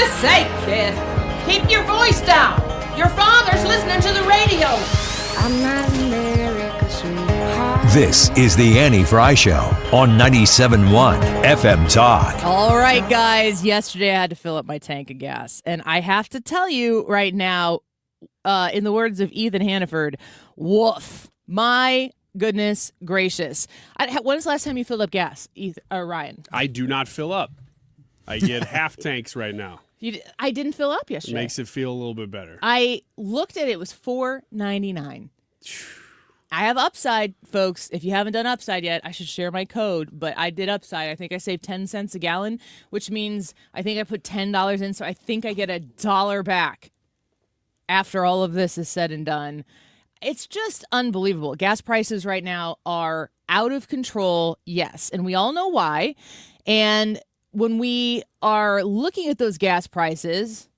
goodness sake, kid. Keep your voice down. Your father's listening to the radio. I'm not America's sweetheart. This is the Annie Frey Show on 97.1 FM Talk. All right, guys. Yesterday I had to fill up my tank of gas. And I have to tell you right now, in the words of Ethan Hannaford, woof. My goodness gracious. When was the last time you filled up gas, Ryan? I do not fill up. I get half tanks right now. I didn't fill up yesterday. Makes it feel a little bit better. I looked at it. It was $4.99. I have Upside, folks. If you haven't done Upside yet, I should share my code. But I did Upside. I think I saved 10 cents a gallon, which means I think I put $10 in. So I think I get $1 back after all of this is said and done. It's just unbelievable. Gas prices right now are out of control, yes. And we all know why. And when we are looking at those gas prices,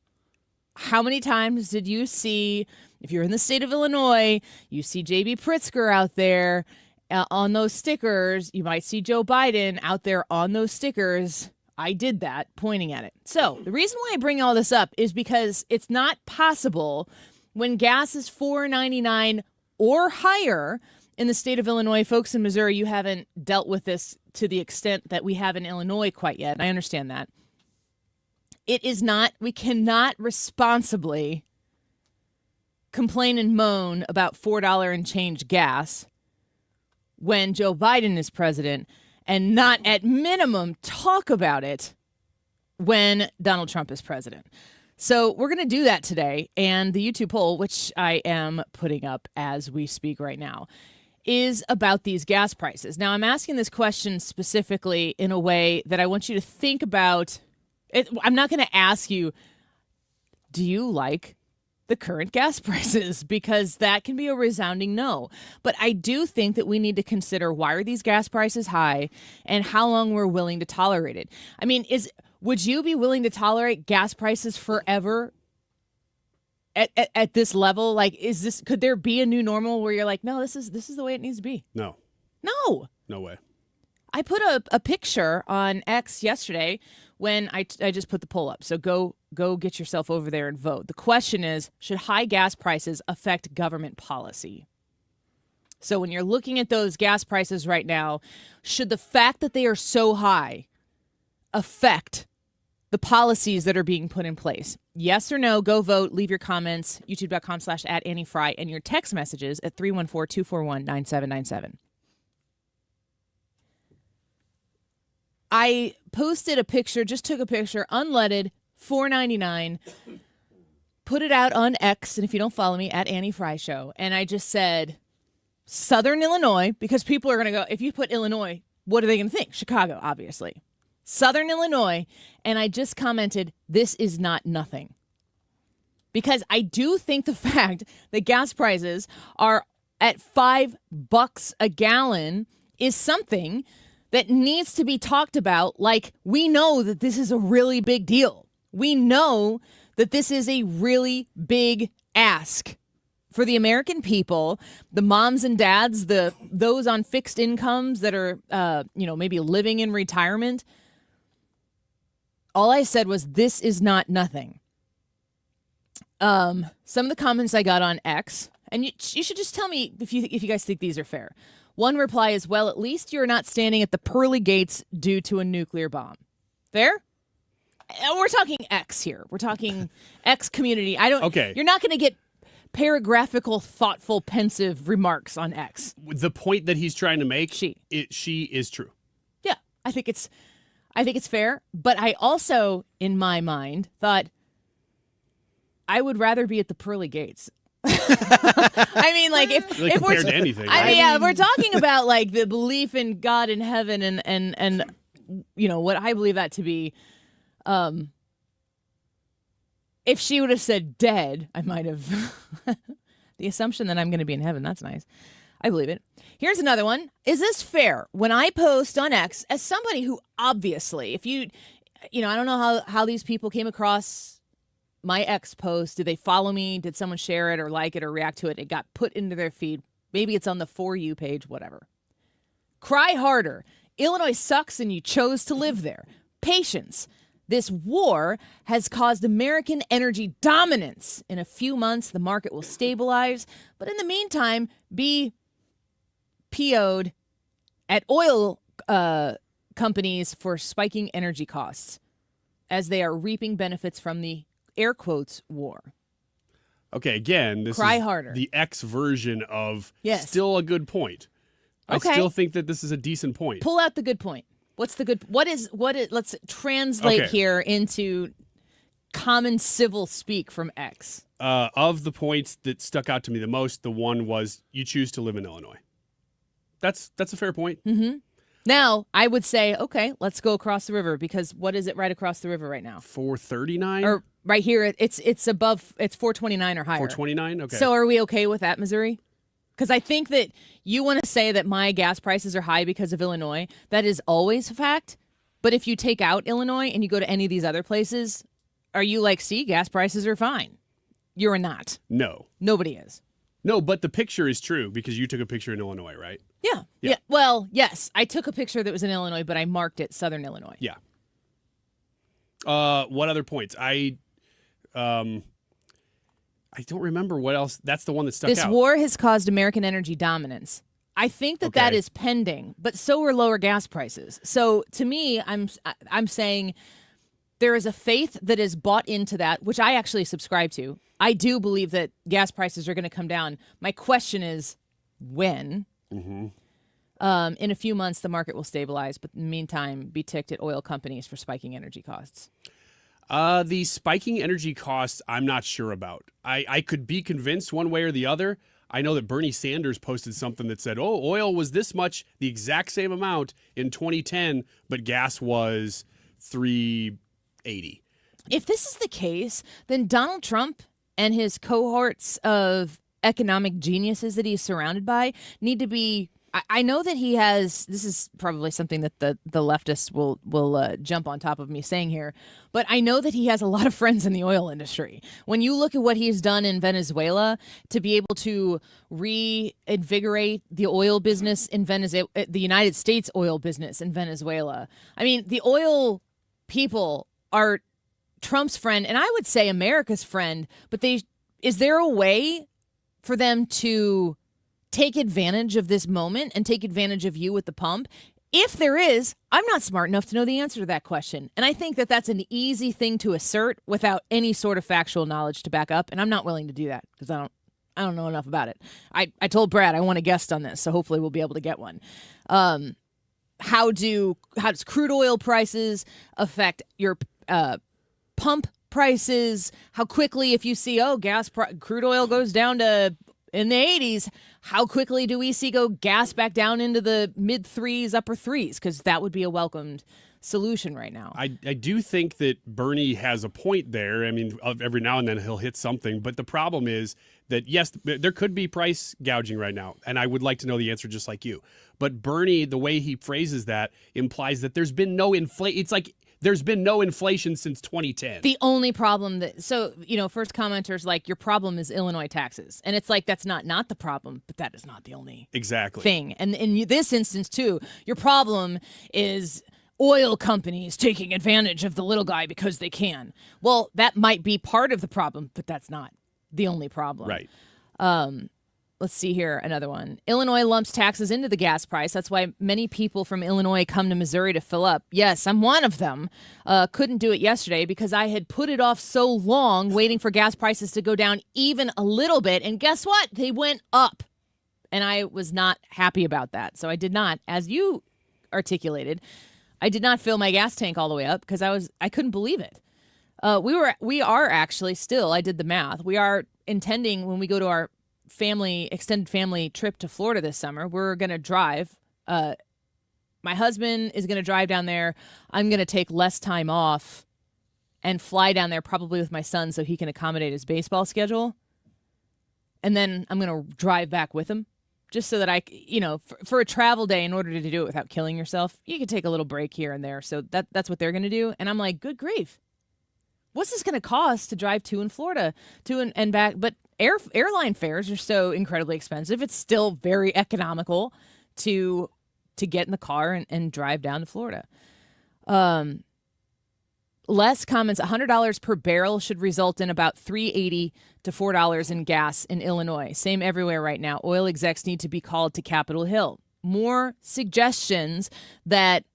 how many times did you see, if you're in the state of Illinois, you see J.B. Pritzker out there on those stickers. You might see Joe Biden out there on those stickers. I did that, pointing at it. So the reason why I bring all this up is because it's not possible when gas is $4.99 or higher in the state of Illinois. Folks in Missouri, you haven't dealt with this to the extent that we have in Illinois quite yet. I understand that. It is not, we cannot responsibly complain and moan about $4 and change gas when Joe Biden is president and not at minimum talk about it when Donald Trump is president. So we're going to do that today. And the YouTube poll, which I am putting up as we speak right now, is about these gas prices. Now, I'm asking this question specifically in a way that I want you to think about it. I'm not going to ask you, do you like the current gas prices? Because that can be a resounding no. But I do think that we need to consider, why are these gas prices high and how long we're willing to tolerate it. I mean, would you be willing to tolerate gas prices forever at this level? Like, could there be a new normal where you're like, no, this is the way it needs to be? No. No way. I put a picture on X yesterday when I just put the poll up. So go get yourself over there and vote. The question is, should high gas prices affect government policy? So when you're looking at those gas prices right now, should the fact that they are so high affect the policies that are being put in place? Yes or no, go vote. Leave your comments, youtube.com/@AnnieFrey, and your text messages at 314-241-9797. I posted a picture, just took a picture, unleaded, $4.99, put it out on X, and if you don't follow me, @Annie Frey Show, and I just said, Southern Illinois, because people are going to go, if you put Illinois, what are they going to think? Chicago, obviously. Southern Illinois, and I just commented, this is not nothing. Because I do think the fact that gas prices are at $5 a gallon is something that needs to be talked about. Like, we know that this is a really big deal. We know that this is a really big ask for the American people, the moms and dads, those on fixed incomes that are, maybe living in retirement. All I said was, this is not nothing. Some of the comments I got on X, and you should just tell me if you guys think these are fair. One reply is, well, at least you're not standing at the pearly gates due to a nuclear bomb. Fair? We're talking X here. We're talking X community. Okay. You're not going to get paragraphical, thoughtful, pensive remarks on X. The point that he's trying to make, she is true. Yeah, I think it's fair. But I also, in my mind, thought I would rather be at the pearly gates. I mean, like, if we're to anything, I mean, yeah, we're talking about like the belief in God in heaven and what I believe that to be. If she would have said dead, I might have. The assumption that I'm going to be in heaven, that's nice. I believe it. Here's another one. Is this fair? When I post on X, as somebody who obviously, if I don't know how these people came across my X post. Did they follow me? Did someone share it or like it or react to it? It got put into their feed. Maybe it's on the For You page, whatever. Cry harder. Illinois sucks and you chose to live there. Patience. This war has caused American energy dominance. In a few months, the market will stabilize, but in the meantime, be PO'd at oil companies for spiking energy costs as they are reaping benefits from the air quotes war. Okay, again, this Cry is harder. the X version of Yes. still a good point. Okay. I still think that this is a decent point. Pull out the good point. What's the good? What is? Let's translate Okay. here into common civil speak from X. Of the points that stuck out to me the most, the one was you choose to live in Illinois. That's a fair point. Mm-hmm. Now, I would say, okay, let's go across the river, because what is it right across the river right now? 439 Or right here, it's above, it's 429 or higher. 429. Okay. So are we okay with that, Missouri? Because I think that you want to say that my gas prices are high because of Illinois. That is always a fact. But if you take out Illinois and you go to any of these other places, are you like, see, gas prices are fine? You're not. No. Nobody is. No, but the picture is true because you took a picture in Illinois, right? Yeah. Well, yes, I took a picture that was in Illinois, but I marked it Southern Illinois. Yeah. What other points? I don't remember what else. That's the one that stuck out. This war has caused American energy dominance. I think that that Okay. is pending, but so are lower gas prices. So to me, I'm saying there is a faith that is bought into that, which I actually subscribe to. I do believe that gas prices are going to come down. My question is, when? Mm-hmm. In a few months, the market will stabilize, but in the meantime, be ticked at oil companies for spiking energy costs. The spiking energy costs, I'm not sure about. I could be convinced one way or the other. I know that Bernie Sanders posted something that said, oh, oil was this much, the exact same amount in 2010, but gas was $3.80. If this is the case, then Donald Trump and his cohorts of economic geniuses that he's surrounded by need to be. I know that he has. This is probably something that the leftists will jump on top of me saying here, but I know that he has a lot of friends in the oil industry. When you look at what he's done in Venezuela to be able to reinvigorate the oil business in Venezuela, the United States oil business in Venezuela. I mean, the oil people are Trump's friend, and I would say America's friend. But is there a way for them to take advantage of this moment and take advantage of you at the pump? If there is, I'm not smart enough to know the answer to that question. And I think that that's an easy thing to assert without any sort of factual knowledge to back up. And I'm not willing to do that because I don't know enough about it. I told Brad I want a guest on this, so hopefully we'll be able to get one. How does crude oil prices affect your pump prices? How quickly, if you see, crude oil goes down to in the 80s, how quickly do we see gas back down into the mid threes, upper threes? Because that would be a welcomed solution right now. I do think that Bernie has a point there. I mean, every now and then he'll hit something. But the problem is that, yes, there could be price gouging right now. And I would like to know the answer just like you. But Bernie, the way he phrases that implies that there's been no inflation. It's like there's been no inflation since 2010. The only problem first commenters like, your problem is Illinois taxes. And it's like, that's not the problem, but that is not the only thing. And in this instance, too, your problem is oil companies taking advantage of the little guy because they can. Well, that might be part of the problem, but that's not the only problem. Right. Let's see here, another one. Illinois lumps taxes into the gas price. That's why many people from Illinois come to Missouri to fill up. Yes, I'm one of them. Couldn't do it yesterday because I had put it off so long waiting for gas prices to go down even a little bit. And guess what? They went up. And I was not happy about that. So I did not, as you articulated, I did not fill my gas tank all the way up because I couldn't believe it. We are actually still, I did the math. We are intending, when we go to our extended family trip to Florida this summer, we're going to drive. My husband is going to drive down there. I'm going to take less time off and fly down there probably with my son so he can accommodate his baseball schedule. And then I'm going to drive back with him just so that for a travel day, in order to do it without killing yourself, you can take a little break here and there. So that's what they're going to do. And I'm like, good grief. What's this going to cost to drive to in Florida and back? But airline fares are so incredibly expensive. It's still very economical to get in the car and drive down to Florida. Les comments, $100 per barrel should result in about $3.80 to $4 in gas in Illinois. Same everywhere right now. Oil execs need to be called to Capitol Hill. More suggestions that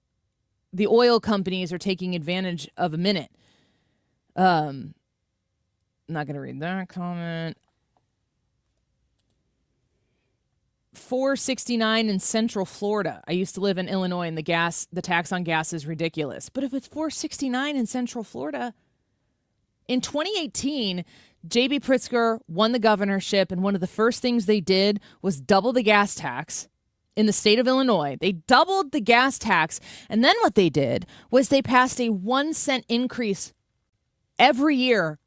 the oil companies are taking advantage of a minute. I'm not going to read that comment. $4.69 in Central Florida. I used to live in Illinois, and the tax on gas is ridiculous. But if it's $4.69 in Central Florida, in 2018, J.B. Pritzker won the governorship, and one of the first things they did was double the gas tax in the state of Illinois. They doubled the gas tax, and then what they did was they passed a 1 cent increase every year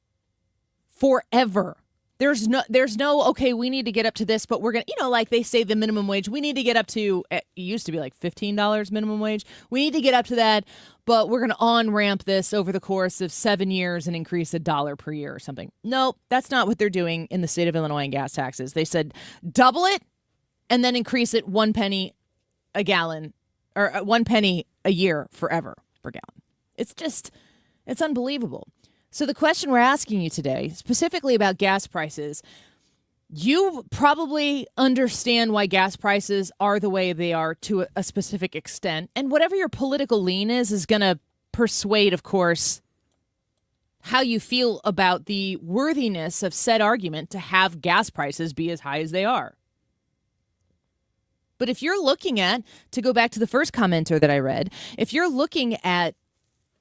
forever. There's no, okay, we need to get up to this, but we're going to, like they say the minimum wage, we need to get up to, it used to be like $15 minimum wage. We need to get up to that, but we're going to on-ramp this over the course of 7 years and increase $1 per year or something. No, that's not what they're doing in the state of Illinois in gas taxes. They said double it and then increase it 1 penny a gallon, or 1 penny a year forever per gallon. It's unbelievable. So the question we're asking you today, specifically about gas prices, you probably understand why gas prices are the way they are to a specific extent. And whatever your political lean is going to persuade, of course, how you feel about the worthiness of said argument to have gas prices be as high as they are. But if you're looking at, to go back to the first commenter that I read, if you're looking at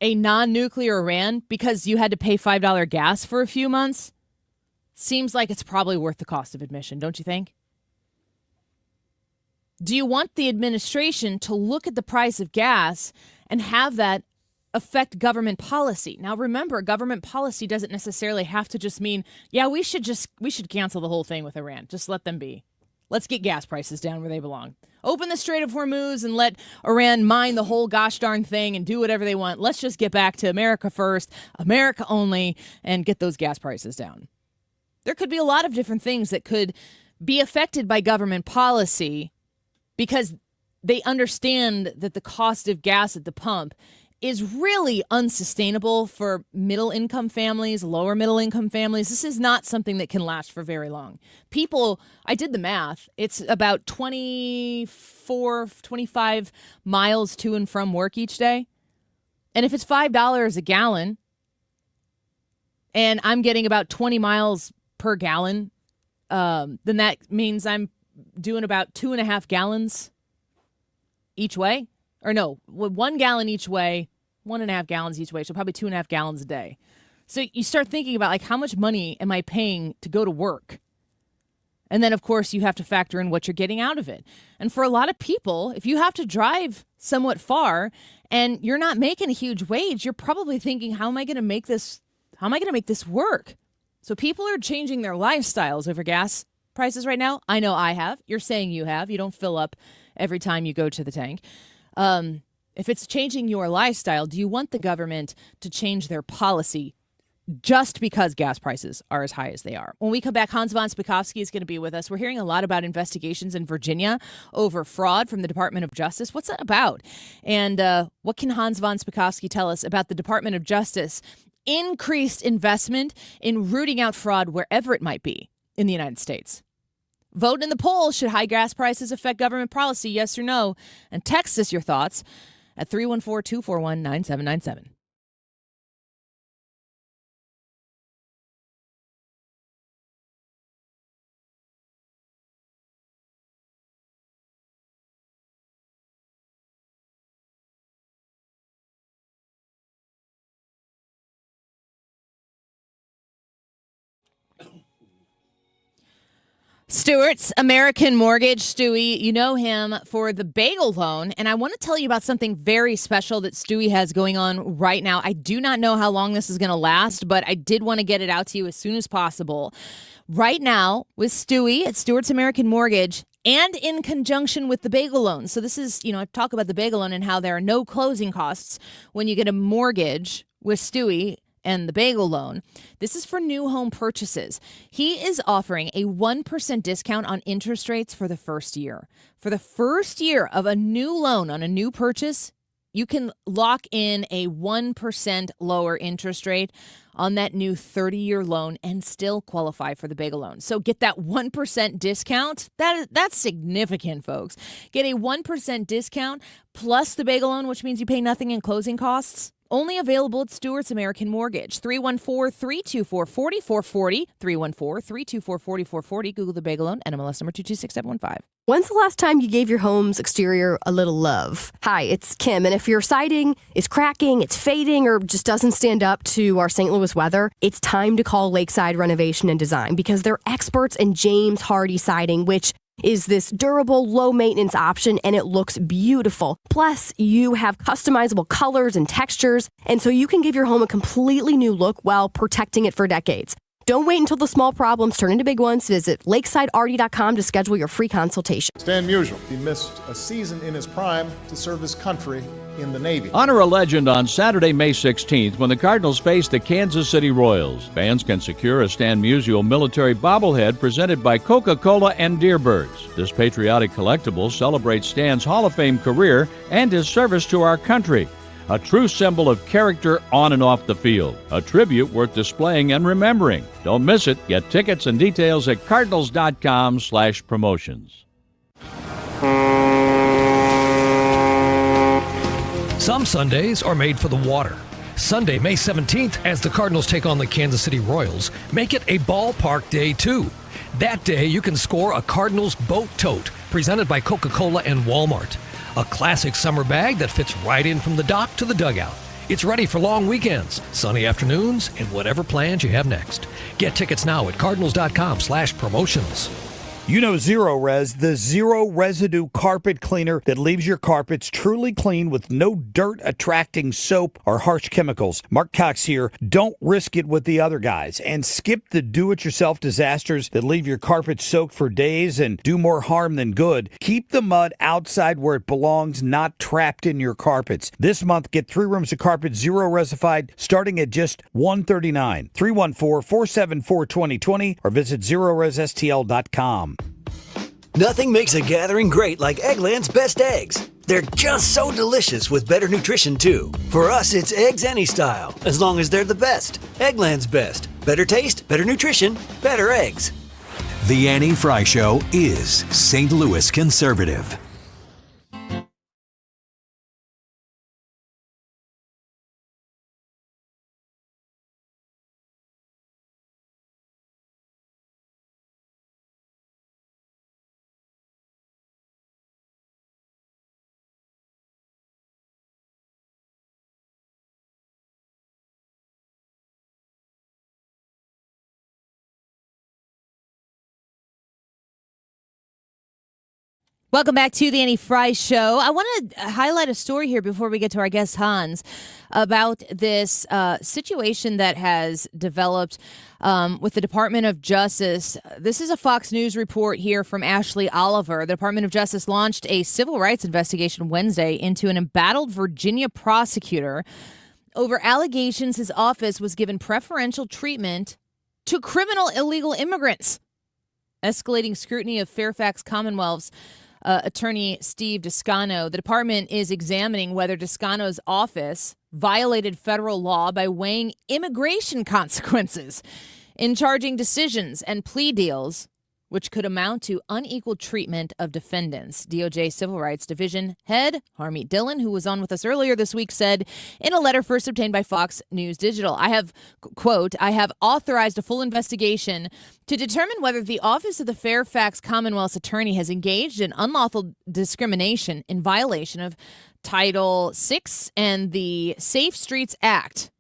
a non-nuclear Iran because you had to pay $5 gas for a few months, seems like it's probably worth the cost of admission, don't you think? Do you want the administration to look at the price of gas and have that affect government policy? Now, remember, government policy doesn't necessarily have to just mean, yeah, we should cancel the whole thing with Iran. Just let them be. Let's get gas prices down where they belong. Open the Strait of Hormuz and let Iran mine the whole gosh darn thing and do whatever they want. Let's just get back to America first, America only, and get those gas prices down. There could be a lot of different things that could be affected by government policy because they understand that the cost of gas at the pump is really unsustainable for middle-income families, lower middle-income families. This is not something that can last for very long. People, I did the math. It's about 25 miles to and from work each day. And if it's $5 a gallon, and I'm getting about 20 miles per gallon, then that means I'm doing about 2.5 gallons each way. Or no, 1 gallon each way, 1.5 gallons each way, so probably 2.5 gallons a day. So you start thinking about, like, how much money am I paying to go to work? And then, of course, you have to factor in what you're getting out of it. And for a lot of people, if you have to drive somewhat far and you're not making a huge wage, you're probably thinking, how am I going to make this work? So people are changing their lifestyles over gas prices right now. I know I have. You're saying you have. You don't fill up every time you go to the tank. If it's changing your lifestyle, do you want the government to change their policy just because gas prices are as high as they are? When we come back, Hans von Spakovsky is going to be with us. We're hearing a lot about investigations in Virginia over fraud from the Department of Justice. What's that about? And what can Hans von Spakovsky tell us about the Department of Justice increased investment in rooting out fraud wherever it might be in the United States? Vote in the poll. Should high gas prices affect government policy? Yes or no? And text us your thoughts at 314-241-9797. Stewart's American Mortgage. Stewie, you know him for the bagel loan. And I want to tell you about something very special that Stewie has going on right now. I do not know how long this is going to last, but I did want to get it out to you as soon as possible. Right now, with Stewie at Stewart's American Mortgage, and in conjunction with the bagel loan. So this is, I talk about the bagel loan and how there are no closing costs when you get a mortgage with Stewie and the bagel loan. This is for new home purchases. He is offering a 1% discount on interest rates for the first year. For the first year of a new loan on a new purchase, you can lock in a 1% lower interest rate on that new 30-year loan and still qualify for the bagel loan. So get that 1% discount. That's significant, folks. Get a 1% discount plus the bagel loan, which means you pay nothing in closing costs. Only available at Stewart's American Mortgage. 314-324-4440. 314-324-4440. Google the bagel loan. NMLS number 226715. When's the last time you gave your home's exterior a little love? Hi, it's Kim, and if your siding is cracking, it's fading, or just doesn't stand up to our St. Louis weather, it's time to call Lakeside Renovation and Design because they're experts in James Hardy siding, which is this durable, low-maintenance option, and it looks beautiful. Plus, you have customizable colors and textures, and so you can give your home a completely new look while protecting it for decades. Don't wait until the small problems turn into big ones. Visit lakesidearty.com to schedule your free consultation. Stan Musial, he missed a season in his prime to serve his country in the Navy. Honor a legend on Saturday, May 16th when the Cardinals face the Kansas City Royals. Fans can secure a Stan Musial military bobblehead presented by Coca-Cola and Deerbirds. This patriotic collectible celebrates Stan's Hall of Fame career and his service to our country. A true symbol of character on and off the field. A tribute worth displaying and remembering. Don't miss it. Get tickets and details at cardinals.com/promotions. Some Sundays are made for the water. Sunday, May 17th, as the Cardinals take on the Kansas City Royals, make it a ballpark day too. That day, you can score a Cardinals boat tote presented by Coca-Cola and Walmart. A classic summer bag that fits right in from the dock to the dugout. It's ready for long weekends, sunny afternoons, and whatever plans you have next. Get tickets now at cardinals.com/promotions. You know Zero Res, the zero residue carpet cleaner that leaves your carpets truly clean with no dirt-attracting soap or harsh chemicals. Mark Cox here. Don't risk it with the other guys and skip the do-it-yourself disasters that leave your carpet soaked for days and do more harm than good. Keep the mud outside where it belongs, not trapped in your carpets. This month, get 3 rooms of carpet zero resified starting at just $139. 314-474-2020 or visit ZeroResSTL.com. Nothing makes a gathering great like Eggland's Best Eggs. They're just so delicious with better nutrition, too. For us, it's eggs any style, as long as they're the best. Eggland's Best. Better taste, better nutrition, better eggs. The Annie Frey Show is St. Louis conservative. Welcome back to the Annie Frey Show. I want to highlight a story here before we get to our guest, Hans, about this situation that has developed with the Department of Justice. This is a Fox News report here from Ashley Oliver. The Department of Justice launched a civil rights investigation Wednesday into an embattled Virginia prosecutor over allegations his office was given preferential treatment to criminal illegal immigrants. Escalating scrutiny of Fairfax Commonwealth's attorney Steve Descano. The department is examining whether Descano's office violated federal law by weighing immigration consequences in charging decisions and plea deals, which could amount to unequal treatment of defendants. DOJ Civil Rights Division head Harmeet Dillon, who was on with us earlier this week, said in a letter first obtained by Fox News Digital, I have, quote, I have authorized a full investigation to determine whether the Office of the Fairfax Commonwealth's attorney has engaged in unlawful discrimination in violation of Title VI and the Safe Streets Act.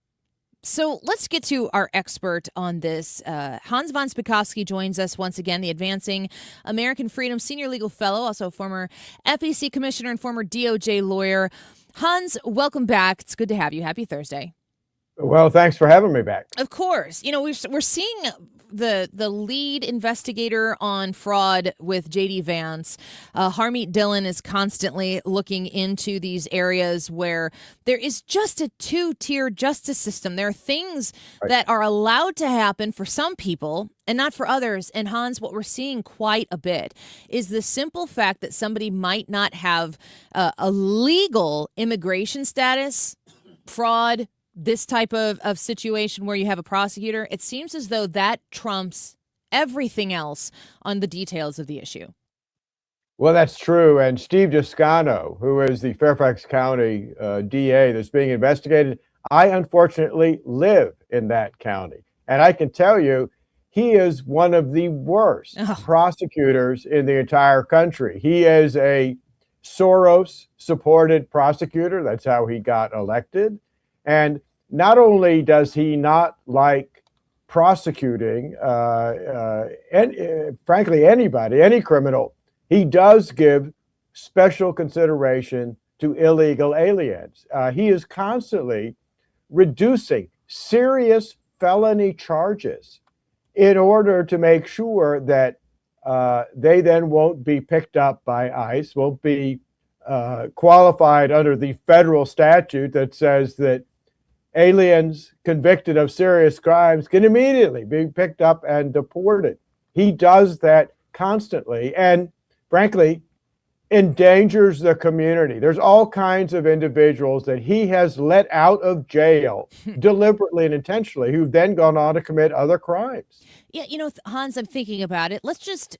So let's get to our expert on this. Hans von Spakovsky joins us once again, the Advancing American Freedom Senior Legal Fellow, also a former FEC Commissioner and former DOJ lawyer. Hans, welcome back. It's good to have you. Happy Thursday. Well, thanks for having me back. Of course. You know, we're seeing the lead investigator on fraud with J.D. Vance, Harmeet Dillon, is constantly looking into these areas where there is just a two-tier justice system. There are things that are allowed to happen for some people and not for others. And Hans, what we're seeing quite a bit is the simple fact that somebody might not have a legal immigration status, fraud, this type of situation where you have a prosecutor. It seems as though that trumps everything else on the details of the issue. Well, that's true. And Steve Giscano, who is the Fairfax County DA that's being investigated, I unfortunately live in that county. And I can tell you, he is one of the worst prosecutors in the entire country. He is a Soros-supported prosecutor. That's how he got elected. And not only does he not like prosecuting, frankly, anybody, any criminal, he does give special consideration to illegal aliens. He is constantly reducing serious felony charges in order to make sure that they then won't be picked up by ICE, won't be qualified under the federal statute that says that aliens convicted of serious crimes can immediately be picked up and deported. He does that constantly and, frankly, endangers the community. There's all kinds of individuals that he has let out of jail deliberately and intentionally who've then gone on to commit other crimes. Yeah, you know, Hans, I'm thinking about it. Let's just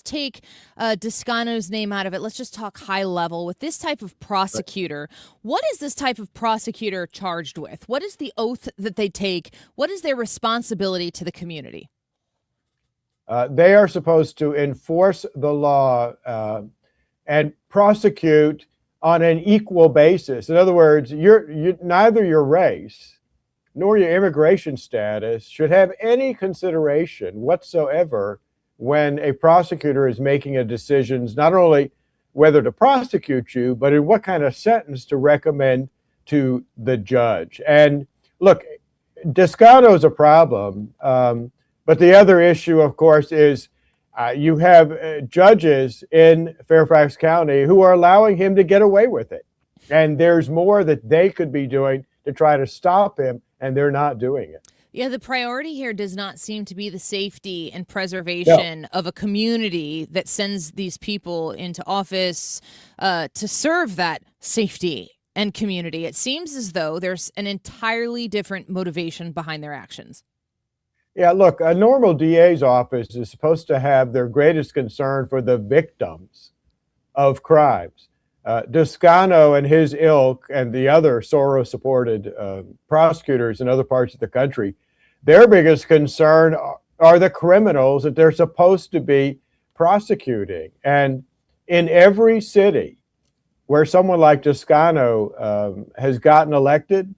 take Descano's name out of it. Let's just talk high level. With this type of prosecutor, what is this type of prosecutor charged with? What is the oath that they take? What is their responsibility to the community? They are supposed to enforce the law and prosecute on an equal basis. In other words, neither your race nor your immigration status should have any consideration whatsoever when a prosecutor is making a decision, not only whether to prosecute you, but in what kind of sentence to recommend to the judge. And look, Descano is a problem, but the other issue, of course, is you have judges in Fairfax County who are allowing him to get away with it. And there's more that they could be doing to try to stop him, and they're not doing it. Yeah, the priority here does not seem to be the safety and preservation of a community that sends these people into office to serve that safety and community. It seems as though there's an entirely different motivation behind their actions. Yeah, look, a normal DA's office is supposed to have their greatest concern for the victims of crimes. Descano and his ilk and the other Soros-supported prosecutors in other parts of the country, their biggest concern are the criminals that they're supposed to be prosecuting. And in every city where someone like Descano has gotten elected,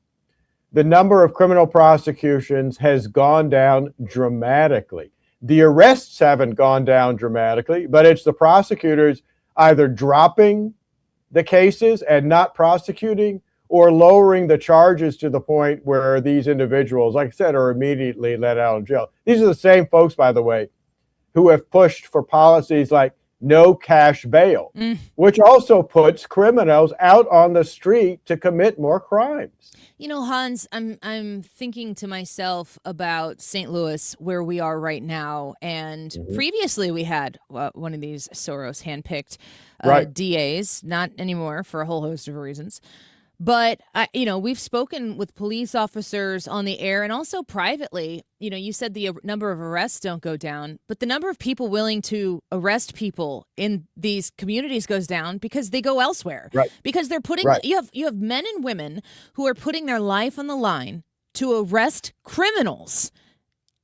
the number of criminal prosecutions has gone down dramatically. The arrests haven't gone down dramatically, but it's the prosecutors either dropping the cases and not prosecuting or lowering the charges to the point where these individuals, like I said, are immediately let out of jail. These are the same folks, by the way, who have pushed for policies like no cash bail, which also puts criminals out on the street to commit more crimes. You know, Hans, I'm thinking to myself about St. Louis, where we are right now, and previously we had one of these Soros handpicked DAs, not anymore for a whole host of reasons. But, we've spoken with police officers on the air and also privately. You know, you said the number of arrests don't go down, but the number of people willing to arrest people in these communities goes down because they go elsewhere. Right. Because they're putting you have men and women who are putting their life on the line to arrest criminals.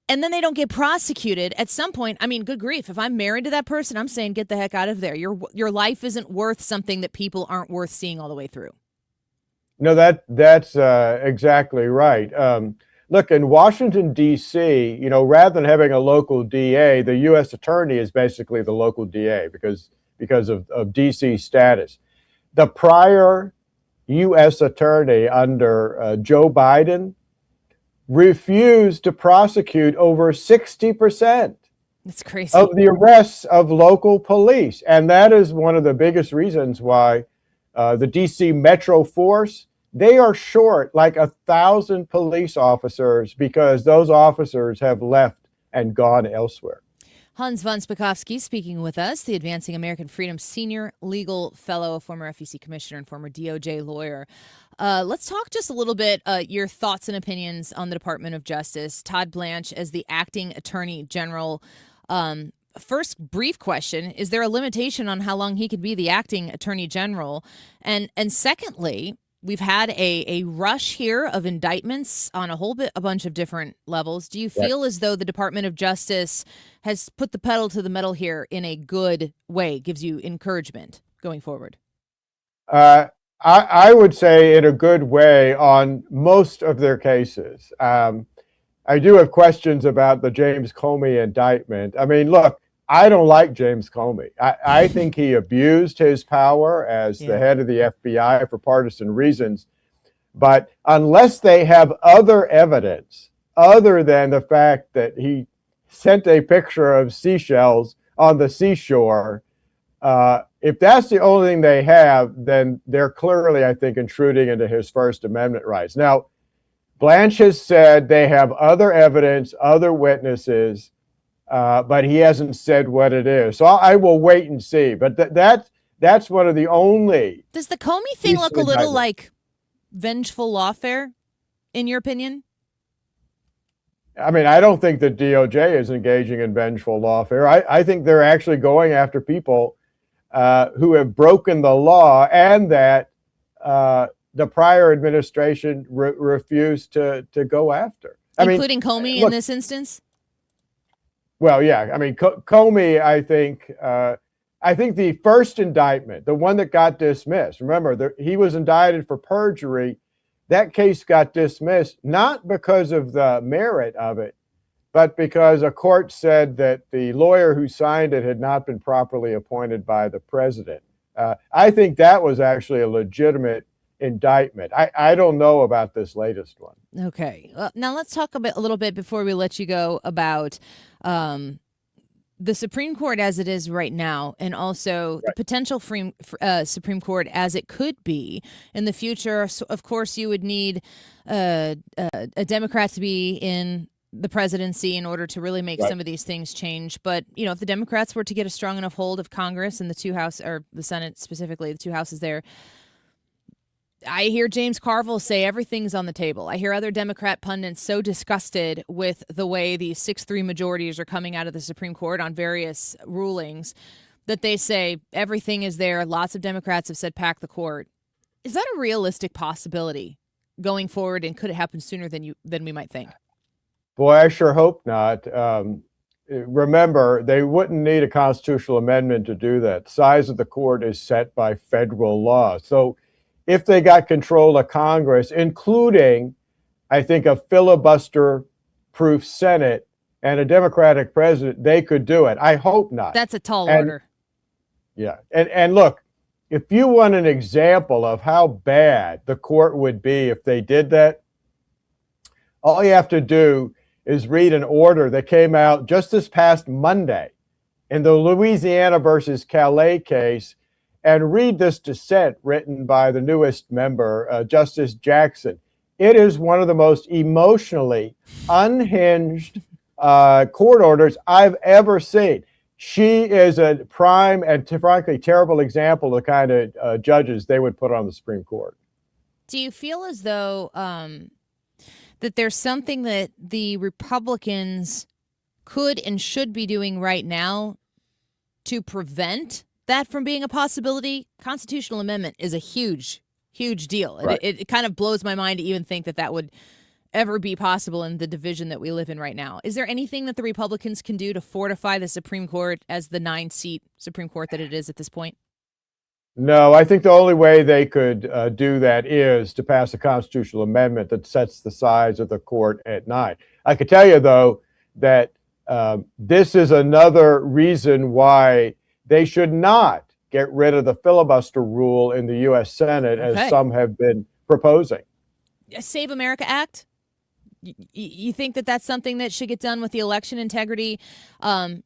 And then they don't get prosecuted at some point. I mean, good grief. If I'm married to that person, I'm saying get the heck out of there. Your life isn't worth something that people aren't worth seeing all the way through. No, that's exactly right. Look, in Washington, D.C., rather than having a local DA, the U.S. attorney is basically the local DA because of D.C. status. The prior U.S. attorney under Joe Biden refused to prosecute over 60% That's crazy. of the arrests of local police. And that is one of the biggest reasons why the DC Metro Force, they are short like 1,000 police officers because those officers have left and gone elsewhere. Hans von Spakovsky speaking with us, the Advancing American Freedom Senior Legal Fellow, former FEC Commissioner and former DOJ lawyer. Let's talk just a little bit your thoughts and opinions on the Department of Justice. Todd Blanche as the acting Attorney General. First brief question, is there a limitation on how long he could be the acting Attorney General? And secondly, we've had a rush here of indictments on a bunch of different levels. Do you feel as though the Department of Justice has put the pedal to the metal here in a good way, gives you encouragement going forward? I would say in a good way on most of their cases. I do have questions about the James Comey indictment. I mean, look, I don't like James Comey. I think he abused his power as the head of the FBI for partisan reasons. But unless they have other evidence other than the fact that he sent a picture of seashells on the seashore, if that's the only thing they have, then they're clearly, I think, intruding into his First Amendment rights. Now, Blanche has said they have other evidence, other witnesses, but he hasn't said what it is. So I will wait and see. But that's one of the only. Does the Comey thing look a little like vengeful lawfare, in your opinion? I mean, I don't think the DOJ is engaging in vengeful lawfare. I think they're actually going after people who have broken the law and that the prior administration refused to go after. Including Comey in this instance? Well, yeah. I mean, Comey, I think the first indictment, the one that got dismissed, remember, he was indicted for perjury. That case got dismissed, not because of the merit of it, but because a court said that the lawyer who signed it had not been properly appointed by the president. I think that was actually a legitimate indictment. I don't know about this latest one. Okay. Now let's talk a little bit before we let you go about the Supreme Court as it is right now, and also the potential Supreme Court as it could be in the future. So of course, you would need a Democrat to be in the presidency in order to really make some of these things change. But, you know, if the Democrats were to get a strong enough hold of Congress and the two houses, or the Senate specifically, the two houses there, I hear James Carville say everything's on the table. I hear other Democrat pundits so disgusted with the way these 6-3 majorities are coming out of the Supreme Court on various rulings that they say everything is there. Lots of Democrats have said pack the court. Is that a realistic possibility going forward, and could it happen sooner than we might think? Boy, I sure hope not. Remember, they wouldn't need a constitutional amendment to do that. The size of the court is set by federal law. So if they got control of Congress, including, I think, a filibuster-proof Senate and a Democratic president, they could do it. I hope not. That's a tall order. Yeah. And look, if you want an example of how bad the court would be if they did that, all you have to do is read an order that came out just this past Monday in the Louisiana versus Calais case, and read this dissent written by the newest member, Justice Jackson. It is one of the most emotionally unhinged court orders I've ever seen. She is a prime and, frankly, terrible example of the kind of judges they would put on the Supreme Court. Do you feel as though that there's something that the Republicans could and should be doing right now to prevent that from being a possibility? Constitutional amendment is a huge, huge deal. Right. It kind of blows my mind to even think that would ever be possible in the division that we live in right now. Is there anything that the Republicans can do to fortify the Supreme Court as the 9-seat Supreme Court that it is at this point? No, I think the only way they could do that is to pass a constitutional amendment that sets the size of the court at 9. I could tell you, though, that this is another reason why they should not get rid of the filibuster rule in the U.S. Senate, as some have been proposing. A Save America Act? You think that that's something that should get done with the election integrity,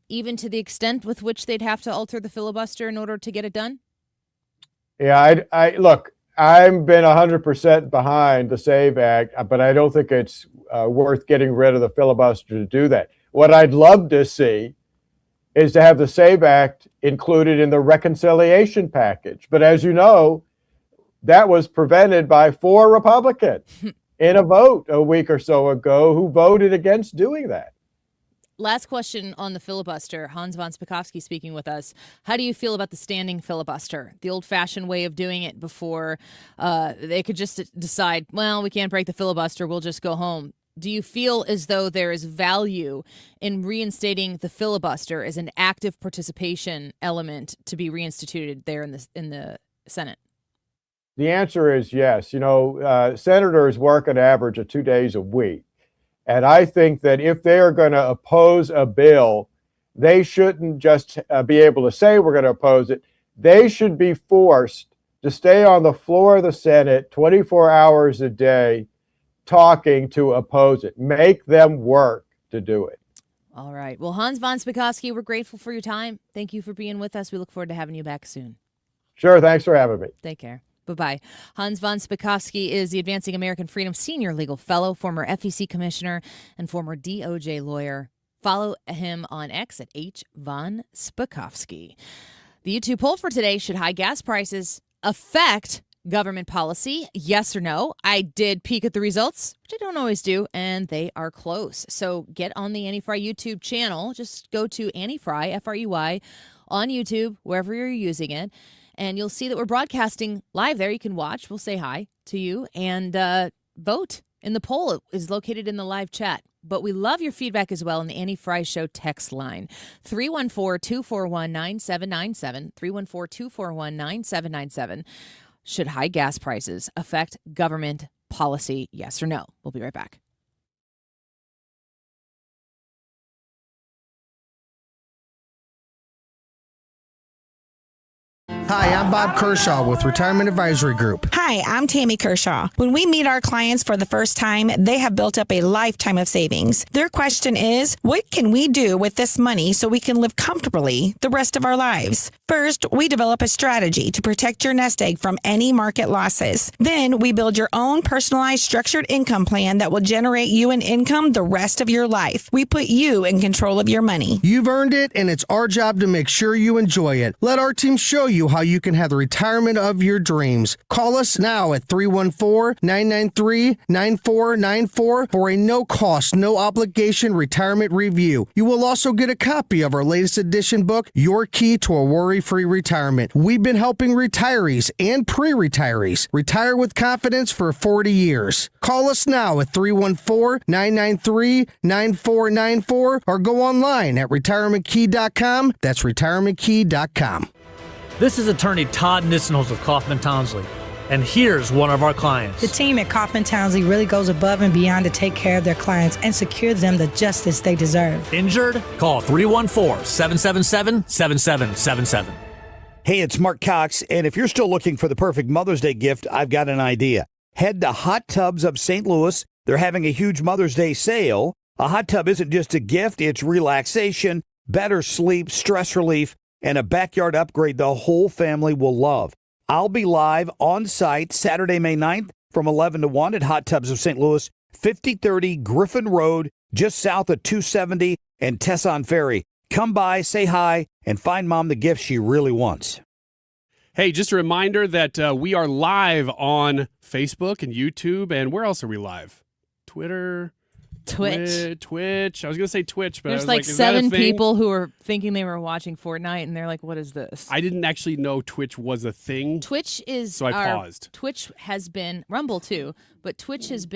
even to the extent with which they'd have to alter the filibuster in order to get it done? Yeah, I look, I've been 100% behind the SAVE Act, but I don't think it's worth getting rid of the filibuster to do that. What I'd love to see is to have the SAVE Act included in the reconciliation package. But as you know, that was prevented by 4 Republicans in a vote a week or so ago who voted against doing that. Last question on the filibuster. Hans von Spakovsky speaking with us. How do you feel about the standing filibuster, the old-fashioned way of doing it before they could just decide, well, we can't break the filibuster, we'll just go home? Do you feel as though there is value in reinstating the filibuster as an active participation element to be reinstituted there in the Senate? The answer is yes. You know, senators work an average of 2 days a week. And I think that if they are going to oppose a bill, they shouldn't just be able to say we're going to oppose it. They should be forced to stay on the floor of the Senate 24 hours a day talking to oppose it. Make them work to do it. All right. Well, Hans von Spakovsky, we're grateful for your time. Thank you for being with us. We look forward to having you back soon. Sure. Thanks for having me. Take care. Bye-bye. Hans von Spakovsky is the Advancing American Freedom Senior Legal Fellow, former FEC Commissioner, and former DOJ lawyer. Follow him on X at @HVonSpakovsky. The YouTube poll for today: should high gas prices affect government policy? Yes or no? I did peek at the results, which I don't always do, and they are close. So get on the Annie Frey YouTube channel. Just go to Annie Frey, Frey, on YouTube, wherever you're using it. And you'll see that we're broadcasting live there. You can watch. We'll say hi to you and vote in the poll. It is located in the live chat. But we love your feedback as well in the Annie Frey Show text line. 314-241-9797. 314-241-9797. Should high gas prices affect government policy? Yes or no? We'll be right back. Hi, I'm Bob Kershaw with Retirement Advisory Group. Hi, I'm Tammy Kershaw. When we meet our clients for the first time, they have built up a lifetime of savings. Their question is, what can we do with this money so we can live comfortably the rest of our lives? First, we develop a strategy to protect your nest egg from any market losses. Then, we build your own personalized structured income plan that will generate you an income the rest of your life. We put you in control of your money. You've earned it, and it's our job to make sure you enjoy it. Let our team show you how you can have the retirement of your dreams. Call us now at 314-993-9494 for a no-cost, no-obligation retirement review. You will also get a copy of our latest edition book, Your Key to a Worry-Free Retirement. We've been helping retirees and pre-retirees retire with confidence for 40 years. Call us now at 314-993-9494 or go online at retirementkey.com. That's retirementkey.com. This is attorney Todd Nissenholz of Kaufman Townsley, and here's one of our clients. The team at Kaufman Townsley really goes above and beyond to take care of their clients and secure them the justice they deserve. Injured? Call 314-777-7777. Hey, it's Mark Cox, and if you're still looking for the perfect Mother's Day gift, I've got an idea. Head to Hot Tubs of St. Louis. They're having a huge Mother's Day sale. A hot tub isn't just a gift, it's relaxation, better sleep, stress relief, and a backyard upgrade the whole family will love. I'll be live on site Saturday, May 9th from 11 to 1 at Hot Tubs of St. Louis, 5030 Griffin Road, just south of 270 and Tesson Ferry. Come by, say hi, and find Mom the gift she really wants. Hey, just a reminder that we are live on Facebook and YouTube. And where else are we live? Twitter? Twitch. I was going to say Twitch, but there's I was like is that a 7 thing? people who are thinking they were watching Fortnite, and they're like, what is this? I didn't actually know Twitch was a thing. Twitch is so I paused. Twitch has been, Rumble too, but Twitch was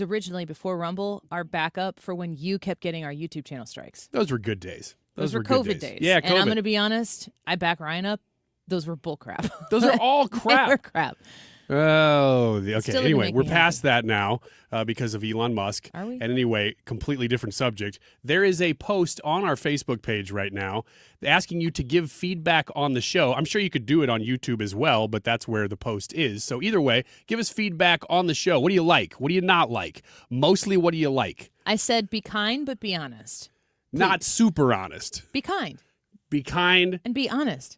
originally, before Rumble, our backup for when you kept getting our YouTube channel strikes. Those were good days. Those were COVID days. Yeah, COVID. And I'm going to be honest, I back Ryan up. Those were bull crap. Those are all crap. They were crap. Oh, okay. Still didn't Anyway, make we're me past that now because of Elon Musk. Are we? And anyway, completely different subject. There is a post on our Facebook page right now asking you to give feedback on the show. I'm sure you could do it on YouTube as well, but that's where the post is. So either way, give us feedback on the show. What do you like? What do you not like? Mostly, what do you like? I said be kind, but be honest. Not super honest. Be kind. Be kind. And be honest.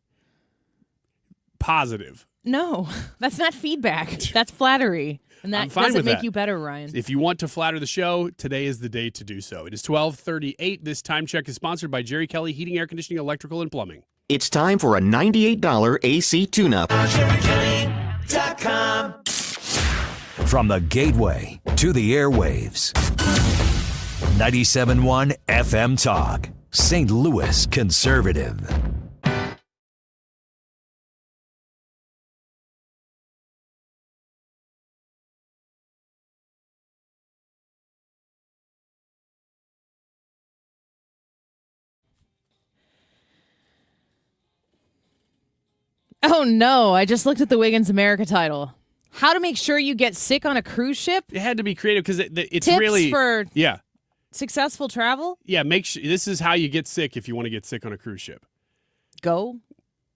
Positive. No, that's not feedback. That's flattery. And I'm that fine doesn't with make that. you better, Ryan. If you want to flatter the show, today is the day to do so. It is 12:38. This time check is sponsored by Jerry Kelly Heating, Air Conditioning, Electrical, and Plumbing. It's time for a $98 AC tune-up. From the gateway to the airwaves. 97.1 FM Talk. St. Louis Conservative. Oh, no. I just looked at the Wiggins America title. How to make sure you get sick on a cruise ship? It had to be creative because it's Tips really for yeah. successful travel? Yeah, make sure this is how you get sick if you want to get sick on a cruise ship. Go.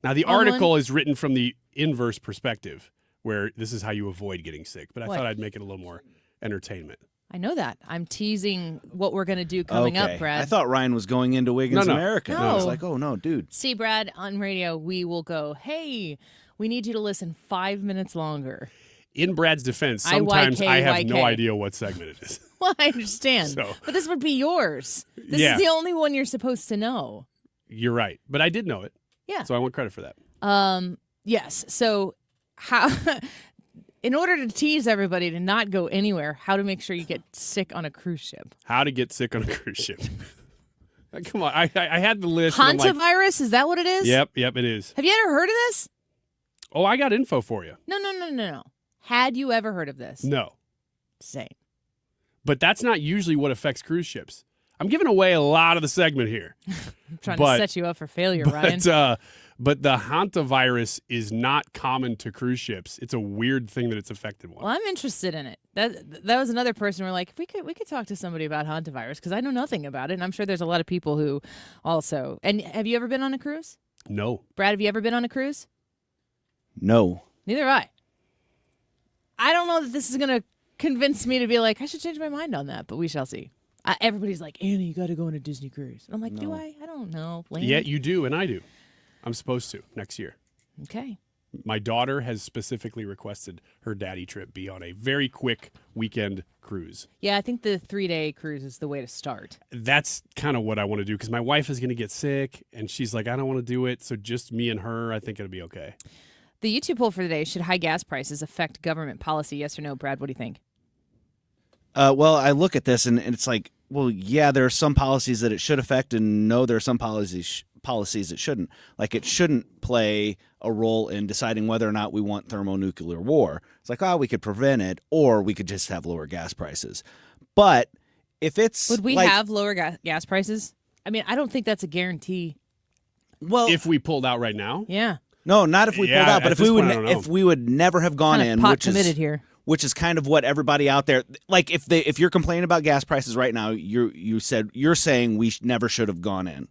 Now, the on article one? is written from the inverse perspective, where this is how you avoid getting sick. But I What? thought I'd make it a little more entertainment. I know that. I'm teasing what we're going to do coming up, Brad. I thought Ryan was going into Wiggins No. America. No. I was like, oh, no, dude. See, Brad, on radio, we will go, hey, we need you to listen 5 minutes longer. In Brad's defense, sometimes I have no IYK. idea what segment it is. Well, I understand. So- But this would be yours. This Yeah. is the only one you're supposed to know. You're right. But I did know it. Yeah. So I want credit for that. Yes. So how in order to tease everybody to not go anywhere, how to make sure you get sick on a cruise ship. How to get sick on a cruise ship. Come on. I had the list. and I'm like, Hantavirus, is that what it is? Yep, it is. Have you ever heard of this? Oh, I got info for you. No. Had you ever heard of this? No. Same. But that's not usually what affects cruise ships. I'm giving away a lot of the segment here. I'm trying to set you up for failure, Ryan. But the hantavirus is not common to cruise ships. It's a weird thing that it's affected one. Well, I'm interested in it. That was another person we're like, we could talk to somebody about hantavirus because I know nothing about it, and I'm sure there's a lot of people who also. And have you ever been on a cruise? No. Brad, have you ever been on a cruise? No. Neither have I. I don't know that this is going to convince me to be like, I should change my mind on that, but we shall see. Everybody's like, Annie, you got to go on a Disney cruise. And I'm like, do I? I don't know. Land? Yeah, you do, and I do. I'm supposed to next year. Okay. My daughter has specifically requested her daddy trip be on a very quick weekend cruise. Yeah, I think the 3-day cruise is the way to start. That's kind of what I want to do because my wife is going to get sick, and she's like, I don't want to do it. So just me and her, I think it'll be okay. The YouTube poll for today, should high gas prices affect government policy? Yes or no? Brad, what do you think? Well, I look at this and it's like, well, yeah, there are some policies that it should affect, and no, there are some policies it shouldn't. Like, it shouldn't play a role in deciding whether or not we want thermonuclear war. It's like, we could prevent it, or we could just have lower gas prices. But if it's would we have lower gas prices? I mean, I don't think that's a guarantee. Well, if we pulled out right now, yeah. No, not if we pulled out, but if we would never have gone kind of in, pot committed here. Which is kind of what everybody out there, like, if you're complaining about gas prices right now, you're saying we never should have gone in.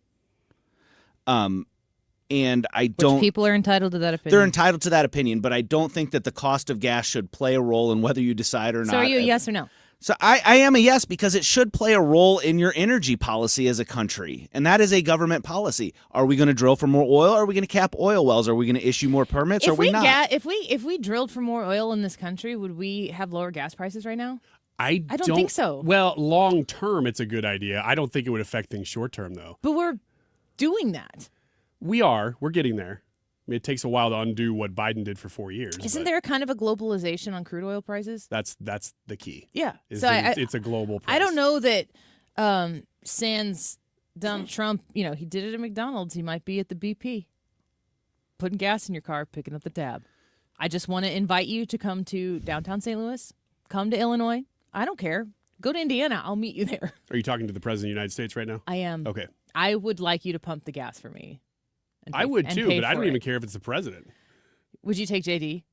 And I don't. Which people are entitled to that opinion. They're entitled to that opinion, but I don't think that the cost of gas should play a role in whether you decide or not. So are you a yes or no? So I am a yes, because it should play a role in your energy policy as a country, and that is a government policy. Are we going to drill for more oil? Are we going to cap oil wells? Are we going to issue more permits? Or are we not? If we drilled for more oil in this country, would we have lower gas prices right now? I don't think so. Well, long term, it's a good idea. I don't think it would affect things short term, though. But we're doing that. We're getting there. I mean, it takes a while to undo what Biden did for 4 years. Isn't there kind of a globalization on crude oil prices? That's the key. Yeah. So it's a global price. I don't know that sans Donald Trump, he did it at McDonald's. He might be at the BP, putting gas in your car, picking up the tab. I just want to invite you to come to downtown St. Louis, come to Illinois. I don't care. Go to Indiana. I'll meet you there. Are you talking to the President of the United States right now? I am. Okay. I would like you to pump the gas for me. I would too, but I don't even care if it's the president. Would you take JD?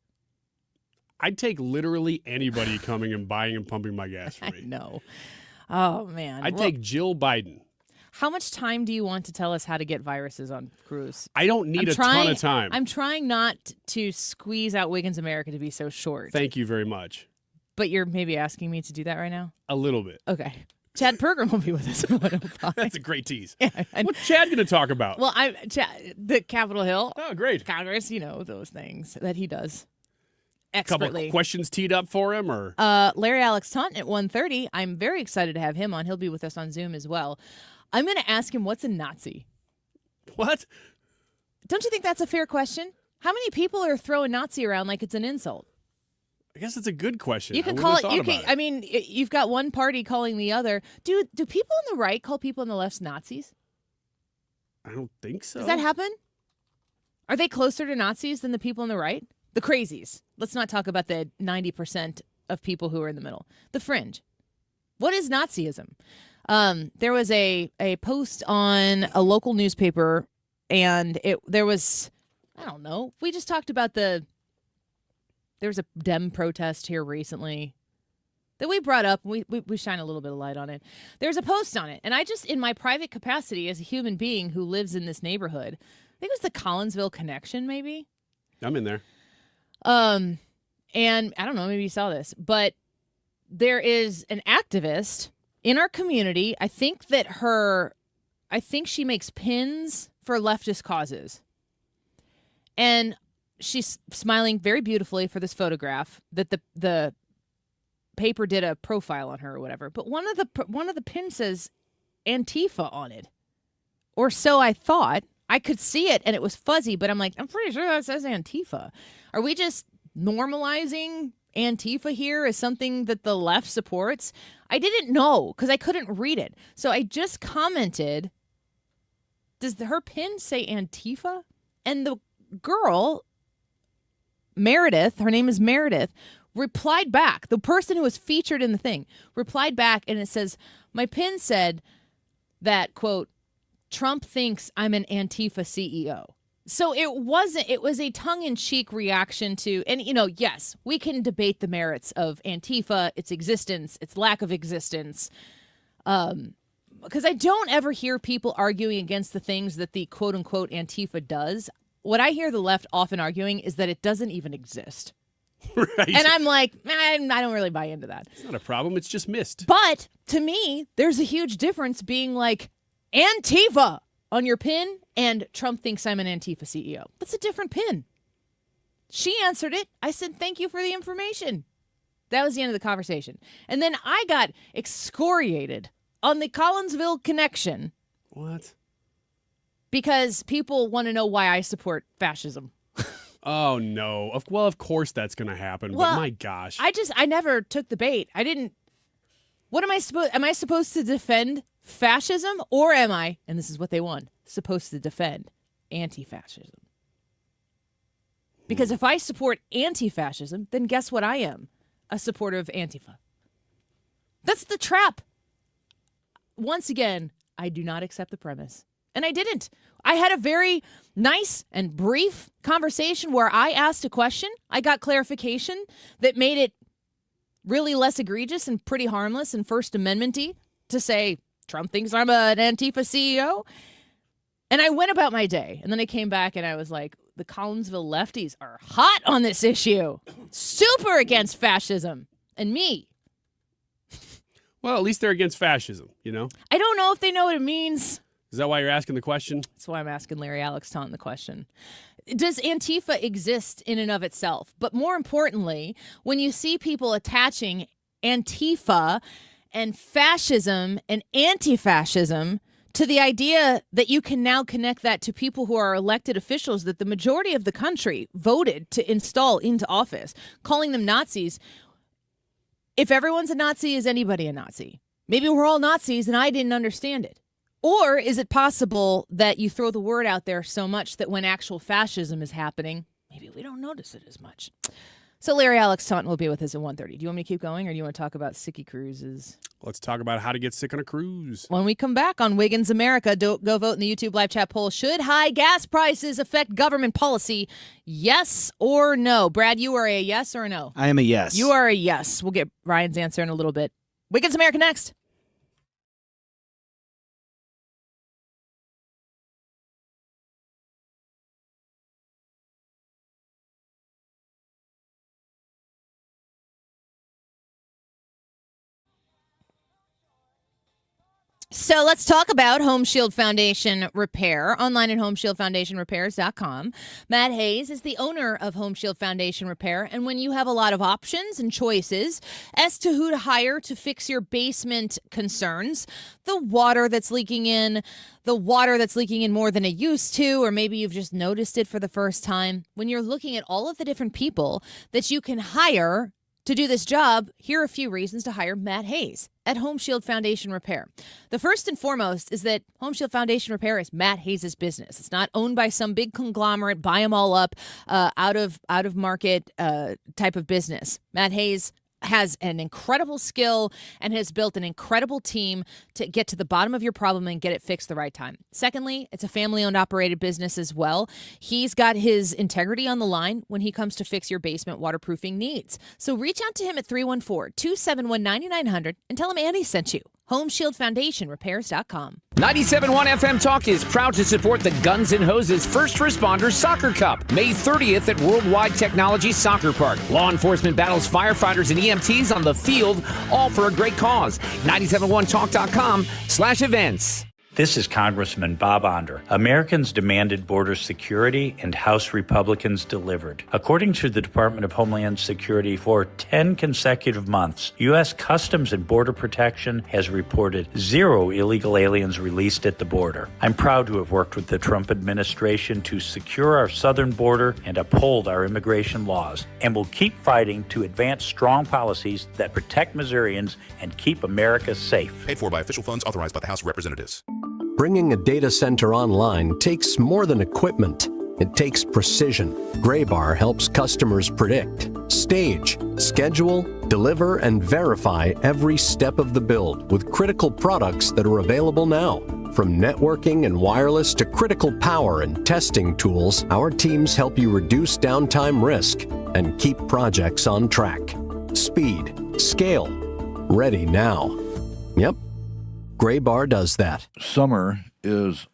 I'd take literally anybody coming and buying and pumping my gas for me. No. Oh, man. I'd take Jill Biden. How much time do you want to tell us how to get viruses on cruise? I don't need a ton of time. I'm trying not to squeeze out Wiggins America to be so short. Thank you very much. But you're maybe asking me to do that right now? A little bit. Okay. Chad Pergram will be with us. That's a great tease. Yeah, What's Chad going to talk about? Well, the Capitol Hill. Oh, great. Congress, those things that he does Couple expertly. questions teed up for him, or Larry Alex Taunton at 1:30. I'm very excited to have him on. He'll be with us on Zoom as well. I'm going to ask him, what's a Nazi? What? Don't you think that's a fair question? How many people are throwing Nazi around like it's an insult? I guess it's a good question. You can call it. I mean, you've got one party calling the other. Do people on the right call people on the left Nazis? I don't think so. Does that happen? Are they closer to Nazis than the people on the right? The crazies. Let's not talk about the 90% of people who are in the middle. The fringe. What is Nazism? There was a post on a local newspaper, and there was, I don't know. We just talked about there was a Dem protest here recently that we brought up. We shine a little bit of light on it. There's a post on it, and I just, in my private capacity as a human being who lives in this neighborhood, I think it was the Collinsville Connection, maybe. I'm in there. And I don't know, maybe you saw this, but there is an activist in our community. I think she makes pins for leftist causes. And she's smiling very beautifully for this photograph that the paper did a profile on her or whatever. But one of the pins says Antifa on it. Or so I thought. I could see it and it was fuzzy, but I'm like, I'm pretty sure that says Antifa. Are we just normalizing Antifa here as something that the left supports? I didn't know because I couldn't read it. So I just commented, does her pin say Antifa? And the girl, Meredith, her name is Meredith, replied back. The person who was featured in the thing replied back, and it says, my pin said that, quote, Trump thinks I'm an Antifa CEO. So it was a tongue-in-cheek reaction to, and yes, we can debate the merits of Antifa, its existence, its lack of existence, because I don't ever hear people arguing against the things that the quote-unquote Antifa does. What I hear the left often arguing is that it doesn't even exist. Right. And I'm like, I don't really buy into that. It's not a problem. It's just missed. But to me, there's a huge difference being like, Antifa on your pin and Trump thinks I'm an Antifa CEO. That's a different pin. She answered it. I said, thank you for the information. That was the end of the conversation. And then I got excoriated on the Collinsville Connection. What? Because people want to know why I support fascism. Oh, no. Well, of course that's going to happen. Well, but my gosh. I never took the bait. I didn't. What am I supposed to defend fascism, or am I, and this is what they want, supposed to defend anti-fascism? Because if I support anti-fascism, then guess what I am? A supporter of Antifa. That's the trap. Once again, I do not accept the premise. And I didn't. I had a very nice and brief conversation where I asked a question. I got clarification that made it really less egregious and pretty harmless and First Amendment-y to say, Trump thinks I'm an Antifa CEO. And I went about my day. And then I came back and I was like, the Collinsville lefties are hot on this issue. Super against fascism. And me. Well, at least they're against fascism, I don't know if they know what it means. Is that why you're asking the question? That's why I'm asking Larry Alex Taunton the question. Does Antifa exist in and of itself? But more importantly, when you see people attaching Antifa and fascism and anti-fascism to the idea that you can now connect that to people who are elected officials that the majority of the country voted to install into office, calling them Nazis. If everyone's a Nazi, is anybody a Nazi? Maybe we're all Nazis and I didn't understand it. Or is it possible that you throw the word out there so much that when actual fascism is happening, maybe we don't notice it as much? So Larry Alex Taunton will be with us at 1:30. Do you want me to keep going, or do you want to talk about sicky cruises? Let's talk about how to get sick on a cruise. When we come back on Wiggins America, go vote in the YouTube live chat poll. Should high gas prices affect government policy? Yes or no? Brad, you are a yes or a no? I am a yes. You are a yes. We'll get Ryan's answer in a little bit. Wiggins America next. So let's talk about Home Shield Foundation Repair, online at homeshieldfoundationrepairs.com. Matt Hayes is the owner of Home Shield Foundation Repair, and when you have a lot of options and choices as to who to hire to fix your basement concerns, the water that's leaking in more than it used to, or maybe you've just noticed it for the first time, when you're looking at all of the different people that you can hire to do this job, here are a few reasons to hire Matt Hayes at Home Shield Foundation Repair. The first and foremost is that Home Shield Foundation Repair is Matt Hayes' business. It's not owned by some big conglomerate, buy them all up, out of market type of business. Matt Hayes has an incredible skill and has built an incredible team to get to the bottom of your problem and get it fixed the right time. Secondly, it's a family-owned operated business as well. He's got his integrity on the line when he comes to fix your basement waterproofing needs. So reach out to him at 314-271-9900 and tell him Annie sent you. HomeShieldFoundationRepairs.com. 97.1 FM Talk is proud to support the Guns N' Hoses First Responders Soccer Cup, May 30th at Worldwide Technology Soccer Park. Law enforcement battles firefighters and EMTs on the field, all for a great cause. 971talk.com/events. This is Congressman Bob Onder. Americans demanded border security, and House Republicans delivered. According to the Department of Homeland Security, for 10 consecutive months, U.S. Customs and Border Protection has reported 0 illegal aliens released at the border. I'm proud to have worked with the Trump administration to secure our southern border and uphold our immigration laws, and will keep fighting to advance strong policies that protect Missourians and keep America safe. Paid for by official funds authorized by the House of Representatives. Bringing a data center online takes more than equipment. It takes precision. Graybar helps customers predict, stage, schedule, deliver, and verify every step of the build with critical products that are available now. From networking and wireless to critical power and testing tools, our teams help you reduce downtime risk and keep projects on track. Speed, scale, ready now. Yep. Graybar does that. Summer is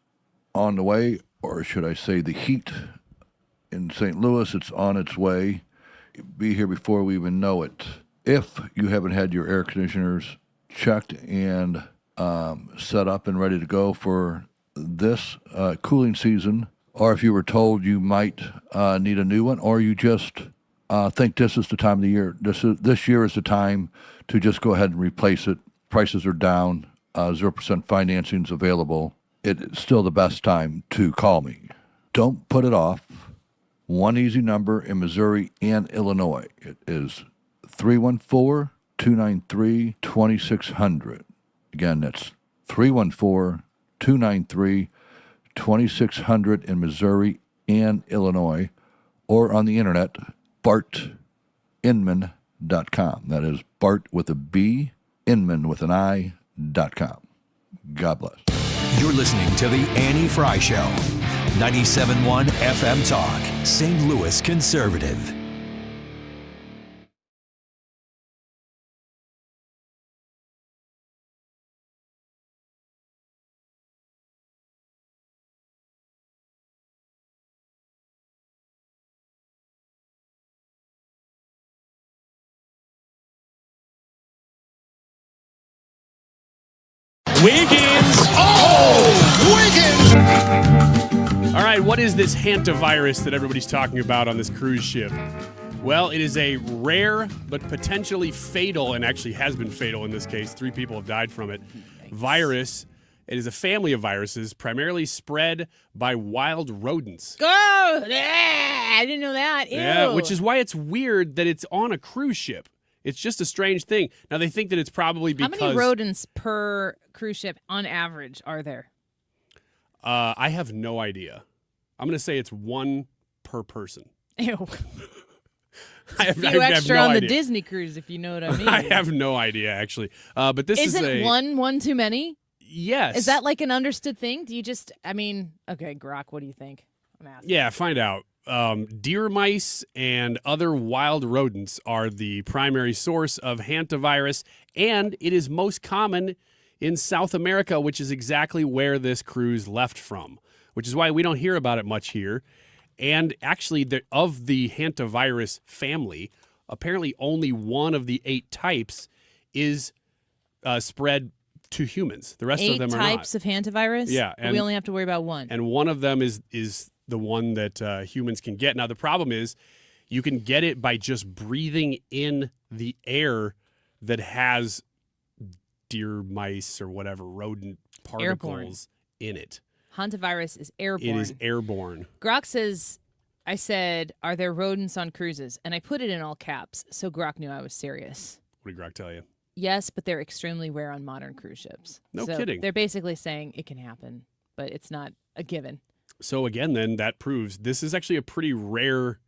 on the way, or should I say the heat in St. Louis, it's on its way. Be here before we even know it. If you haven't had your air conditioners checked and set up and ready to go for this cooling season, or if you were told you might need a new one, or you just think this is the time of the year, this year is the time to just go ahead and replace it. Prices are down. 0% financing is available. It's still the best time to call me. Don't put it off. One easy number in Missouri and Illinois. It is 314-293-2600. Again, that's 314-293-2600 in Missouri and Illinois, or on the internet, bartinman.com. That is Bart with a B, Inman with an I. .com. God bless. You're listening to the Annie Frey Show. 97.1 FM Talk. St. Louis Conservative. Wiggins! Oh! Wiggins! All right, what is this hantavirus that everybody's talking about on this cruise ship? Well, it is a rare but potentially fatal, and actually has been fatal in this case. 3 people have died from it. Virus. It is a family of viruses primarily spread by wild rodents. Oh, I didn't know that. Ew. Yeah, which is why it's weird that it's on a cruise ship. It's just a strange thing. Now, they think that it's probably because... How many rodents per cruise ship on average are there? I have no idea. I'm going to say it's 1 per person. Ew. I few have extra no on the idea. Disney cruise, if you know what I mean. I have no idea, actually. But this Isn't is one too many? Yes. Is that like an understood thing? Do you just, okay, Grok, what do you think? I'm asking. Yeah, find out. Deer mice and other wild rodents are the primary source of hantavirus, and it is most common in South America, which is exactly where this cruise left from, which is why we don't hear about it much here. And actually, of the hantavirus family, apparently only one of the 8 types is spread to humans. The rest of them are not. 8 types of hantavirus? Yeah. But we only have to worry about one. And one of them is the one that humans can get. Now, the problem is you can get it by just breathing in the air that has deer, mice, or whatever rodent particles in it. Hantavirus is airborne. It is airborne. Grok says, I said, are there rodents on cruises? And I put it in all caps, so Grok knew I was serious. What did Grok tell you? Yes, but they're extremely rare on modern cruise ships. No So kidding. They're basically saying it can happen, but it's not a given. So again, then that proves this is actually a pretty rare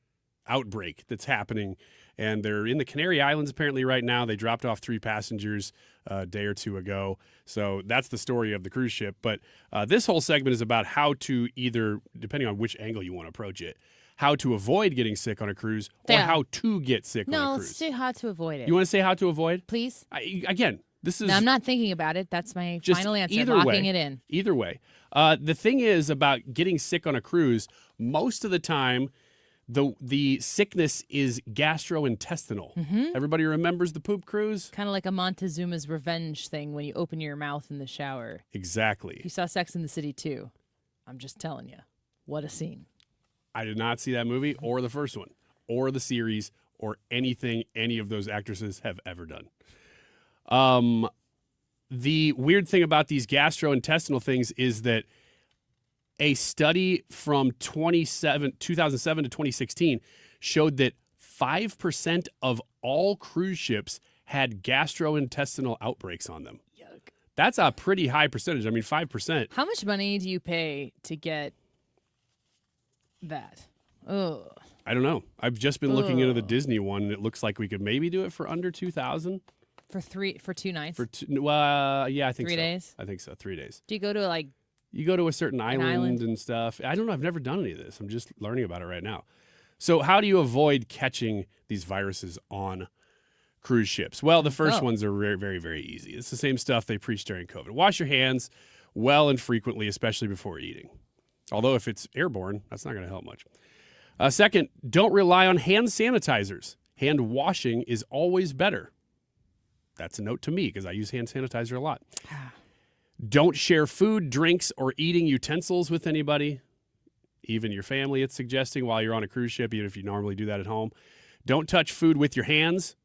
outbreak that's happening. And they're in the Canary Islands apparently right now. They dropped off 3 passengers a day or 2 ago. So that's the story of the cruise ship. But this whole segment is about how to either, depending on which angle you want to approach it, how to avoid getting sick on a cruise or how to get sick on a No, cruise. let's say how to avoid it. You want to say how to avoid? Please? This is... No, I'm not thinking about it. That's my Just final answer. either Locking way, it in. Either way. The thing is about getting sick on a cruise, most of the time, the sickness is gastrointestinal. Mm-hmm. Everybody remembers the poop cruise? Kind of like a Montezuma's revenge thing when you open your mouth in the shower. Exactly. You saw Sex in the City too. I'm just telling you. What a scene. I did not see that movie or the first one or the series or anything any of those actresses have ever done. The weird thing about these gastrointestinal things is that a study from 2007 to 2016 showed that 5% of all cruise ships had gastrointestinal outbreaks on them. Yuck. That's a pretty high percentage. I mean, 5%. How much money do you pay to get that? Oh. I don't know. I've just been looking into the Ugh. Disney one, and it looks like we could maybe do it for under 2,000. For 2 nights? Yeah, I think 3 so. days? I think so. 3 days. Do you go to like You go to a certain An island island? and stuff. I don't know. I've never done any of this. I'm just learning about it right now. So how do you avoid catching these viruses on cruise ships? Well, the first ones are very, very, very easy. It's the same stuff they preach during COVID. Wash your hands well and frequently, especially before eating. Although if it's airborne, that's not going to help much. Second, don't rely on hand sanitizers. Hand washing is always better. That's a note to me because I use hand sanitizer a lot. Don't share food, drinks, or eating utensils with anybody, even your family, it's suggesting, while you're on a cruise ship, even if you normally do that at home. Don't touch food with your hands.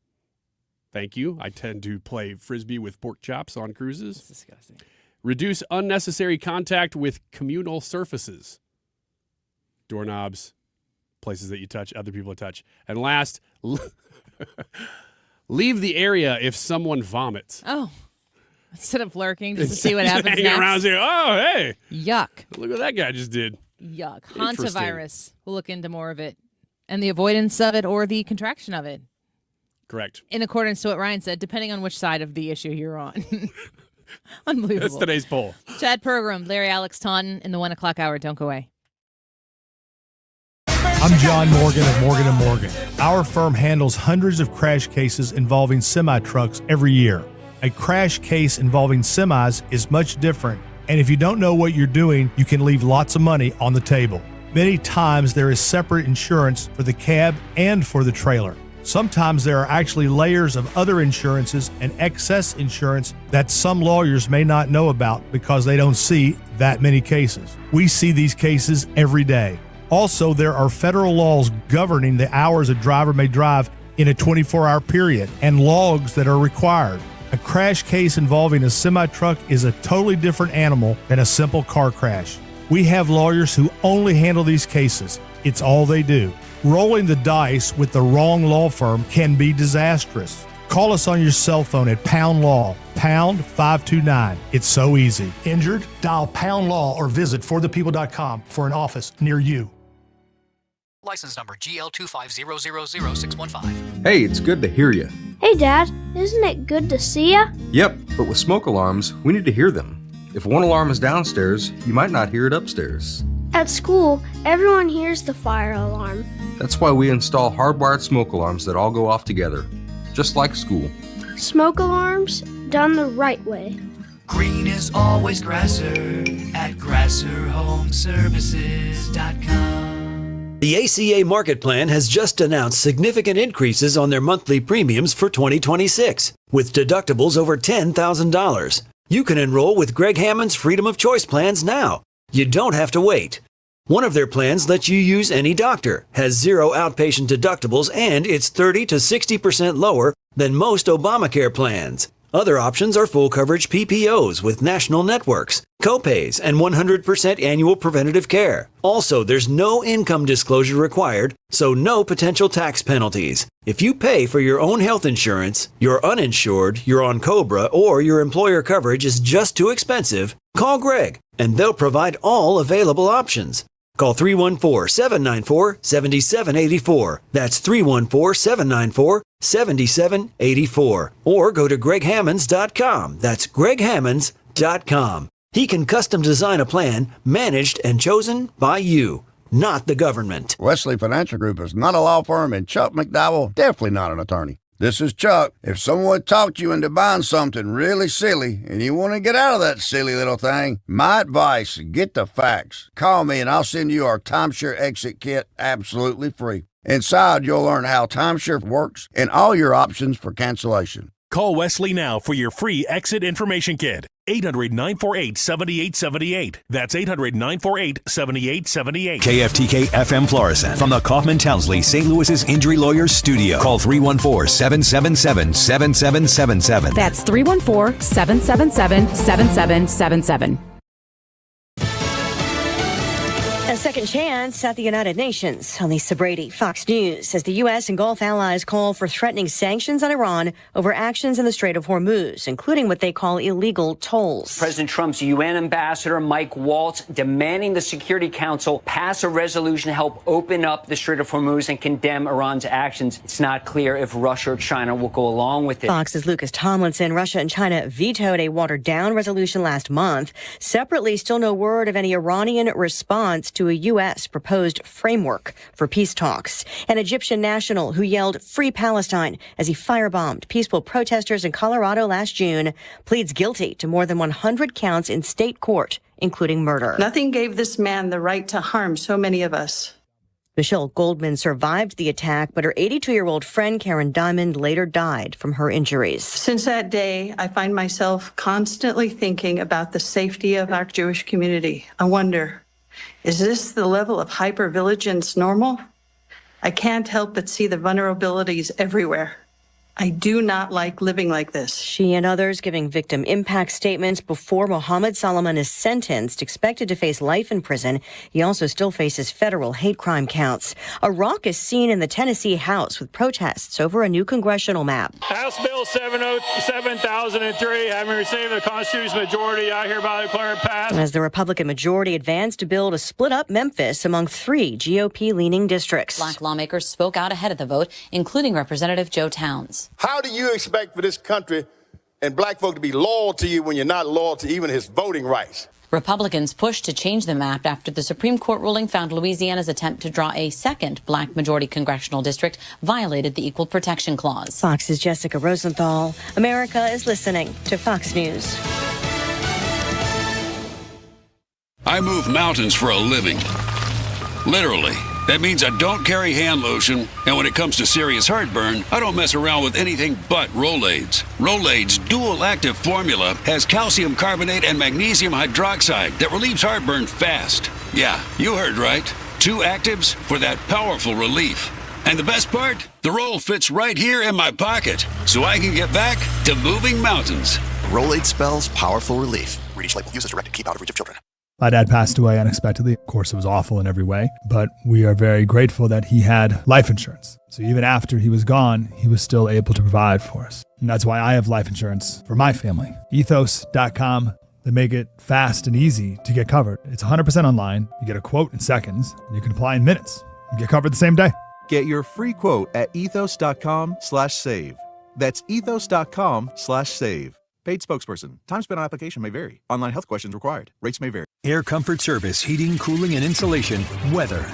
Thank you. I tend to play Frisbee with pork chops on cruises. That's disgusting. Reduce unnecessary contact with communal surfaces. Doorknobs, places that you touch, other people touch. And last, leave the area if someone vomits. Oh. Instead of lurking just to see what happens hanging next. around saying, oh, hey. Yuck. Look what that guy just did. Yuck. Interesting. Hantavirus. We'll look into more of it. And the avoidance of it or the contraction of it. Correct. In accordance to what Ryan said, depending on which side of the issue you're on. Unbelievable. That's today's poll. Chad Pergram, Larry Alex Taunton in the 1 o'clock hour. Don't go away. I'm John Morgan of Morgan & Morgan. Our firm handles hundreds of crash cases involving semi-trucks every year. A crash case involving semis is much different, and if you don't know what you're doing, you can leave lots of money on the table. Many times there is separate insurance for the cab and for the trailer. Sometimes there are actually layers of other insurances and excess insurance that some lawyers may not know about because they don't see that many cases. We see these cases every day. Also, there are federal laws governing the hours a driver may drive in a 24-hour period and logs that are required. A crash case involving a semi-truck is a totally different animal than a simple car crash. We have lawyers who only handle these cases. It's all they do. Rolling the dice with the wrong law firm can be disastrous. Call us on your cell phone at Pound Law, pound 529. It's so easy. Injured? Dial Pound Law or visit forthepeople.com for an office near you. License number GL250000615. Hey, it's good to hear you. Hey, Dad, isn't it good to see ya? Yep, but with smoke alarms, we need to hear them. If one alarm is downstairs, you might not hear it upstairs. At school, everyone hears the fire alarm. That's why we install hardwired smoke alarms that all go off together, just like school. Smoke alarms done the right way. Green is always Grasser at GrasserHomeservices.com. The ACA Market Plan has just announced significant increases on their monthly premiums for 2026, with deductibles over $10,000. You can enroll with Greg Hammond's Freedom of Choice plans now. You don't have to wait. One of their plans lets you use any doctor, has zero outpatient deductibles, and it's 30 to 60% lower than most Obamacare plans. Other options are full coverage PPOs with national networks, copays, and 100% annual preventative care. Also, there's no income disclosure required, so no potential tax penalties. If you pay for your own health insurance, you're uninsured, you're on COBRA, or your employer coverage is just too expensive, call Greg, and they'll provide all available options. Call 314-794-7784. That's 314-794-7784. Or go to greghammonds.com. That's greghammonds.com. He can custom design a plan managed and chosen by you, not the government. Wesley Financial Group is not a law firm, and Chuck McDowell definitely not an attorney. This is Chuck. If someone talked you into buying something really silly and you want to get out of that silly little thing, my advice, get the facts. Call me and I'll send you our timeshare exit kit absolutely free. Inside, you'll learn how timeshare works and all your options for cancellation. Call Wesley now for your free exit information kit. 800-948-7878. That's 800-948-7878. KFTK FM Florissant from the Kaufman Townsley St. Louis's Injury Lawyers Studio. Call 314-777-7777. That's 314-777-7777. A second chance at the United Nations. Lisa Brady, Fox News, says the U.S. and Gulf allies call for threatening sanctions on Iran over actions in the Strait of Hormuz, including what they call illegal tolls. President Trump's UN ambassador, Mike Waltz, demanding the Security Council pass a resolution to help open up the Strait of Hormuz and condemn Iran's actions. It's not clear if Russia or China will go along with it. Fox's Lucas Tomlinson. Russia and China vetoed a watered-down resolution last month. Separately, still no word of any Iranian response to a U.S. proposed framework for peace talks. An Egyptian national who yelled "Free Palestine" as he firebombed peaceful protesters in Colorado last June pleads guilty to more than 100 counts in state court, including murder. Nothing gave this man the right to harm so many of us. Michelle Goldman survived the attack, but her 82-year-old friend Karen Diamond later died from her injuries. Since that day, I find myself constantly thinking about the safety of our Jewish community. I wonder, is this the level of hypervigilance normal? I can't help but see the vulnerabilities everywhere. I do not like living like this. She and others giving victim impact statements before Mohammed Solomon is sentenced, expected to face life in prison. He also still faces federal hate crime counts. A raucous scene in the Tennessee House with protests over a new congressional map. House Bill 7003, having received the Constitutional majority, I hereby declare it passed. As the Republican majority advanced to build a split-up Memphis among 3 GOP-leaning districts. Black lawmakers spoke out ahead of the vote, including Representative Joe Towns. How do you expect for this country and black folk to be loyal to you when you're not loyal to even his voting rights? Republicans pushed to change the map after the Supreme Court ruling found Louisiana's attempt to draw a second black majority congressional district violated the Equal Protection Clause. Fox's Jessica Rosenthal. America is listening to Fox News. I move mountains for a living. Literally. That means I don't carry hand lotion, and when it comes to serious heartburn, I don't mess around with anything but Rolaids. Rolaids' dual-active formula has calcium carbonate and magnesium hydroxide that relieves heartburn fast. Yeah, you heard right. 2 actives for that powerful relief. And the best part? The roll fits right here in my pocket, so I can get back to moving mountains. Rolaid spells powerful relief. Read each label. Use as directed. Keep out of reach of children. My dad passed away unexpectedly. Of course, it was awful in every way, but we are very grateful that he had life insurance. So even after he was gone, he was still able to provide for us. And that's why I have life insurance for my family. Ethos.com. They make it fast and easy to get covered. It's 100% online. You get a quote in seconds. You can apply in minutes. Get covered the same day. Get your free quote at ethos.com/save. That's ethos.com/save. Paid spokesperson. Time spent on application may vary. Online health questions required. Rates may vary. Air Comfort Service, heating, cooling, and insulation. Weather.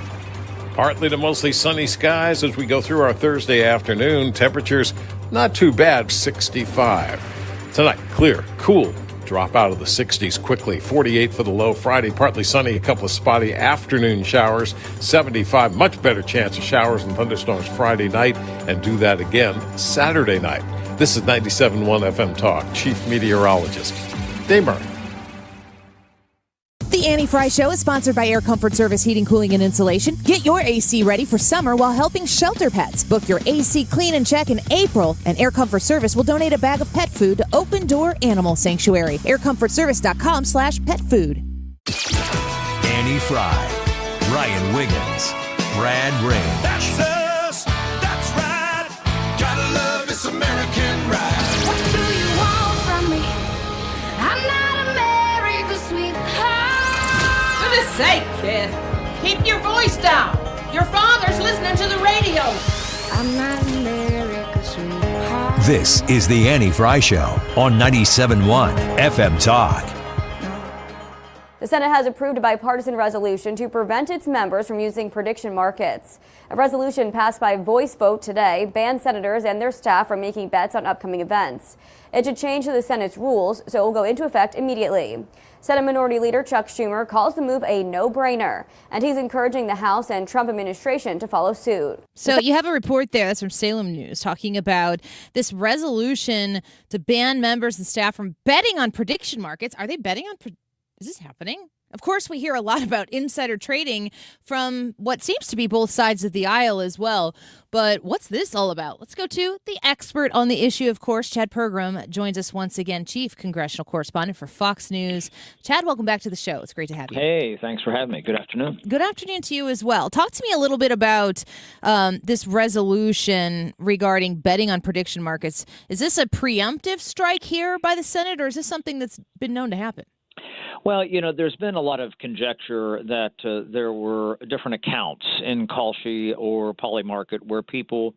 Partly to mostly sunny skies as we go through our Thursday afternoon. Temperatures not too bad, 65. Tonight, clear, cool. Drop out of the 60s quickly. 48 for the low. Friday, partly sunny, a couple of spotty afternoon showers. 75, much better chance of showers and thunderstorms Friday night, and do that again Saturday night. This is 97.1 FM Talk. Chief Meteorologist Dave Murray. The Annie Frey Show is sponsored by Air Comfort Service Heating, Cooling, and Insulation. Get your AC ready for summer while helping shelter pets. Book your AC clean and check in April, and Air Comfort Service will donate a bag of pet food to Open Door Animal Sanctuary. AirComfortService.com/pet food. Annie Frey, Ryan Wiggins, Brad Ray. That's us. That's right. Gotta love this American ride. What do you want from me? I'm not America's sweetheart. For goodness sake, kid. Keep your voice down. Your father's listening to the radio. I'm not America's sweetheart. This is the Annie Frey Show on 97.1 FM Talk. The Senate has approved a bipartisan resolution to prevent its members from using prediction markets. A resolution passed by voice vote today bans senators and their staff from making bets on upcoming events. It should change the Senate's rules, so it will go into effect immediately. Senate Minority Leader Chuck Schumer calls the move a no-brainer, and he's encouraging the House and Trump administration to follow suit. So you have a report there that's from Salem News talking about this resolution to ban members and staff from betting on prediction markets. Are they betting on Is this happening? Of course, we hear a lot about insider trading from what seems to be both sides of the aisle as well. But what's this all about? Let's go to the expert on the issue, of course. Chad Pergram joins us once again, chief congressional correspondent for Fox News. Chad, welcome back to the show. It's great to have you. Hey, thanks for having me. Good afternoon. Good afternoon to you as well. Talk to me a little bit about this resolution regarding betting on prediction markets. Is this a preemptive strike here by the Senate, or is this something that's been known to happen? Well, there's been a lot of conjecture that there were different accounts in Kalshi or Polymarket where people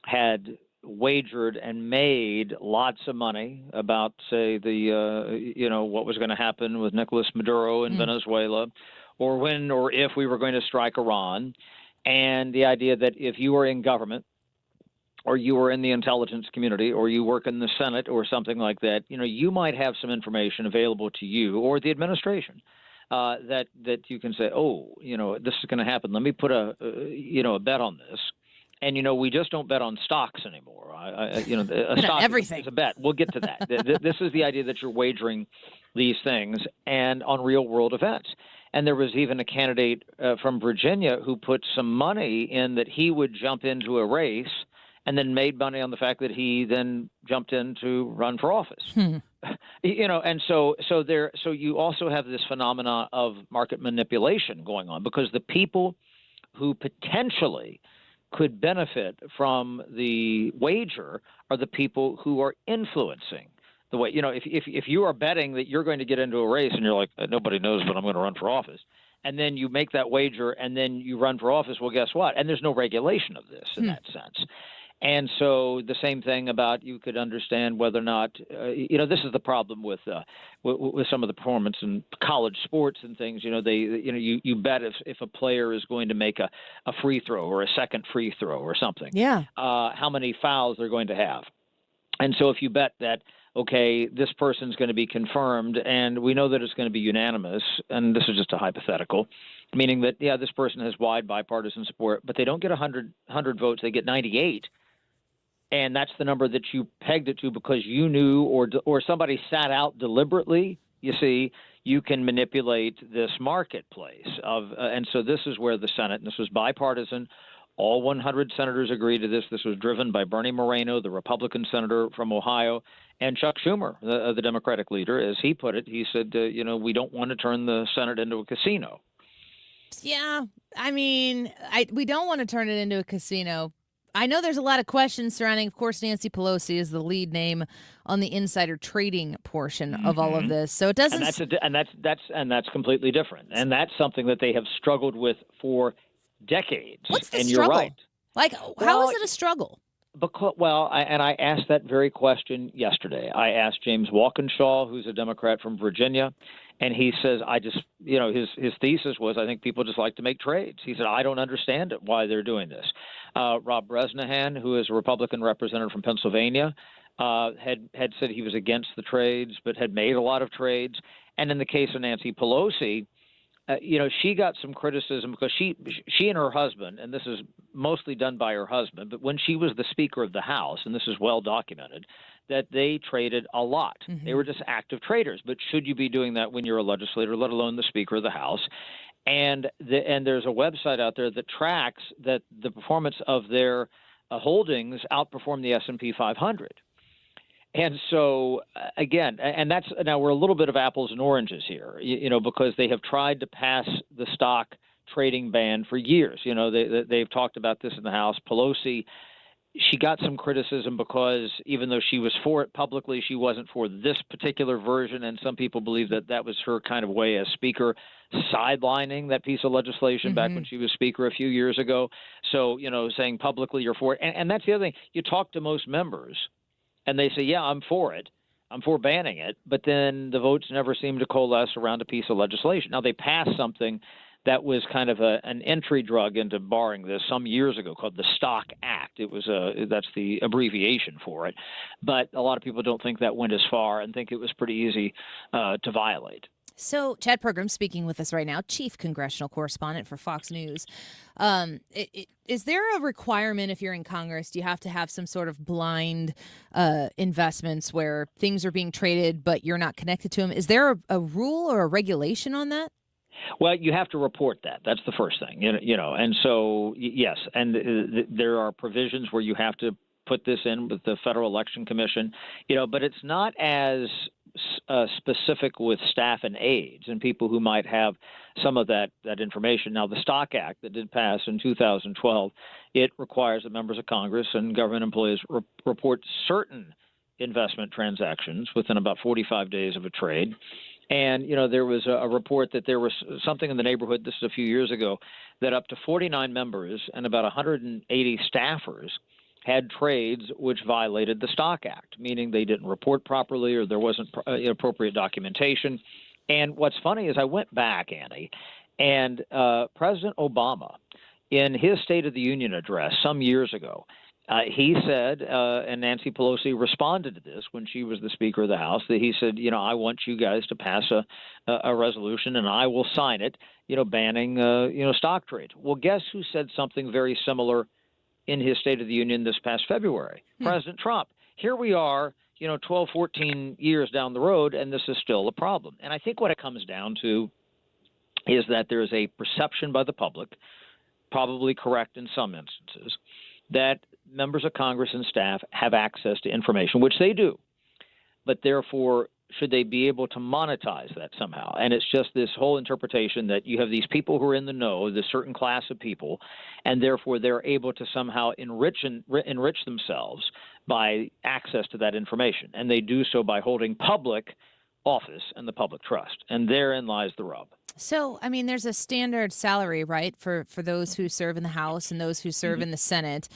had wagered and made lots of money about, say, what was going to happen with Nicolas Maduro in Venezuela, or when or if we were going to strike Iran, and the idea that if you were in government, or you were in the intelligence community, or you work in the Senate or something like that, you might have some information available to you or the administration that you can say, this is going to happen. Let me put a bet on this. And, we just don't bet on stocks anymore. A stock everything. Is a bet. We'll get to that. This is the idea that you're wagering these things and on real world events. And there was even a candidate from Virginia who put some money in that he would jump into a race and then made money on the fact that he then jumped in to run for office. And so you also have this phenomena of market manipulation going on, because the people who potentially could benefit from the wager are the people who are influencing the way. If you are betting that you're going to get into a race and you're like, nobody knows, but I'm going to run for office, and then you make that wager and then you run for office, well, guess what? And there's no regulation of this in that sense. And so the same thing about, you could understand whether or not, this is the problem with some of the performance in college sports and things. You bet if a player is going to make a free throw or a second free throw or something. Yeah. How many fouls they're going to have. And so if you bet that, okay, this person's going to be confirmed, and we know that it's going to be unanimous, and this is just a hypothetical, meaning that, this person has wide bipartisan support, but they don't get 100 votes, they get 98. And that's the number that you pegged it to because you knew, or somebody sat out deliberately. You see, you can manipulate this marketplace and so this is where the Senate, and this was bipartisan. All 100 senators agreed to this. This was driven by Bernie Moreno, the Republican senator from Ohio, and Chuck Schumer, the Democratic leader. As he put it, he said, we don't want to turn the Senate into a casino. Yeah, I mean, we don't want to turn it into a casino. I know there's a lot of questions surrounding, of course, Nancy Pelosi is the lead name on the insider trading portion of all of this. So it doesn't. And that's completely different. And that's something that they have struggled with for decades. What's the and struggle? You're right. Like, how is it a struggle? Because, I asked that very question yesterday. I asked James Walkinshaw, who's a Democrat from Virginia, and he says, his thesis was, I think people just like to make trades. He said, I don't understand it, why they're doing this. Rob Bresnahan, who is a Republican representative from Pennsylvania, had said he was against the trades, but had made a lot of trades. And in the case of Nancy Pelosi, she got some criticism because she and her husband, and this is mostly done by her husband, but when she was the Speaker of the House, and this is well documented, that they traded a lot. Mm-hmm. They were just active traders. But should you be doing that when you're a legislator, let alone the Speaker of the House? And there's a website out there that tracks that the performance of their holdings outperform the S&P 500. And so, again, and that's now we're a little bit of apples and oranges here, because they have tried to pass the stock trading ban for years. They've talked about this in the House. Pelosi, she got some criticism because even though she was for it publicly, she wasn't for this particular version. And some people believe that was her kind of way as Speaker sidelining that piece of legislation back when she was Speaker a few years ago. So, saying publicly you're for it. And that's the other thing. You talk to most members, and they say, yeah, I'm for it. I'm for banning it. But then the votes never seem to coalesce around a piece of legislation. Now, they passed something that was kind of an entry drug into barring this some years ago called the Stock Act. It was that's the abbreviation for it. But a lot of people don't think that went as far and think it was pretty easy to violate. So Chad Pergram speaking with us right now, chief congressional correspondent for Fox News. Is there a requirement if you're in Congress? Do you have to have some sort of blind investments where things are being traded but you're not connected to them? Is there a rule or a regulation on that? Well, you have to report that. That's the first thing, And so, yes, and there are provisions where you have to put this in with the Federal Election Commission, but it's not as specific with staff and aides and people who might have some of that information. Now, the Stock Act that did pass in 2012, it requires that members of Congress and government employees report certain investment transactions within about 45 days of a trade. And, there was a report that there was something in the neighborhood, this is a few years ago, that up to 49 members and about 180 staffers had trades which violated the Stock Act, meaning they didn't report properly or there wasn't appropriate documentation. And what's funny is I went back, Annie, and President Obama, in his State of the Union address some years ago, he said, and Nancy Pelosi responded to this when she was the Speaker of the House, that he said, I want you guys to pass a resolution and I will sign it, banning, stock trade. Well, guess who said something very similar in his State of the Union this past February? President Trump. Here we are, 12, 14 years down the road, and this is still a problem. And I think what it comes down to is that there is a perception by the public, probably correct in some instances, that members of Congress and staff have access to information, which they do, but therefore should they be able to monetize that somehow? And it's just this whole interpretation that you have these people who are in the know, this certain class of people, and therefore they're able to somehow enrich themselves by access to that information. And they do so by holding public office and the public trust. And therein lies the rub. So, there's a standard salary, right, for those who serve in the House and those who serve in the Senate.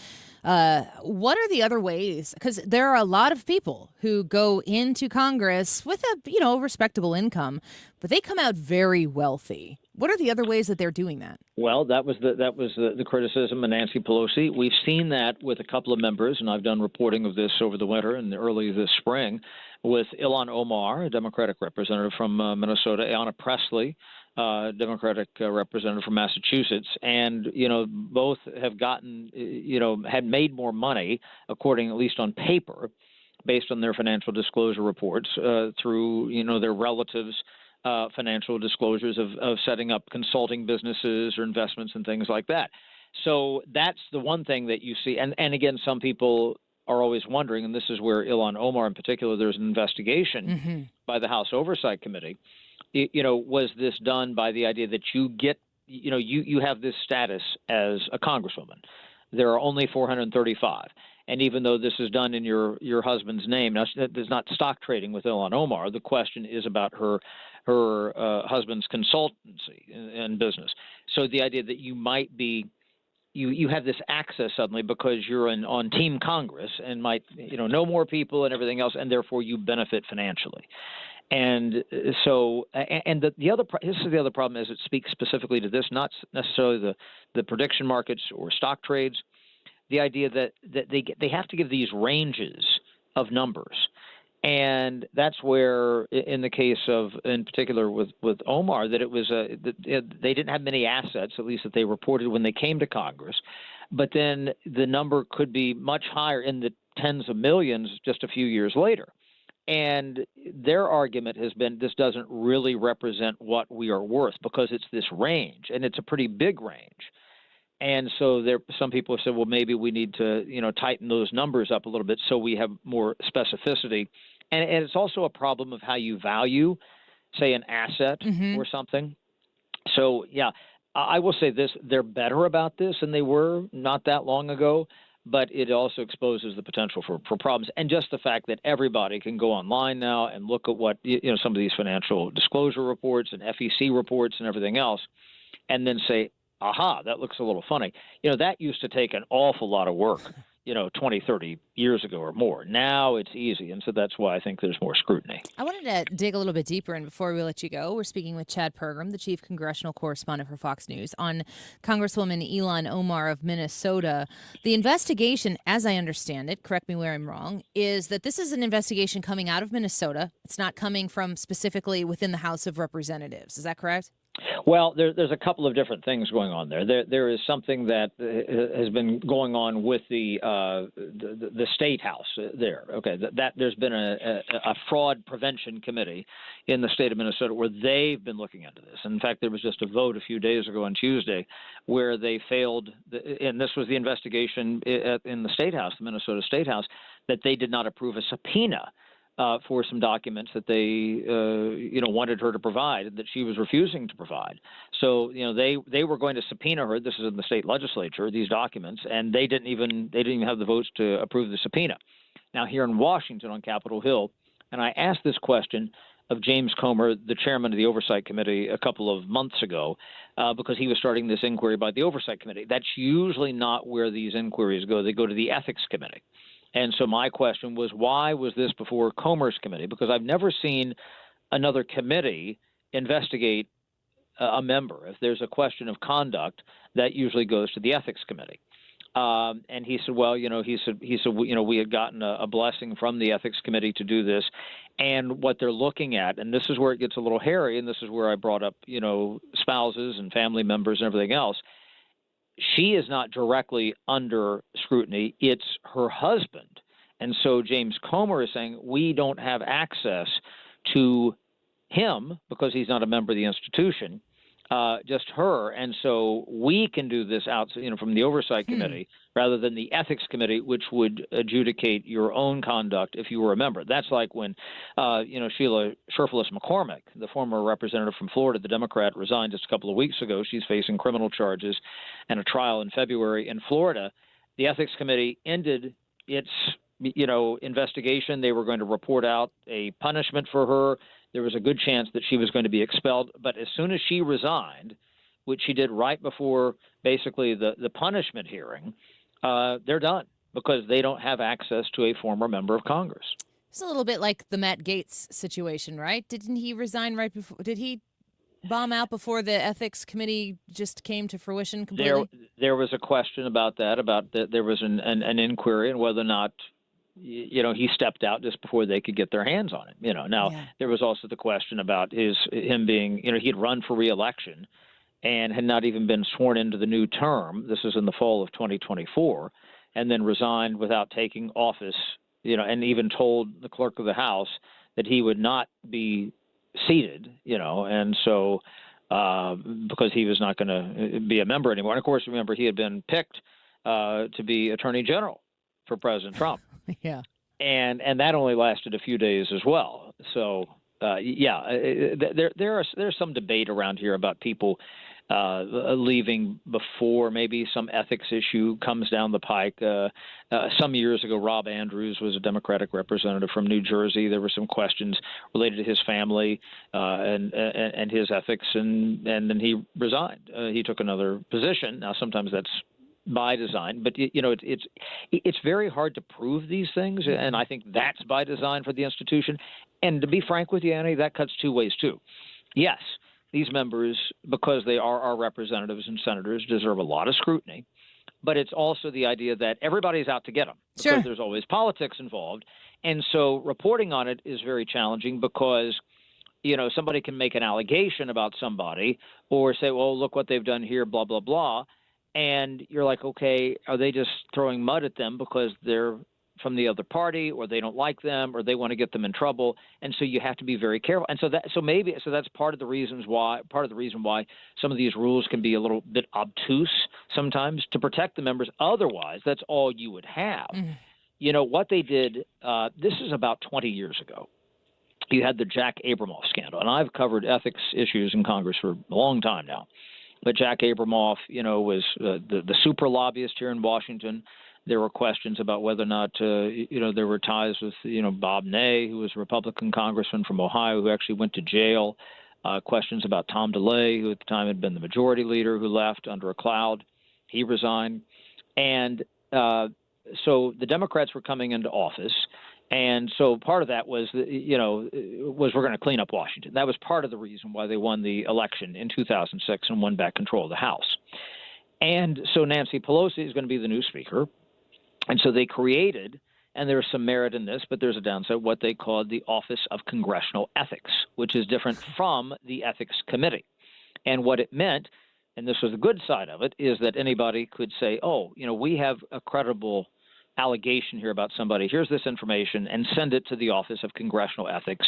What are the other ways? Because there are a lot of people who go into Congress with a, respectable income, but they come out very wealthy. What are the other ways that they're doing that? Well, that was the criticism of Nancy Pelosi. We've seen that with a couple of members, and I've done reporting of this over the winter and early this spring with Ilhan Omar, a Democratic representative from Minnesota, Ayanna Pressley, Democratic representative from Massachusetts, and both have gotten had made more money, according at least on paper, based on their financial disclosure reports through their relatives' financial disclosures of setting up consulting businesses or investments and things like that. So that's the one thing that you see, and again, some people are always wondering, and this is where Ilhan Omar in particular, there's an investigation by the House Oversight Committee. Was this done by the idea that you get, you have this status as a congresswoman? There are only 435. And even though this is done in your husband's name, now there's not stock trading with Ilhan Omar. The question is about her husband's consultancy and business. So the idea that you might be you have this access suddenly because you're on Team Congress and might know more people and everything else, and therefore you benefit financially. And so, and this is the other problem, is it speaks specifically to this, not necessarily the prediction markets or stock trades. The idea that they have to give these ranges of numbers. And that's where, in the case of, in particular with Omar, that it was they didn't have many assets, at least that they reported when they came to Congress. But then the number could be much higher, in the tens of millions, just a few years later. And their argument has been this doesn't really represent what we are worth, because it's this range, and it's a pretty big range. And so some people have said, well, maybe we need to tighten those numbers up a little bit so we have more specificity. And it's also a problem of how you value, say, an asset or something. So, yeah, I will say this. They're better about this than they were not that long ago, but it also exposes the potential for problems. And just the fact that everybody can go online now and look at what some of these financial disclosure reports and FEC reports and everything else, and then say, aha, that looks a little funny. That used to take an awful lot of work, 20, 30 years ago or more. Now it's easy, and so that's why I think there's more scrutiny. I wanted to dig a little bit deeper, and before we let you go, we're speaking with Chad Pergram, the chief congressional correspondent for Fox News, on Congresswoman Ilhan Omar of Minnesota. The investigation, as I understand it, correct me where I'm wrong, is that this is an investigation coming out of Minnesota. It's not coming from specifically within the House of Representatives. Is that correct? Well, there's a couple of different things going on there. There is something that has been going on with the state house there. Okay, that there's been a fraud prevention committee in the state of Minnesota where they've been looking into this. In fact, there was just a vote a few days ago on Tuesday where they failed, and this was the investigation in the state house, the Minnesota State House, that they did not approve a subpoena for some documents that they, wanted her to provide, that she was refusing to provide. So, they were going to subpoena her. This is in the state legislature, these documents, and they didn't even have the votes to approve the subpoena. Now, here in Washington on Capitol Hill, and I asked this question of James Comer, the chairman of the Oversight Committee, a couple of months ago, because he was starting this inquiry by the Oversight Committee. That's usually not where these inquiries go. They go to the Ethics Committee. And so my question was, why was this before Comer's committee? Because I've never seen another committee investigate a member. If there's a question of conduct, that usually goes to the Ethics Committee. And he said, well, we had gotten a blessing from the Ethics Committee to do this. And what they're looking at, and this is where it gets a little hairy, and this is where I brought up, spouses and family members and everything else. She is not directly under scrutiny. It's her husband. And so James Comer is saying we don't have access to him because he's not a member of the institution, just her. And so we can do this out, from the Oversight Committee rather than the Ethics Committee, which would adjudicate your own conduct if you were a member. That's like when, Sheila Sherfullis McCormick, the former representative from Florida, the Democrat, resigned just a couple of weeks ago. She's facing criminal charges and a trial in February in Florida. The Ethics Committee ended its, investigation. They were going to report out a punishment for her. There was a good chance that she was going to be expelled. But as soon as she resigned, which she did right before basically the punishment hearing, they're done because they don't have access to a former member of Congress. It's a little bit like the Matt Gaetz situation, right? Didn't he resign right before? Did he bomb out before the Ethics Committee just came to fruition completely? There was a question about that, there was an inquiry on whether or not he stepped out just before they could get their hands on him. There was also the question about him being, he had run for re-election and had not even been sworn into the new term. This was in the fall of 2024, and then resigned without taking office, and even told the clerk of the House that he would not be seated, and so because he was not going to be a member anymore. And of course, remember, he had been picked to be Attorney General for President Trump. Yeah. And that only lasted a few days as well. So There's some debate around here about people leaving before maybe some ethics issue comes down the pike. Some years ago, Rob Andrews was a Democratic representative from New Jersey. There were some questions related to his family and his ethics, and then he resigned. He took another position. Now, sometimes that's by design, but it's very hard to prove these things, and I think that's by design for the institution. And to be frank with you, Annie, that cuts two ways too. Yes, these members, because they are our representatives and senators, deserve a lot of scrutiny. But it's also the idea that everybody's out to get them because there's always politics involved. And so reporting on it is very challenging because, somebody can make an allegation about somebody or say, well, look what they've done here, blah, blah, blah. And you're like, okay, are they just throwing mud at them because they're from the other party, or they don't like them, or they want to get them in trouble? And so you have to be very careful. And so that's part of the reason why some of these rules can be a little bit obtuse sometimes to protect the members. Otherwise, that's all you would have. What they did. This is about 20 years ago. You had the Jack Abramoff scandal, and I've covered ethics issues in Congress for a long time now. But Jack Abramoff, was the super lobbyist here in Washington. There were questions about whether or not, there were ties with, Bob Ney, who was a Republican congressman from Ohio, who actually went to jail. Questions about Tom DeLay, who at the time had been the majority leader, who left under a cloud. He resigned. And so the Democrats were coming into office. And so part of that was, was we're going to clean up Washington. That was part of the reason why they won the election in 2006 and won back control of the House. And so Nancy Pelosi is going to be the new speaker. And so they created, and there's some merit in this, but there's a downside, what they called the Office of Congressional Ethics, which is different from the Ethics Committee. And what it meant, and this was the good side of it, is that anybody could say, we have a credible allegation here about somebody. Here's this information, and send it to the Office of Congressional Ethics,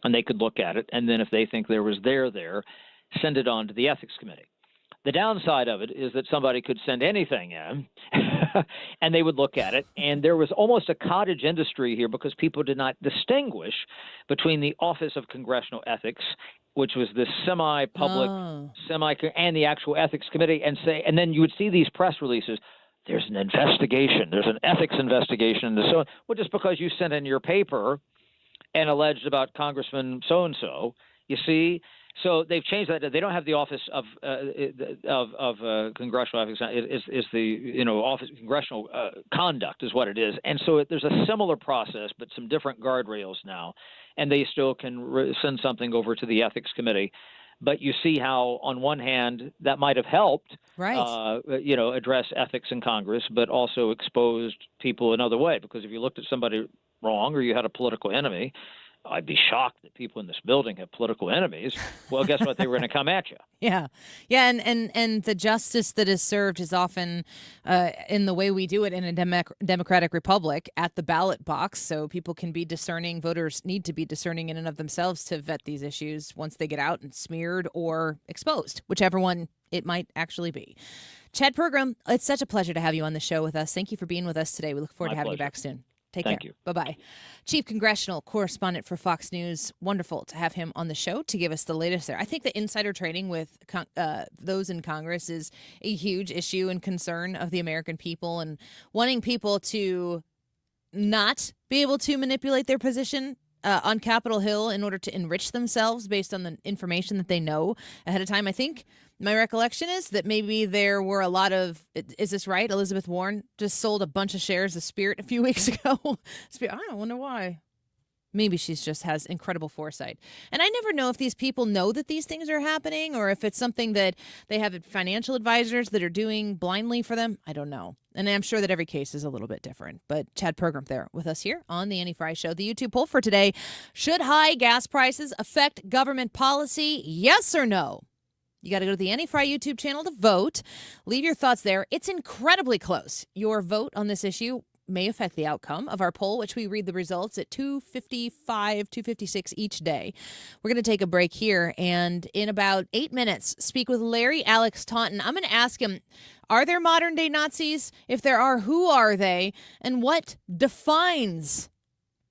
and they could look at it. And then if they think there was there, send it on to the Ethics Committee. The downside of it is that somebody could send anything in and they would look at it. And there was almost a cottage industry here because people did not distinguish between the Office of Congressional Ethics, which was this semi-public, and the actual Ethics Committee, and then you would see these press releases. There's an investigation. There's an ethics investigation. So, well, just because you sent in your paper and alleged about Congressman so-and-so, you see. So they've changed that. They don't have the Office of Congressional Ethics. Is the Office of Congressional Conduct is what it is. And so there's a similar process, but some different guardrails now. And they still can send something over to the Ethics Committee. But you see how, on one hand, that might have helped, address ethics in Congress, but also exposed people another way. Because if you looked at somebody wrong or you had a political enemy, I'd be shocked that people in this building have political enemies. Well, guess what? They were going to come at you. Yeah. And the justice that is served is often in the way we do it in a democratic republic at the ballot box. So people can be discerning. Voters need to be discerning in and of themselves to vet these issues once they get out and smeared or exposed, whichever one it might actually be. Chad Pergram, it's such a pleasure to have you on the show with us. Thank you for being with us today. We look forward to having you back soon. Take care. Thank you. Bye-bye. Chief Congressional Correspondent for Fox News. Wonderful to have him on the show to give us the latest there. I think the insider trading with those in Congress is a huge issue and concern of the American people, and wanting people to not be able to manipulate their position on Capitol Hill in order to enrich themselves based on the information that they know ahead of time. I think my recollection is that maybe there were a lot of, is this right? Elizabeth Warren just sold a bunch of shares of Spirit a few weeks ago. I wonder why. Maybe she's just has incredible foresight. And I never know if these people know that these things are happening or if it's something that they have financial advisors that are doing blindly for them. I don't know. And I'm sure that every case is a little bit different. But Chad Pergram there with us here on the Annie Frey Show. The YouTube poll for today: should high gas prices affect government policy? Yes or no? You got to go to the Annie Frey YouTube channel to vote. Leave your thoughts there. It's incredibly close. Your vote on this issue may affect the outcome of our poll, which we read the results at 2:55, 2:56 each day. We're going to take a break here, and in about 8 minutes, speak with Larry Alex Taunton. I'm going to ask him, are there modern-day Nazis? If there are, who are they? And what defines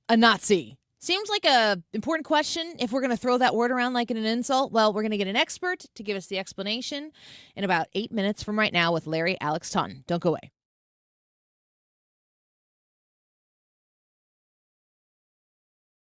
a Nazi? Seems like a important question if we're going to throw that word around like in an insult. Well, we're going to get an expert to give us the explanation in about 8 minutes from right now with Larry Alex Taunton. Don't go away.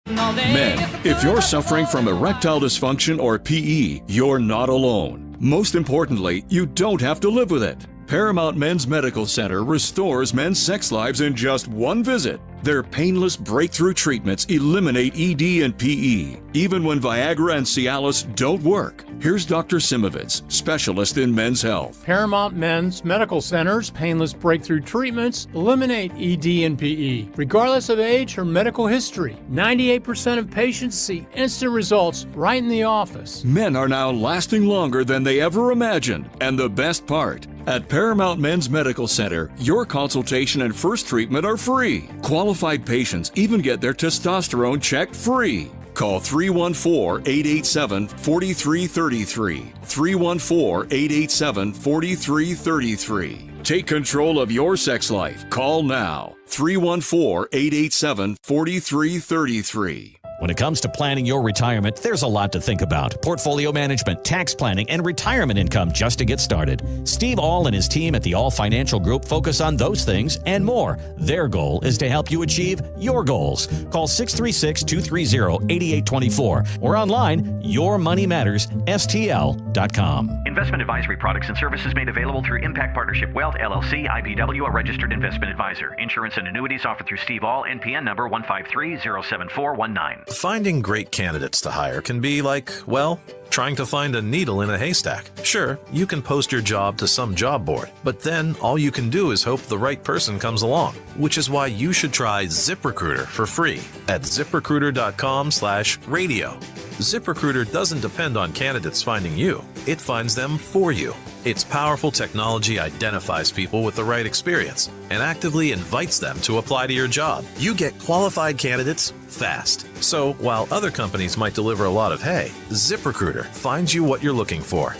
Men, if you're suffering from erectile dysfunction or PE, you're not alone. Most importantly, you don't have to live with it. Paramount Men's Medical Center restores men's sex lives in just one visit. Their painless breakthrough treatments eliminate ED and PE, even when Viagra and Cialis don't work. Here's Dr. Simovitz, specialist in men's health. Paramount Men's Medical Center's painless breakthrough treatments eliminate ED and PE, regardless of age or medical history. 98% of patients see instant results right in the office. Men are now lasting longer than they ever imagined. And the best part, at Paramount Men's Medical Center, your consultation and first treatment are free. Qualified patients even get their testosterone checked free. Call 314-887-4333. 314-887-4333. Take control of your sex life. Call now. 314-887-4333. When it comes to planning your retirement, there's a lot to think about. Portfolio management, tax planning, and retirement income just to get started. Steve All and his team at the All Financial Group focus on those things and more. Their goal is to help you achieve your goals. Call 636-230-8824 or online, yourmoneymattersstl.com. Investment advisory products and services made available through Impact Partnership Wealth, LLC, IBW, a registered investment advisor. Insurance and annuities offered through Steve All, NPN number 153-07419. Finding great candidates to hire can be like, well, trying to find a needle in a haystack. Sure, you can post your job to some job board, but then all you can do is hope the right person comes along, which is why you should try ZipRecruiter for free at ZipRecruiter.com/radio. ZipRecruiter doesn't depend on candidates finding you. It finds them for you. Its powerful technology identifies people with the right experience and actively invites them to apply to your job. You get qualified candidates fast. So while other companies might deliver a lot of hay, ZipRecruiter finds you what you're looking for.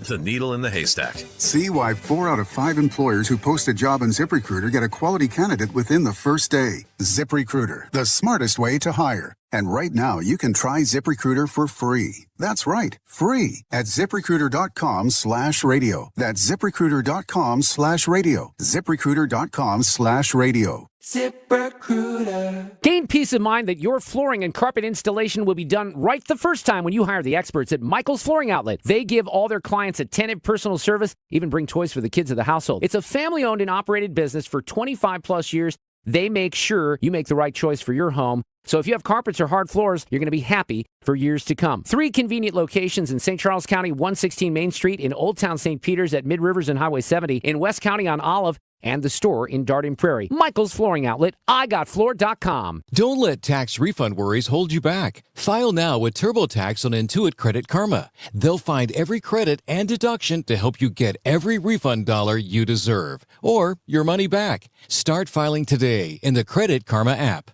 The needle in the haystack. See why 4 out of 5 employers who post a job on ZipRecruiter get a quality candidate within the first day. ZipRecruiter, the smartest way to hire. And right now, you can try ZipRecruiter for free. That's right, free at ZipRecruiter.com/radio. That's ZipRecruiter.com/radio. ZipRecruiter.com/radio. ZipRecruiter. Gain peace of mind that your flooring and carpet installation will be done right the first time when you hire the experts at Michael's Flooring Outlet. They give all their clients attentive personal service, even bring toys for the kids of the household. It's a family-owned and operated business for 25 plus years. They make sure you make the right choice for your home. So if you have carpets or hard floors, you're going to be happy for years to come. 3 convenient locations in St. Charles County, 116 Main Street, in Old Town St. Peters at Mid Rivers and Highway 70, in West County on Olive, and the store in Darden Prairie. Michael's Flooring Outlet, IGotFloor.com. Don't let tax refund worries hold you back. File now with TurboTax on Intuit Credit Karma. They'll find every credit and deduction to help you get every refund dollar you deserve, or your money back. Start filing today in the Credit Karma app.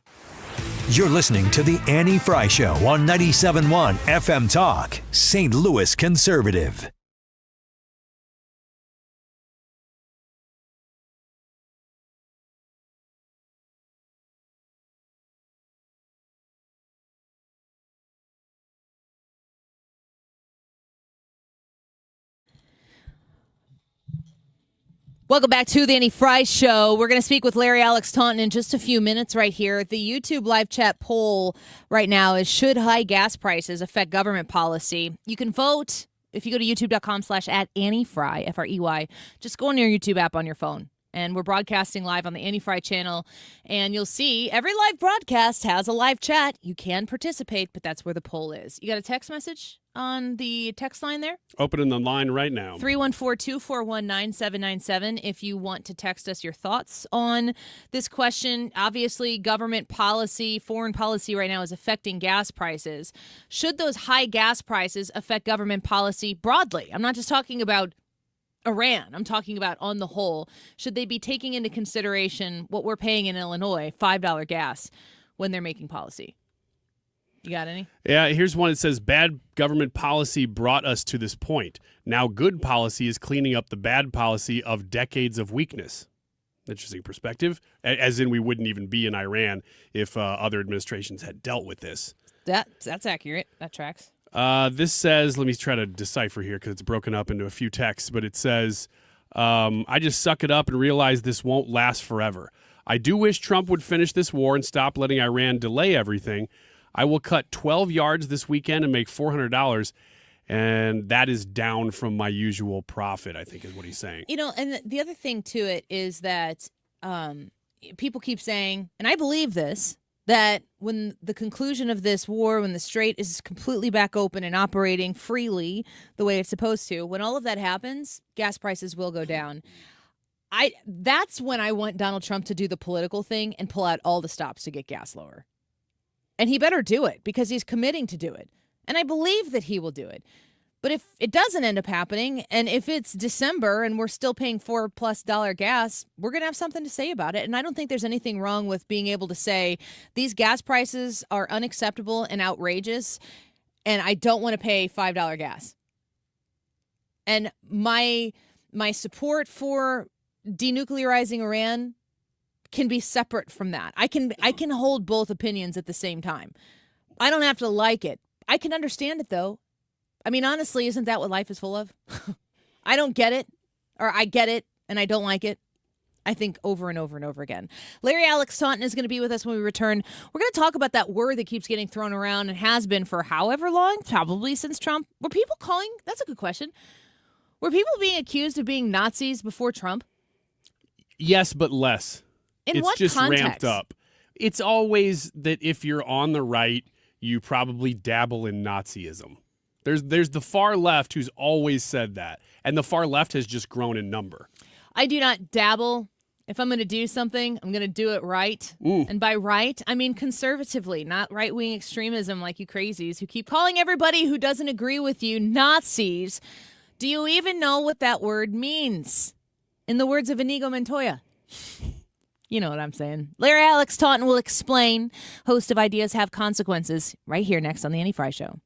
You're listening to the Annie Frey Show on 97.1 FM Talk, St. Louis Conservative. Welcome back to the Annie Frey Show. We're going to speak with Larry Alex Taunton in just a few minutes right here. The YouTube live chat poll right now is, should high gas prices affect government policy? You can vote if you go to youtube.com/@AnnieFrey, F-R-E-Y. Just go on your YouTube app on your phone. And we're broadcasting live on the Annie Frey channel. And you'll see every live broadcast has a live chat. You can participate, but that's where the poll is. You got a text message on the text line there? Opening the line right now. 314-241-9797 if you want to text us your thoughts on this question. Obviously, government policy, foreign policy right now is affecting gas prices. Should those high gas prices affect government policy broadly? I'm not just talking about Iran. I'm talking about on the whole. Should they be taking into consideration what we're paying in Illinois, $5 gas, when they're making policy? You got any? Yeah, here's one. It says, bad government policy brought us to this point. Now good policy is cleaning up the bad policy of decades of weakness. Interesting perspective, as in we wouldn't even be in Iran if other administrations had dealt with this. That's accurate. That tracks. This says, let me try to decipher here because it's broken up into a few texts, but it says, I just suck it up and realize this won't last forever. I do wish Trump would finish this war and stop letting Iran delay everything. I will cut 12 yards this weekend and make $400, and that is down from my usual profit, I think is what he's saying. And the other thing to it is that people keep saying, and I believe this, that when the conclusion of this war, when the strait is completely back open and operating freely the way it's supposed to, when all of that happens, gas prices will go down. That's when I want Donald Trump to do the political thing and pull out all the stops to get gas lower. And he better do it because he's committing to do it. And I believe that he will do it. But if it doesn't end up happening, and if it's December and we're still paying $4+ gas, we're going to have something to say about it. And I don't think there's anything wrong with being able to say these gas prices are unacceptable and outrageous, and I don't want to pay $5 gas. And my support for denuclearizing Iran can be separate from that. I can hold both opinions at the same time. I don't have to like it. I can understand it, though. I mean, honestly, isn't that what life is full of? I don't get it, or I get it, and I don't like it. I think over and over and over again. Larry Alex Taunton is going to be with us when we return. We're going to talk about that word that keeps getting thrown around and has been for however long, probably since Trump. Were people calling? That's a good question. Were people being accused of being Nazis before Trump? Yes, but less. In what just context? Ramped up. It's always that if you're on the right, you probably dabble in Nazism. There's the far left who's always said that, and the far left has just grown in number. I do not dabble. If I'm going to do something, I'm going to do it right. And by right, I mean conservatively, not right-wing extremism like you crazies who keep calling everybody who doesn't agree with you Nazis. Do you even know what that word means? In the words of Inigo Montoya. You know what I'm saying. Larry Alex Taunton will explain. Host of Ideas Have Consequences right here next on The Annie Frey Show.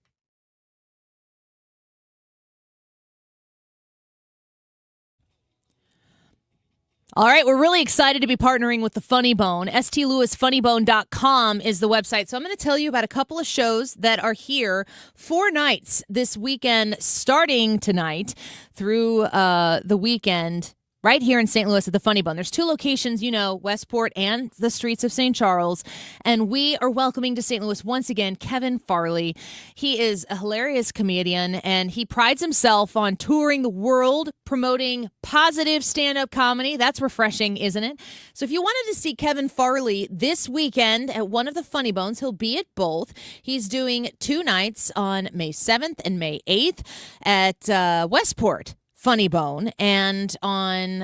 All right, we're really excited to be partnering with the Funny Bone. stlewisfunnybone.com is the website. So I'm going to tell you about a couple of shows that are here 4 nights this weekend, starting tonight through the weekend. Right here in St. Louis at the Funny Bone. There's 2 locations, Westport and the streets of St. Charles. And we are welcoming to St. Louis once again Kevin Farley. He is a hilarious comedian, and he prides himself on touring the world, promoting positive stand-up comedy. That's refreshing, isn't it? So if you wanted to see Kevin Farley this weekend at one of the Funny Bones, he'll be at both. He's doing 2 nights on May 7th and May 8th at Westport Funny Bone, and on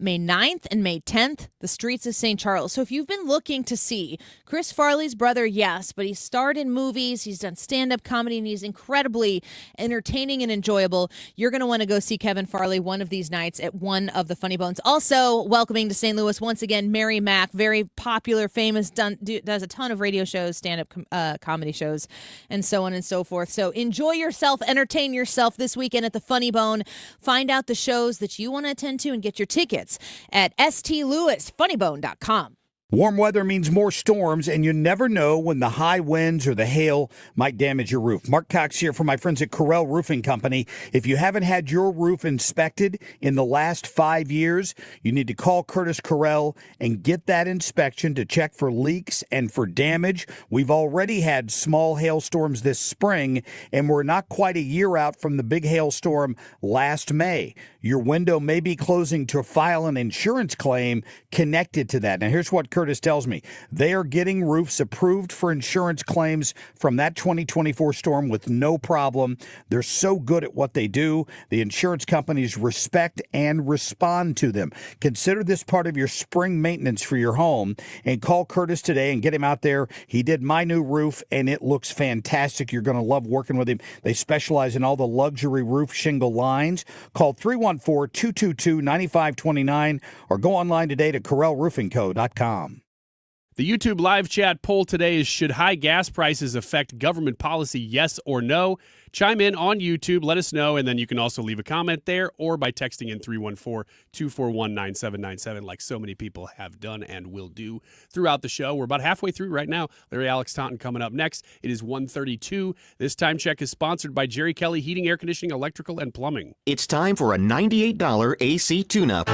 May 9th and May 10th, the streets of St. Charles. So if you've been looking to see Chris Farley's brother, yes, but he starred in movies, he's done stand-up comedy, and he's incredibly entertaining and enjoyable, you're going to want to go see Kevin Farley one of these nights at one of the Funny Bones. Also welcoming to St. Louis once again, Mary Mack, very popular, famous, does a ton of radio shows, stand-up comedy shows, and so on and so forth. So enjoy yourself, entertain yourself this weekend at the Funny Bone. Find out the shows that you want to attend to and get your tickets at stlewisfunnybone.com. Warm weather means more storms, and you never know when the high winds or the hail might damage your roof. Mark Cox here from my friends at Correll Roofing Company. If you haven't had your roof inspected in the last 5 years, you need to call Curtis Correll and get that inspection to check for leaks and for damage. We've already had small hailstorms this spring, and we're not quite a year out from the big hailstorm last May. Your window may be closing to file an insurance claim connected to that. Now, here's what Curtis tells me. They are getting roofs approved for insurance claims from that 2024 storm with no problem. They're so good at what they do. The insurance companies respect and respond to them. Consider this part of your spring maintenance for your home and call Curtis today and get him out there. He did my new roof, and it looks fantastic. You're going to love working with him. They specialize in all the luxury roof shingle lines. Call 314-222-9529 or go online today to CorrellRoofingCo.com. The YouTube live chat poll today is, should high gas prices affect government policy, yes or no? Chime in on YouTube, let us know, and then you can also leave a comment there or by texting in 314-241-9797 like so many people have done and will do throughout the show. We're about halfway through right now. Larry Alex Taunton coming up next. It is 1:32. This time check is sponsored by Jerry Kelly Heating, Air Conditioning, Electrical, and Plumbing. It's time for a $98 AC tune-up.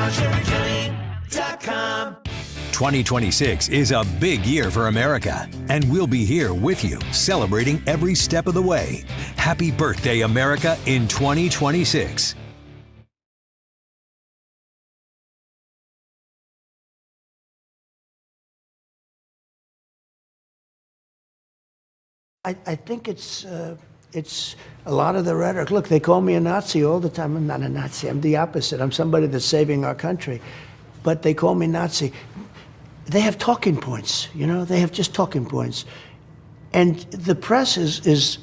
2026 is a big year for America, and we'll be here with you, celebrating every step of the way. Happy birthday, America, in 2026. I think it's a lot of the rhetoric. Look, they call me a Nazi all the time. I'm not a Nazi. I'm the opposite. I'm somebody that's saving our country. But they call me Nazi. They have talking points, they have just talking points. And the press is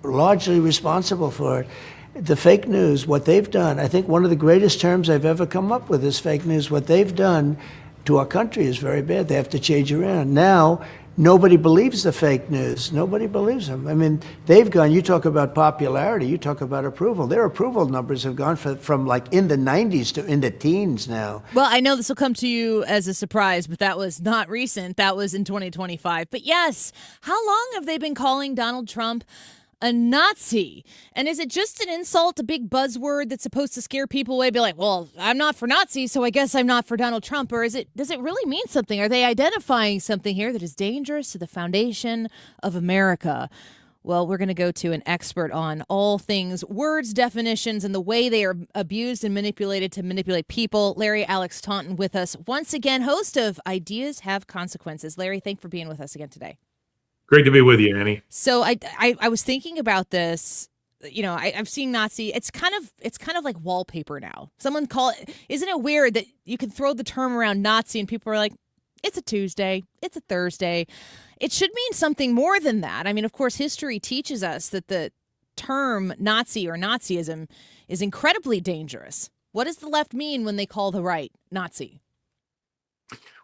largely responsible for it. The fake news, what they've done, I think one of the greatest terms I've ever come up with is fake news. What they've done to our country is very bad. They have to change around. Now, nobody believes the fake news. Nobody believes them. I mean, they've gone, you talk about popularity, you talk about approval. Their approval numbers have gone from like in the 90s to in the teens now. Well, I know this will come to you as a surprise, but that was not recent. That was in 2025. But yes, how long have they been calling Donald Trump a Nazi? And is it just an insult, a big buzzword that's supposed to scare people away? Be like, well, I'm not for Nazis, so I guess I'm not for Donald Trump. Or does it really mean something? Are they identifying something here that is dangerous to the foundation of America? Well, we're going to go to an expert on all things words, definitions, and the way they are abused and manipulated to manipulate people. Larry Alex Taunton with us once again, host of Ideas Have Consequences. Larry, thanks for being with us again today. Great to be with you, Annie. So I was thinking about this. I've seen Nazi. It's kind of like wallpaper now. Isn't it weird that you can throw the term around Nazi and people are like, it's a Tuesday, it's a Thursday. It should mean something more than that. I mean, of course, history teaches us that the term Nazi or Nazism is incredibly dangerous. What does the left mean when they call the right Nazi?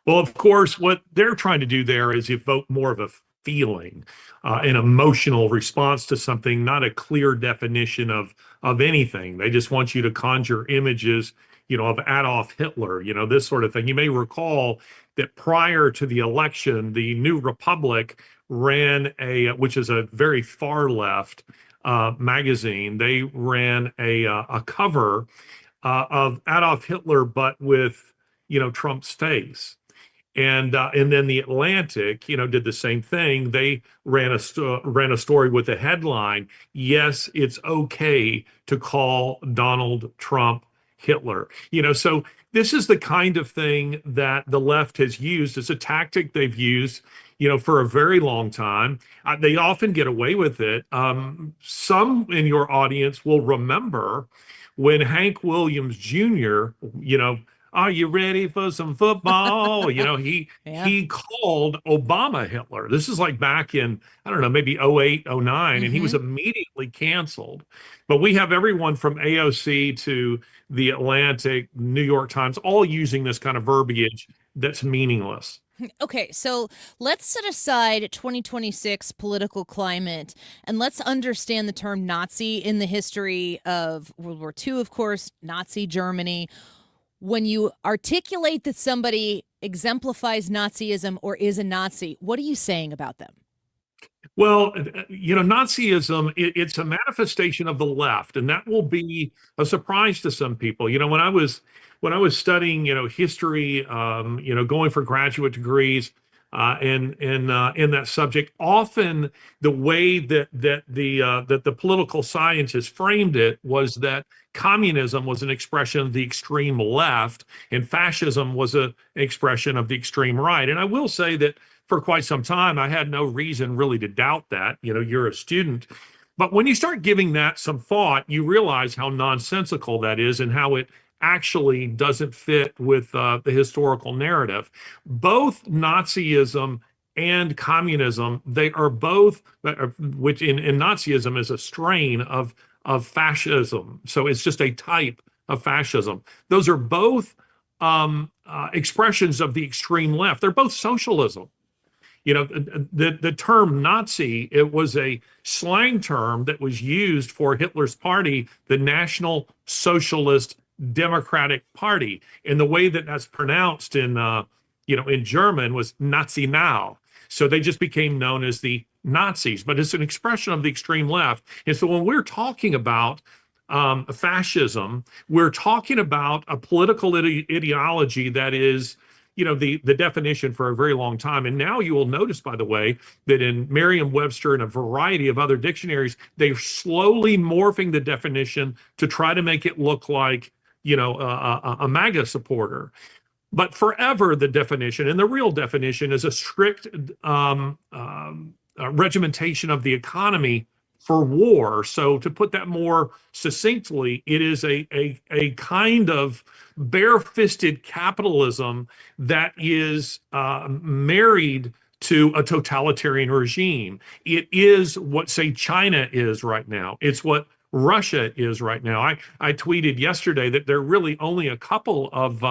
Well, of course, what they're trying to do there is evoke more of a feeling, an emotional response to something, not a clear definition of anything. They just want you to conjure images, of Adolf Hitler, this sort of thing. You may recall that prior to the election, the New Republic ran which is a very far left magazine. They ran a cover of Adolf Hitler, but with, Trump's face. And then the Atlantic, did the same thing. They ran a story with a headline, "Yes, it's okay to call Donald Trump Hitler." So this is the kind of thing that the left has used. It's a tactic they've used, for a very long time. They often get away with it. Some in your audience will remember when Hank Williams Jr., are you ready for some football? He called Obama Hitler. This is like back in, I don't know, maybe 08, 09, and he was immediately canceled. But we have everyone from AOC to the Atlantic, New York Times, all using this kind of verbiage that's meaningless. Okay, so let's set aside 2026 political climate and let's understand the term Nazi in the history of World War II, of course, Nazi Germany. When you articulate that somebody exemplifies Nazism or is a Nazi, what are you saying about them? Well, Nazism, it's a manifestation of the left, and that will be a surprise to some people. When I was studying, history, going for graduate degrees, in that subject, often the way that the political scientists framed it was that communism was an expression of the extreme left, and fascism was an expression of the extreme right. And I will say that for quite some time, I had no reason really to doubt that. You're a student. But when you start giving that some thought, you realize how nonsensical that is and how it actually doesn't fit with the historical narrative. Both Nazism and communism, they are both, which in Nazism is a strain of fascism. So it's just a type of fascism. Those are both expressions of the extreme left. They're both socialism. The term Nazi, it was a slang term that was used for Hitler's party, the National Socialist Democratic Party. And the way that that's pronounced in German was Nazi now. So they just became known as the Nazis, but it's an expression of the extreme left. And so when we're talking about fascism, we're talking about a political ideology that is, the definition for a very long time. And now you will notice, by the way, that in Merriam-Webster and a variety of other dictionaries, they're slowly morphing the definition to try to make it look like, a MAGA supporter. But forever, the definition, and the real definition, is a strict regimentation of the economy for war. So to put that more succinctly, it is a kind of bare-fisted capitalism that is married to a totalitarian regime. It is what, say, China is right now. It's what Russia is right now. I tweeted yesterday that there are really only a couple of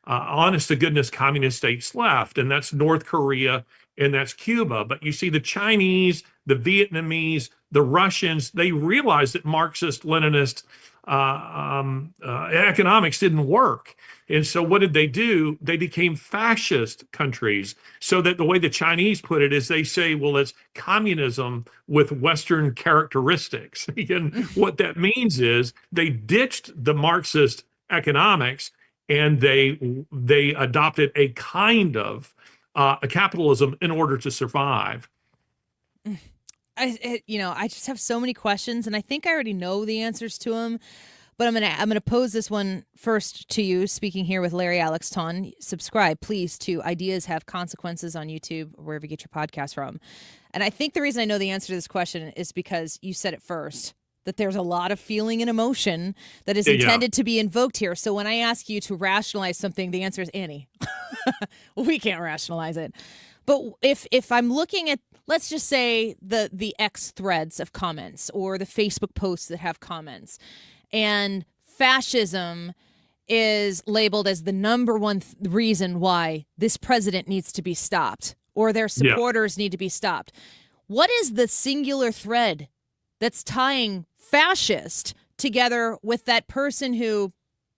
honest-to-goodness communist states left, and that's North Korea and that's Cuba. But you see the Chinese, the Vietnamese, the Russians, they realized that Marxist-Leninist economics didn't work. And so what did they do? They became fascist countries. So that the way the Chinese put it is they say, well, it's communism with Western characteristics. And what that means is they ditched the Marxist economics and they adopted a kind of a capitalism in order to survive. I just have so many questions, and I think I already know the answers to them. But I'm gonna pose this one first to you. Speaking here with Larry Alex Taunton. Subscribe, please, to Ideas Have Consequences on YouTube or wherever you get your podcast from. And I think the reason I know the answer to this question is because you said it first, that there's a lot of feeling and emotion that is intended to be invoked here. So when I ask you to rationalize something, the answer is Annie. We can't rationalize it. But if I'm looking at, let's just say the X threads of comments or the Facebook posts that have comments, and fascism is labeled as the number one reason why this president needs to be stopped or their supporters need to be stopped. What is the singular thread that's tying fascist together with that person who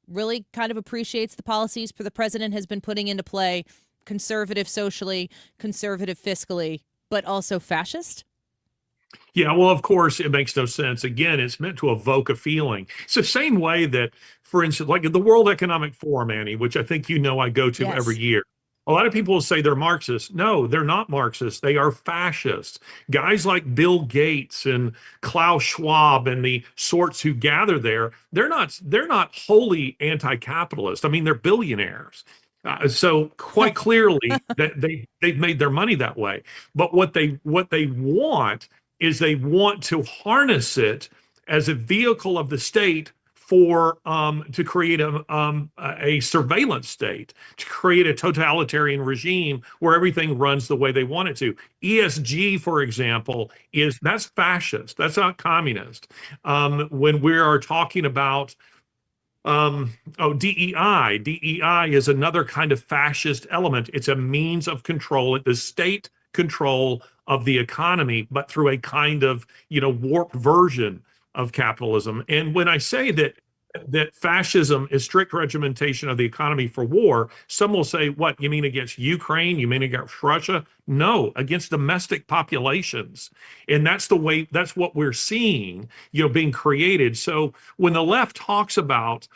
really kind of appreciates the policies the president has been putting into play, conservative socially, conservative fiscally, but also fascist? Yeah, well, of course, it makes no sense. Again, it's meant to evoke a feeling. It's the same way that, for instance, like the World Economic Forum, Annie, which I think I go to every year. A lot of people will say they're Marxists. No, they're not Marxists. They are fascists. Guys like Bill Gates and Klaus Schwab and the sorts who gather there, they're not wholly anti-capitalist. I mean, they're billionaires. So quite clearly that they've made their money that way. But what they want is they want to harness it as a vehicle of the state for to create a surveillance state, to create a totalitarian regime where everything runs the way they want it to. ESG, for example, that's fascist. That's not communist. When we are talking about DEI. DEI is another kind of fascist element. It's a means of control, the state control of the economy, but through a kind of, warped version of capitalism. And when I say that fascism is strict regimentation of the economy for war, some will say, what, you mean against Ukraine? You mean against Russia? No, against domestic populations. And that's what we're seeing, being created. So when the left talks about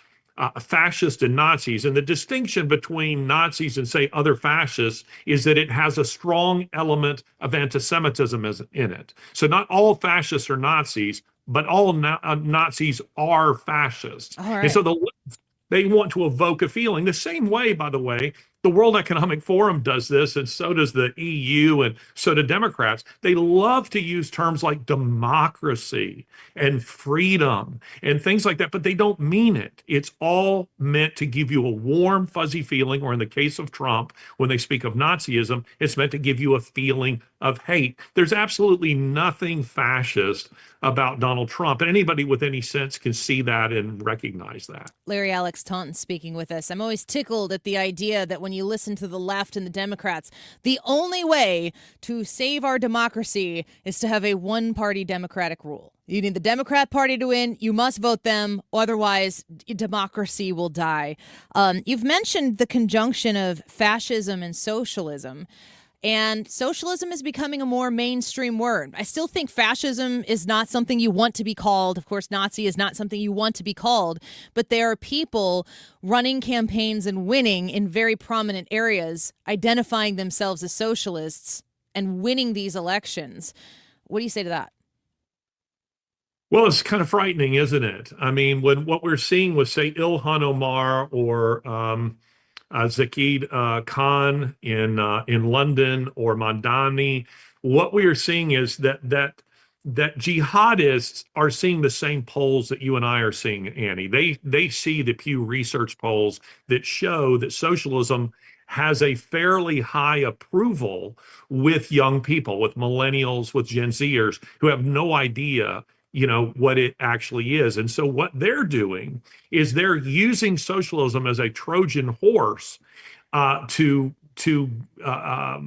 fascists and Nazis, and the distinction between Nazis and, say, other fascists is that it has a strong element of anti-Semitism in it. So not all fascists are Nazis, but all Nazis are fascists. All right. And so they want to evoke a feeling. The same way, by the way, the World Economic Forum does this, and so does the EU, and so do Democrats. They love to use terms like democracy and freedom and things like that, but they don't mean it. It's all meant to give you a warm, fuzzy feeling, or in the case of Trump, when they speak of Nazism, it's meant to give you a feeling of hate. There's absolutely nothing fascist about Donald Trump, and anybody with any sense can see that and recognize that. Larry Alex Taunton speaking with us. I'm always tickled at the idea that when you listen to the left and the Democrats, the only way to save our democracy is to have a one-party Democratic rule. You need the Democrat Party to win. You must vote them. Otherwise, democracy will die. You've mentioned the conjunction of fascism and socialism. And socialism is becoming a more mainstream word. I still think fascism is not something you want to be called. Of course, Nazi is not something you want to be called. But there are people running campaigns and winning in very prominent areas, identifying themselves as socialists and winning these elections. What do you say to that? Well, it's kind of frightening, isn't it? I mean, when what we're seeing with, say, Ilhan Omar or Zakid Khan in London or Mandani, what we are seeing is that jihadists are seeing the same polls that you and I are seeing, Annie. They see the Pew Research polls that show that socialism has a fairly high approval with young people, with millennials, with Gen Zers who have no idea what it actually is. And so what they're doing is they're using socialism as a Trojan horse to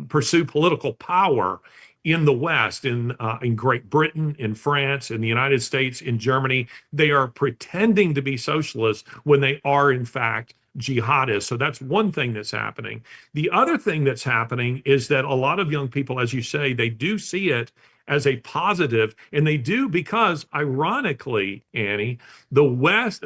pursue political power in the West, in Great Britain, in France, in the United States, in Germany. They are pretending to be socialists when they are, in fact, jihadists. So that's one thing that's happening. The other thing that's happening is that a lot of young people, as you say, they do see it as a positive, and they do because, ironically, Annie, the left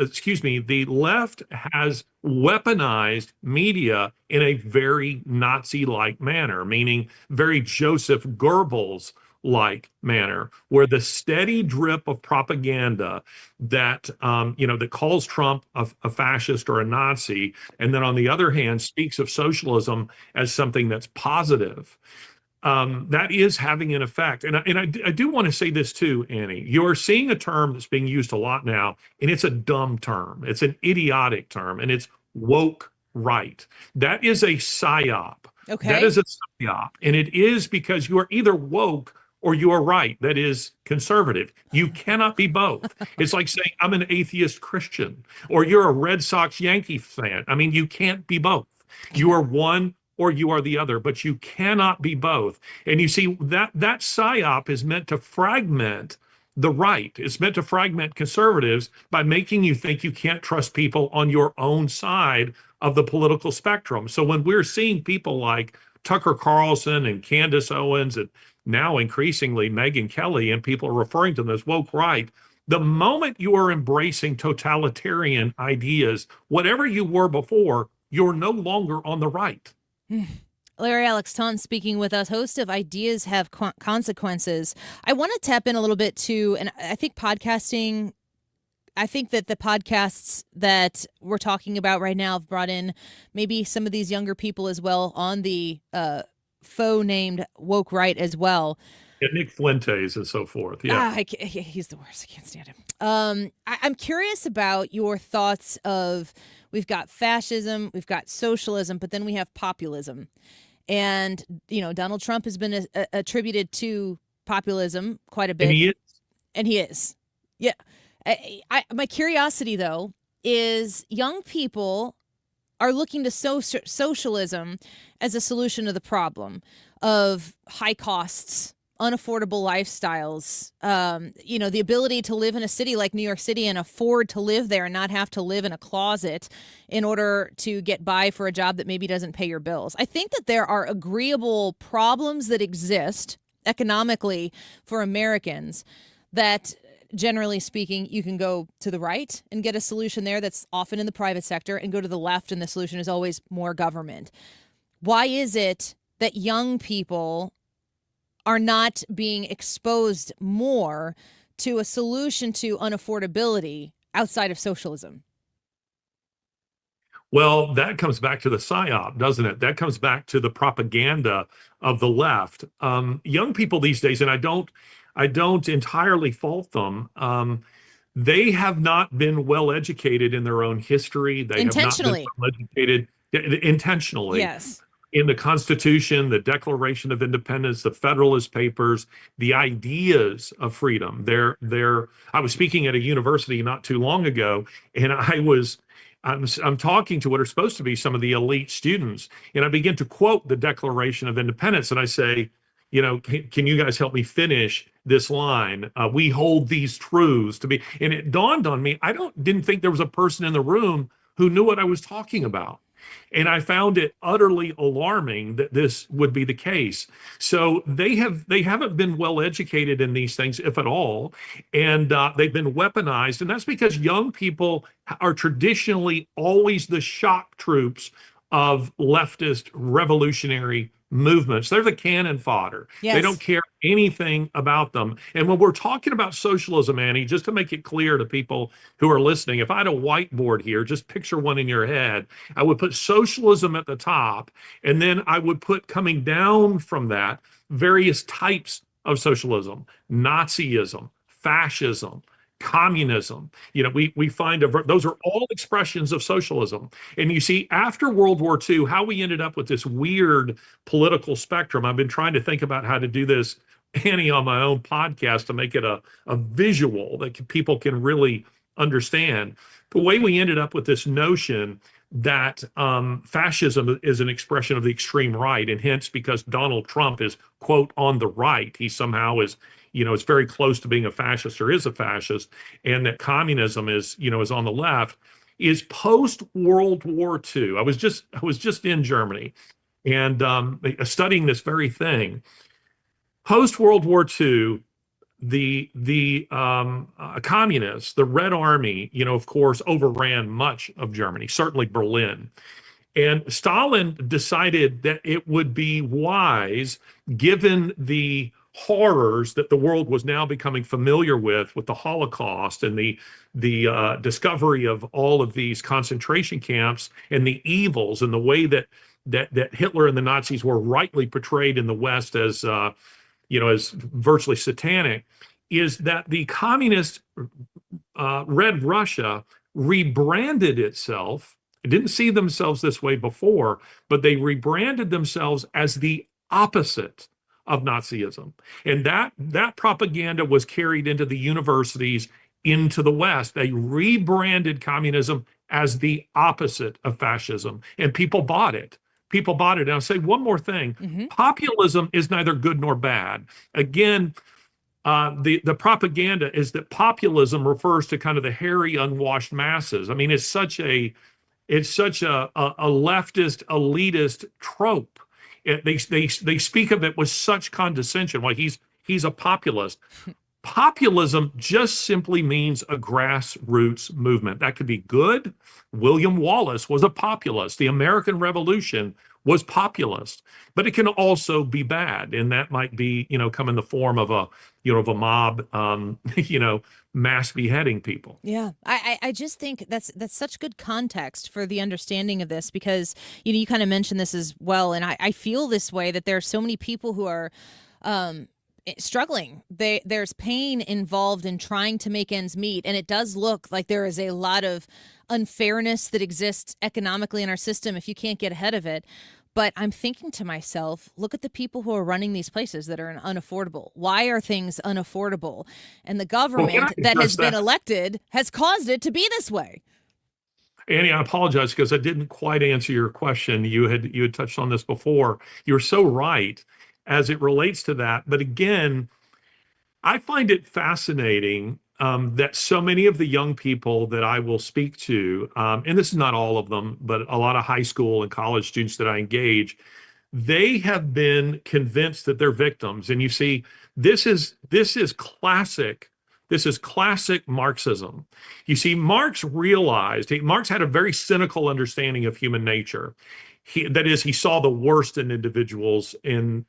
has weaponized media in a very Nazi-like manner, meaning very Joseph Goebbels-like manner, where the steady drip of propaganda that that calls Trump a fascist or a Nazi, and then on the other hand speaks of socialism as something that's positive. That is having an effect. And I do want to say this too, Annie. You're seeing a term that's being used a lot now, and it's a dumb term. It's an idiotic term, and it's woke right. That is a psyop. Okay. That is a psyop. And it is because you are either woke or you are right. That is conservative. You cannot be both. It's like saying, I'm an atheist Christian, or you're a Red Sox Yankee fan. I mean, you can't be both. You are one or you are the other, but you cannot be both. And you see that psyop is meant to fragment the right. It's meant to fragment conservatives by making you think you can't trust people on your own side of the political spectrum. So when we're seeing people like Tucker Carlson and Candace Owens and now increasingly Megyn Kelly, and people are referring to them as woke right, the moment you are embracing totalitarian ideas, whatever you were before, you're no longer on the right. Larry Alex Taunton speaking with us, host of Ideas Have Consequences. I want to tap in a little bit to, and I think podcasting, I think that the podcasts that we're talking about right now have brought in maybe some of these younger people as well on the faux named woke right as well. Yeah, Nick Fuentes and so forth. Yeah, he's the worst. I can't stand him. I'm curious about your thoughts of, we've got fascism, we've got socialism, but then we have populism. And, Donald Trump has been attributed to populism quite a bit. And he is. Yeah. My curiosity, though, is young people are looking to socialism as a solution to the problem of high costs, unaffordable lifestyles, the ability to live in a city like New York City and afford to live there and not have to live in a closet in order to get by for a job that maybe doesn't pay your bills. I think that there are agreeable problems that exist economically for Americans that, generally speaking, you can go to the right and get a solution there that's often in the private sector, and go to the left and the solution is always more government. Why is it that young people are not being exposed more to a solution to unaffordability outside of socialism? Well, that comes back to the psyop, doesn't it? That comes back to the propaganda of the left. Young people these days, and I don't entirely fault them. They have not been well educated in their own history. They have not been well educated intentionally. Yes. In the Constitution, the Declaration of Independence, the Federalist Papers, the ideas of freedom. I was speaking at a university not too long ago, and I was I'm talking to what are supposed to be some of the elite students, and I begin to quote the Declaration of Independence, and I say, can you guys help me finish this line? We hold these truths to be, and it dawned on me, didn't think there was a person in the room who knew what I was talking about. And I found it utterly alarming that this would be the case. So they haven't been well educated in these things, if at all, and they've been weaponized. And that's because young people are traditionally always the shock troops of leftist revolutionary movements. They're the cannon fodder. Yes. They don't care anything about them. And when we're talking about socialism, Annie, just to make it clear to people who are listening, if I had a whiteboard here, just picture one in your head, I would put socialism at the top, and then I would put, coming down from that, various types of socialism: Nazism, fascism, communism. We find those are all expressions of socialism. And you see, after World War II, how we ended up with this weird political spectrum. I've been trying to think about how to do this, Annie, on my own podcast to make it a visual that people can really understand. The way we ended up with this notion that fascism is an expression of the extreme right, and hence, because Donald Trump is, quote, on the right, he somehow is, it's very close to being a fascist or is a fascist, and that communism is on the left, is post World War II. I was just in Germany and studying this very thing. Post World War II, the communists, the Red Army, of course, overran much of Germany, certainly Berlin. And Stalin decided that it would be wise, given the horrors that the world was now becoming familiar with the Holocaust and the discovery of all of these concentration camps and the evils and the way that Hitler and the Nazis were rightly portrayed in the West as as virtually satanic, is that the communist Red Russia rebranded itself. It didn't see themselves this way before, but they rebranded themselves as the opposite of Nazism. And that propaganda was carried into the universities, into the West. They rebranded communism as the opposite of fascism, and people bought it. People bought it. And I'll say one more thing. Mm-hmm. Populism is neither good nor bad. Again, the propaganda is that populism refers to kind of the hairy, unwashed masses. I mean, it's such a leftist, elitist trope. They speak of it with such condescension. Well, he's a populist. Populism just simply means a grassroots movement. That could be good. William Wallace was a populist. The American Revolution was populist, but it can also be bad, and that might be, come in the form of a mob, mass beheading people. Yeah, I just think that's such good context for the understanding of this, because you kind of mentioned this as well, and I feel this way, that there are so many people who are struggling. There's pain involved in trying to make ends meet, and it does look like there is a lot of unfairness that exists economically in our system if you can't get ahead of it. But I'm thinking to myself, look at the people who are running these places that are unaffordable. Why are things unaffordable? And the government that has been elected has caused it to be this way. Annie, I apologize because I didn't quite answer your question. You had touched on this before. You're so right as it relates to that. But again, I find it fascinating that so many of the young people that I will speak to, and this is not all of them, but a lot of high school and college students that I engage, they have been convinced that they're victims. And you see, this is classic. This is classic Marxism. You see, Marx had a very cynical understanding of human nature. That is, he saw the worst in individuals and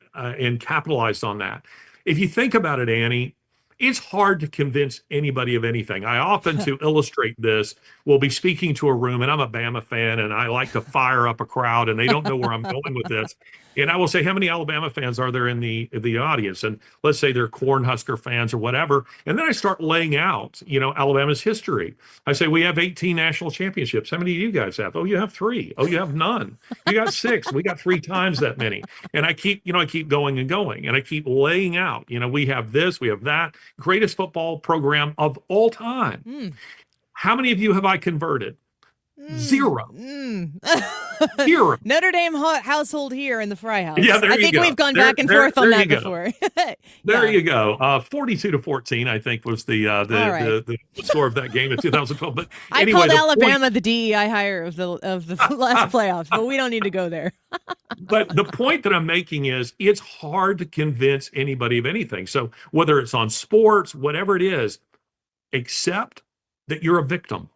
capitalized on that. If you think about it, Annie, it's hard to convince anybody of anything. I often, to illustrate this, will be speaking to a room, and I'm a Bama fan, and I like to fire up a crowd, and they don't know where I'm going with this. And I will say, how many Alabama fans are there in the audience? And let's say they're Cornhusker fans or whatever. And then I start laying out, Alabama's history. I say, we have 18 national championships. How many do you guys have? Oh, you have 3. Oh, you have none. You got 6. We got 3 times that many. And I keep going and going. And I keep laying out, we have this, we have that. Greatest football program of all time. How many of you have I converted? Zero. Zero. Notre Dame household here in the Fry house. Yeah, there I you think go. we've gone back and forth on that before. There you go. 42-14, I think, was the score of that game in 2012. But I anyway, called the Alabama the DEI hire of the last playoffs, but we don't need to go there. But the point that I'm making is it's hard to convince anybody of anything. So whether it's on sports, whatever it is, accept that you're a victim.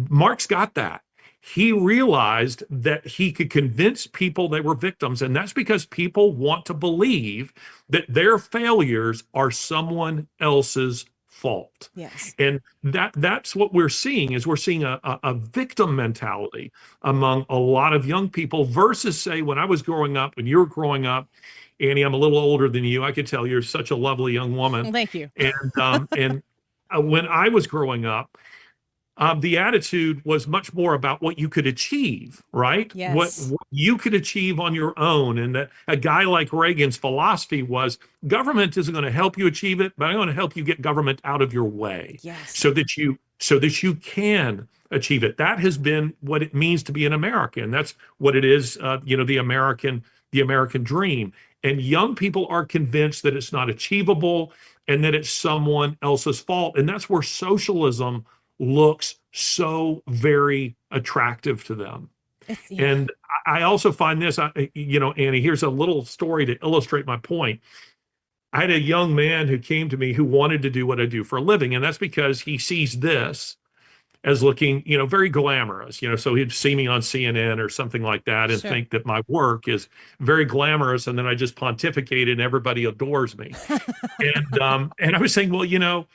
Mark's got that. He realized that he could convince people they were victims, and that's because people want to believe that their failures are someone else's fault. Yes. And that's what we're seeing is we're seeing a victim mentality among a lot of young people versus, say, when I was growing up and you were growing up. Annie, I'm a little older than you. I could tell you're such a lovely young woman. Well, thank you. And when I was growing up, the attitude was much more about what you could achieve, right? Yes. What you could achieve on your own. And that a guy like Reagan's philosophy was government isn't going to help you achieve it, but I'm going to help you get government out of your way. Yes. So that you can achieve it. That has been what it means to be an American. That's what it is, the American dream. And young people are convinced that it's not achievable and that it's someone else's fault. And that's where socialism looks so very attractive to them. And I also find this, Annie, here's a little story to illustrate my point. I had a young man who came to me who wanted to do what I do for a living. And that's because he sees this as looking, very glamorous, so he'd see me on CNN or something like that and think that my work is very glamorous. And then I just pontificated and everybody adores me. And I was saying, well,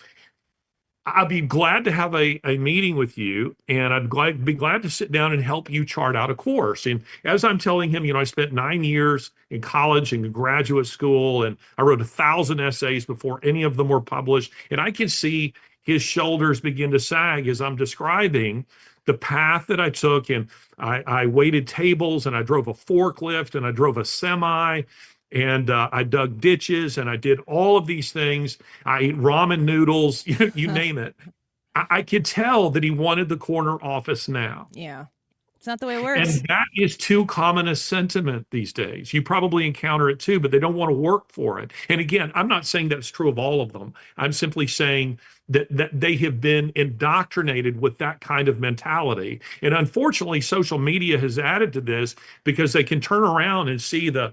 I'd be glad to have a meeting with you, and I'd be glad to sit down and help you chart out a course. And as I'm telling him, I spent 9 years in college and graduate school, and I wrote 1,000 essays before any of them were published. And I can see his shoulders begin to sag as I'm describing the path that I took. And I waited tables, and I drove a forklift, and I drove a semi, and I dug ditches, and I did all of these things. I ate ramen noodles, you name it. I could tell that he wanted the corner office now. Yeah. It's not the way it works. And that is too common a sentiment these days. You probably encounter it too, but they don't want to work for it. And again, I'm not saying that's true of all of them. I'm simply saying that they have been indoctrinated with that kind of mentality. And unfortunately, social media has added to this because they can turn around and see the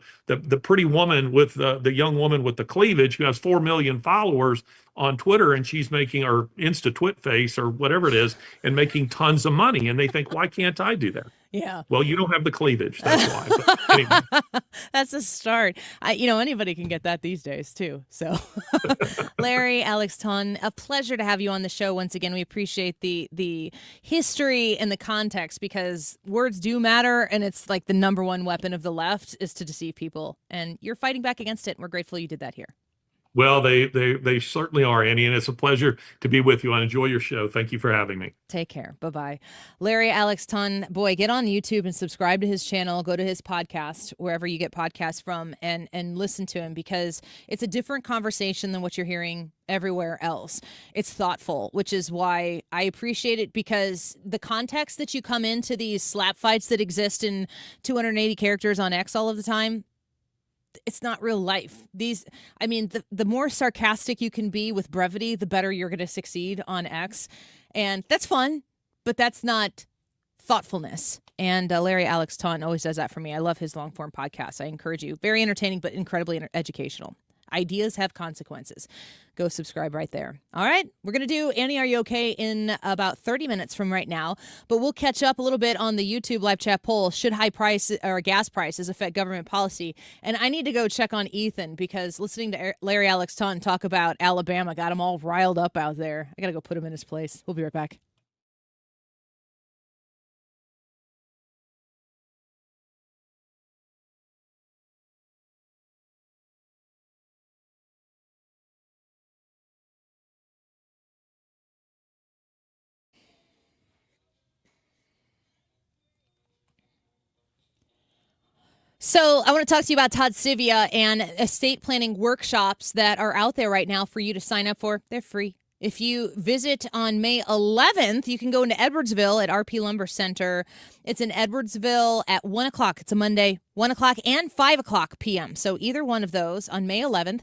pretty woman with the young woman with the cleavage who has 4 million followers on Twitter, and she's making her Insta Twit face or whatever it is and making tons of money. And they think, why can't I do that? Yeah. Well, you don't have the cleavage. That's why. But anyway. That's a start. Anybody can get that these days too. So Larry, Alex Taunton, a pleasure to have you on the show once again. We appreciate the history and the context because words do matter. And it's like the number one weapon of the left is to deceive people. And you're fighting back against it. And we're grateful you did that here. Well, they certainly are, Annie, and it's a pleasure to be with you. I enjoy your show. Thank you for having me. Take care. Bye-bye. Larry Alex Taunton, boy, get on YouTube and subscribe to his channel. Go to his podcast, wherever you get podcasts from, and listen to him because it's a different conversation than what you're hearing everywhere else. It's thoughtful, which is why I appreciate it because the context that you come into these slap fights that exist in 280 characters on X all of the time, it's not real life. The more sarcastic you can be with brevity, the better you're going to succeed on X. And that's fun, but that's not thoughtfulness. And Larry Alex Taunton always does that for me. I love his long form podcast. I encourage you. Very entertaining, but incredibly educational. Ideas have consequences. Go subscribe right there. All right. We're going to do Annie, Are You Okay? In about 30 minutes from right now. But we'll catch up a little bit on the YouTube live chat poll. Should high price or gas prices affect government policy? And I need to go check on Ethan because listening to Larry Alex Taunton talk about Alabama got him all riled up out there. I got to go put him in his place. We'll be right back. So I want to talk to you about Todd Sivia and estate planning workshops that are out there right now for you to sign up for. They're free. If you visit on May 11th, you can go into Edwardsville at RP Lumber Center. It's in Edwardsville at 1 o'clock. It's a Monday, 1 o'clock and 5 o'clock p.m. So either one of those on May 11th.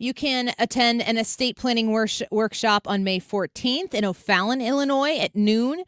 You can attend an estate planning workshop on May 14th in O'Fallon, Illinois at noon.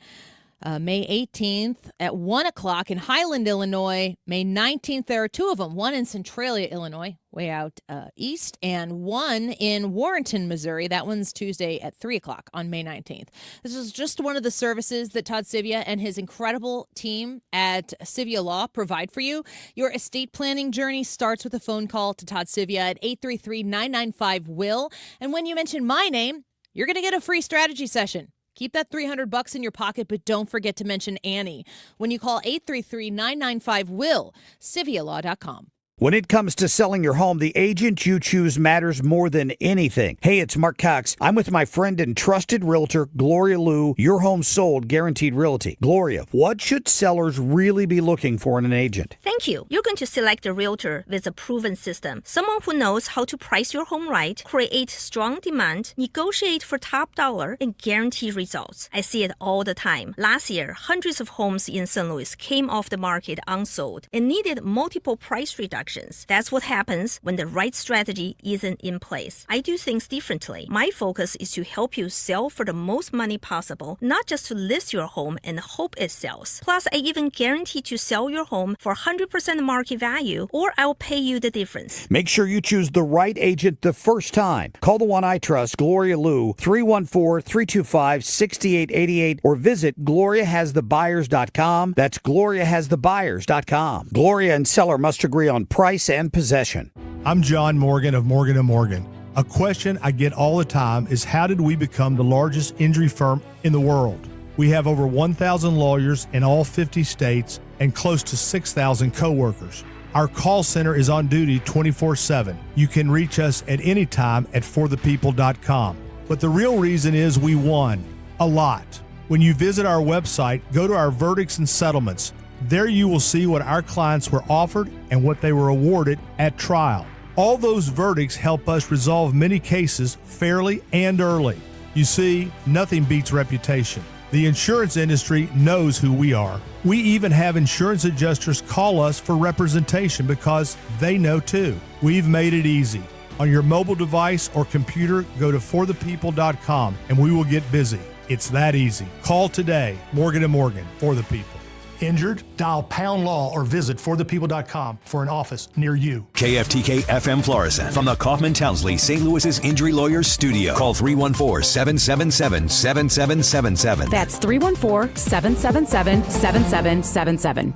May 18th at 1 o'clock in Highland, Illinois. May 19th, there are two of them. One in Centralia, Illinois, way out east, and one in Warrenton, Missouri. That one's Tuesday at 3 o'clock on May 19th. This is just one of the services that Todd Sivia and his incredible team at Sivia Law provide for you. Your estate planning journey starts with a phone call to Todd Sivia at 833-995-WILL. And when you mention my name, you're going to get a free strategy session. Keep that $300 in your pocket, but don't forget to mention Annie when you call 833-995-WILL, CiviaLaw.com. When it comes to selling your home, the agent you choose matters more than anything. Hey, it's Mark Cox. I'm with my friend and trusted realtor, Gloria Liu, Your Home Sold Guaranteed Realty. Gloria, what should sellers really be looking for in an agent? Thank you. You're going to select a realtor with a proven system. Someone who knows how to price your home right, create strong demand, negotiate for top dollar, and guarantee results. I see it all the time. Last year, hundreds of homes in St. Louis came off the market unsold and needed multiple price reductions. That's what happens when the right strategy isn't in place. I do things differently. My focus is to help you sell for the most money possible, not just to list your home and hope it sells. Plus, I even guarantee to sell your home for 100% market value, or I'll pay you the difference. Make sure you choose the right agent the first time. Call the one I trust, Gloria Liu, 314-325-6888, or visit GloriaHasTheBuyers.com. That's GloriaHasTheBuyers.com. Gloria and seller must agree on price and possession. I'm John Morgan of Morgan & Morgan. A question I get all the time is, how did we become the largest injury firm in the world? We have over 1,000 lawyers in all 50 states and close to 6,000 coworkers. Our call center is on duty 24/7. You can reach us at any time at forthepeople.com. But the real reason is we won a lot. When you visit our website, go to our verdicts and settlements. There you will see what our clients were offered and what they were awarded at trial. All those verdicts help us resolve many cases fairly and early. You see, nothing beats reputation. The insurance industry knows who we are. We even have insurance adjusters call us for representation because they know too. We've made it easy. On your mobile device or computer, go to forthepeople.com and we will get busy. It's that easy. Call today. Morgan & Morgan, for the people. Injured? Dial pound law or visit forthepeople.com for an office near you. KFTK FM Florissant from the Kaufman Townsley St. Louis's Injury Lawyers Studio. Call 314-777-7777. That's 314-777-7777.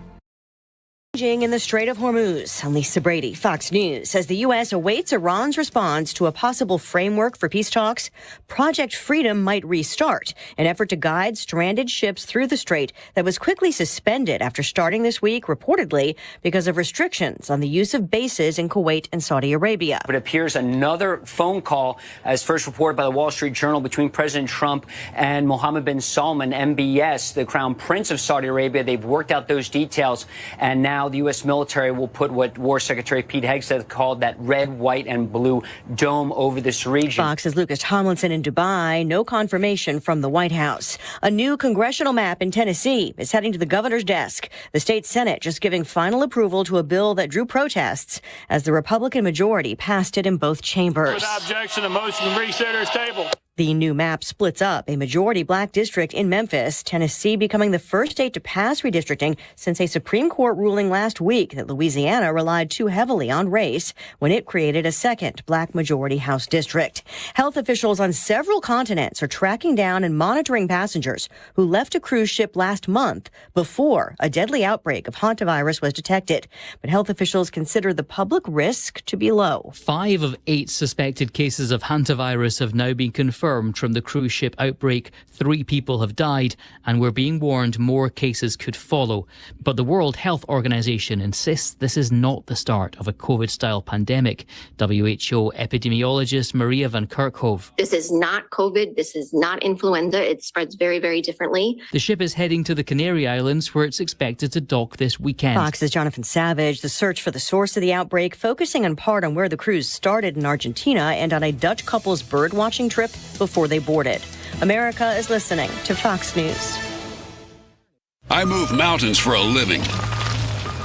In the Strait of Hormuz, Lisa Brady, Fox News, says the U.S. awaits Iran's response to a possible framework for peace talks. Project Freedom might restart, an effort to guide stranded ships through the strait that was quickly suspended after starting this week, reportedly because of restrictions on the use of bases in Kuwait and Saudi Arabia. It appears another phone call, as first reported by the Wall Street Journal, between President Trump and Mohammed bin Salman, MBS, the Crown Prince of Saudi Arabia. They've worked out those details, and now the U.S. military will put what War Secretary Pete Hegseth called that red, white, and blue dome over this region. Fox's Lucas Tomlinson in Dubai, no confirmation from the White House. A new congressional map in Tennessee is heading to the governor's desk. The state Senate just giving final approval to a bill that drew protests as the Republican majority passed it in both chambers. Without objection, the motion to reconsider is tabled. The new map splits up a majority black district in Memphis, Tennessee becoming the first state to pass redistricting since a Supreme Court ruling last week that Louisiana relied too heavily on race when it created a second black majority House district. Health officials on several continents are tracking down and monitoring passengers who left a cruise ship last month before a deadly outbreak of hantavirus was detected. But health officials consider the public risk to be low. 5 of 8 suspected cases of hantavirus have now been confirmed from the cruise ship outbreak. 3 people have died, and we're being warned more cases could follow. But the World Health Organization insists this is not the start of a COVID-style pandemic. WHO epidemiologist Maria van Kerkhove. This is not COVID. This is not influenza. It spreads very, very differently. The ship is heading to the Canary Islands, where it's expected to dock this weekend. Fox's Jonathan Savage. The search for the source of the outbreak, focusing in part on where the cruise started in Argentina and on a Dutch couple's bird-watching trip before they boarded. America is listening to Fox News. I move mountains for a living.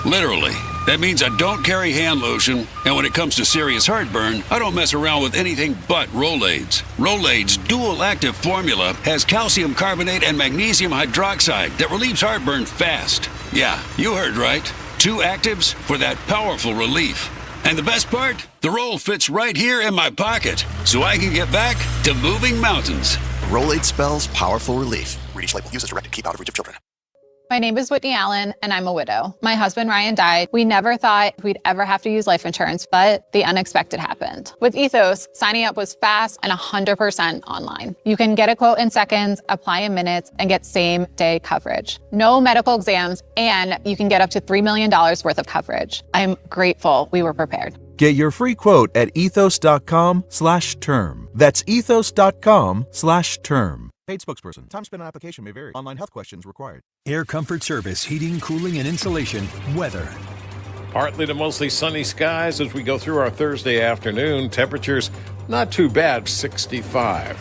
Literally. That means I don't carry hand lotion, and when it comes to serious heartburn, I don't mess around with anything but Rolaids. Rolaids' dual-active formula has calcium carbonate and magnesium hydroxide that relieves heartburn fast. Yeah, you heard right. 2 actives for that powerful relief. And the best part? The roll fits right here in my pocket, so I can get back to moving mountains. Rolaid spells powerful relief. Read each label. Use as directed. Keep out of reach of children. My name is Whitney Allen, and I'm a widow. My husband, Ryan, died. We never thought we'd ever have to use life insurance, but the unexpected happened. With Ethos, signing up was fast and 100% online. You can get a quote in seconds, apply in minutes, and get same-day coverage. No medical exams, and you can get up to $3 million worth of coverage. I'm grateful we were prepared. Get your free quote at ethos.com/term. That's ethos.com/term. Paid spokesperson. Time spent on application may vary. Online health questions required. Air Comfort Service, heating, cooling, and insulation. Weather. Partly to mostly sunny skies as we go through our Thursday afternoon. Temperatures not too bad, 65.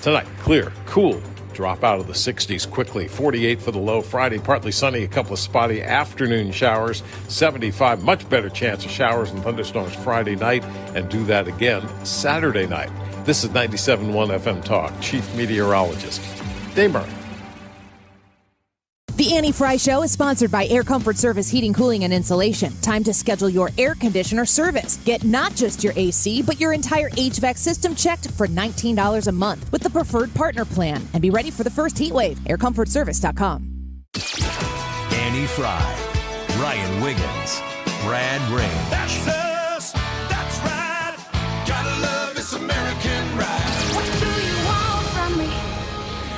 Tonight, clear, cool. Drop out of the 60s quickly. 48 for the low. Friday, partly sunny, a couple of spotty afternoon showers. 75, much better chance of showers and thunderstorms Friday night, and do that again Saturday night. This is 97.1 FM Talk. Chief Meteorologist Dave Murray. The Annie Frey Show is sponsored by Air Comfort Service Heating, Cooling, and Insulation. Time to schedule your air conditioner service. Get not just your AC, but your entire HVAC system checked for $19 a month with the Preferred Partner Plan. And be ready for the first heat wave. AirComfortService.com. Annie Frey, Ryan Wiggins, Brad Ray. That's us. That's right. Gotta love this American ride. What do you want from me?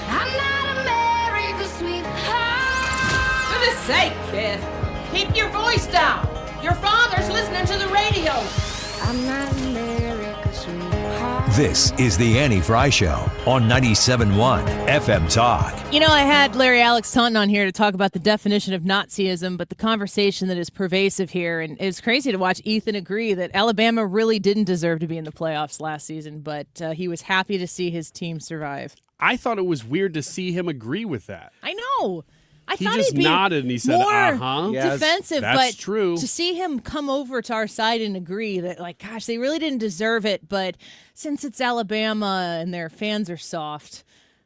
I'm not America's sweetheart. For goodness sake, kid. Keep your voice down. Your father's listening to the radio. I'm not America's sweetheart. This is the Annie Frey Show on 97.1 FM Talk. You know, I had Larry Alex Taunton on here to talk about the definition of Nazism, but the conversation that is pervasive here, and it's crazy to watch Ethan agree that Alabama really didn't deserve to be in the playoffs last season, but he was happy to see his team survive. I thought it was weird to see him agree with that. I know. He thought just he'd be nodded and he said, more defensive, that's but true. To see him come over to our side and agree that, like, gosh, they really didn't deserve it, but since it's Alabama and their fans are soft,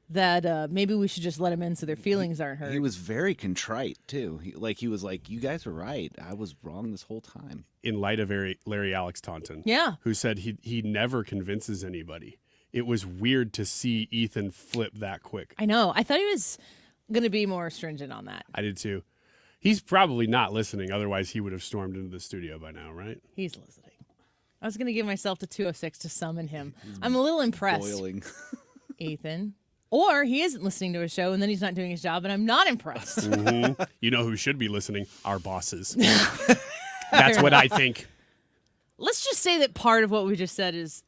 that maybe we should just let them in so their feelings aren't hurt. He was very contrite, too. He was like, you guys were right. I was wrong this whole time. In light of Larry Alex Taunton, who said he never convinces anybody. It was weird to see Ethan flip that quick. I know. I thought he was going to be more stringent on that. I did too. He's probably not listening. Otherwise, he would have stormed into the studio by now, right? He's listening. I was going to give myself to 206 to summon him. I'm a little impressed. Boiling. Ethan. Or he isn't listening to a show and then he's not doing his job and I'm not impressed. Mm-hmm. You know who should be listening? Our bosses. That's what I think. Let's just say that part of what we just said is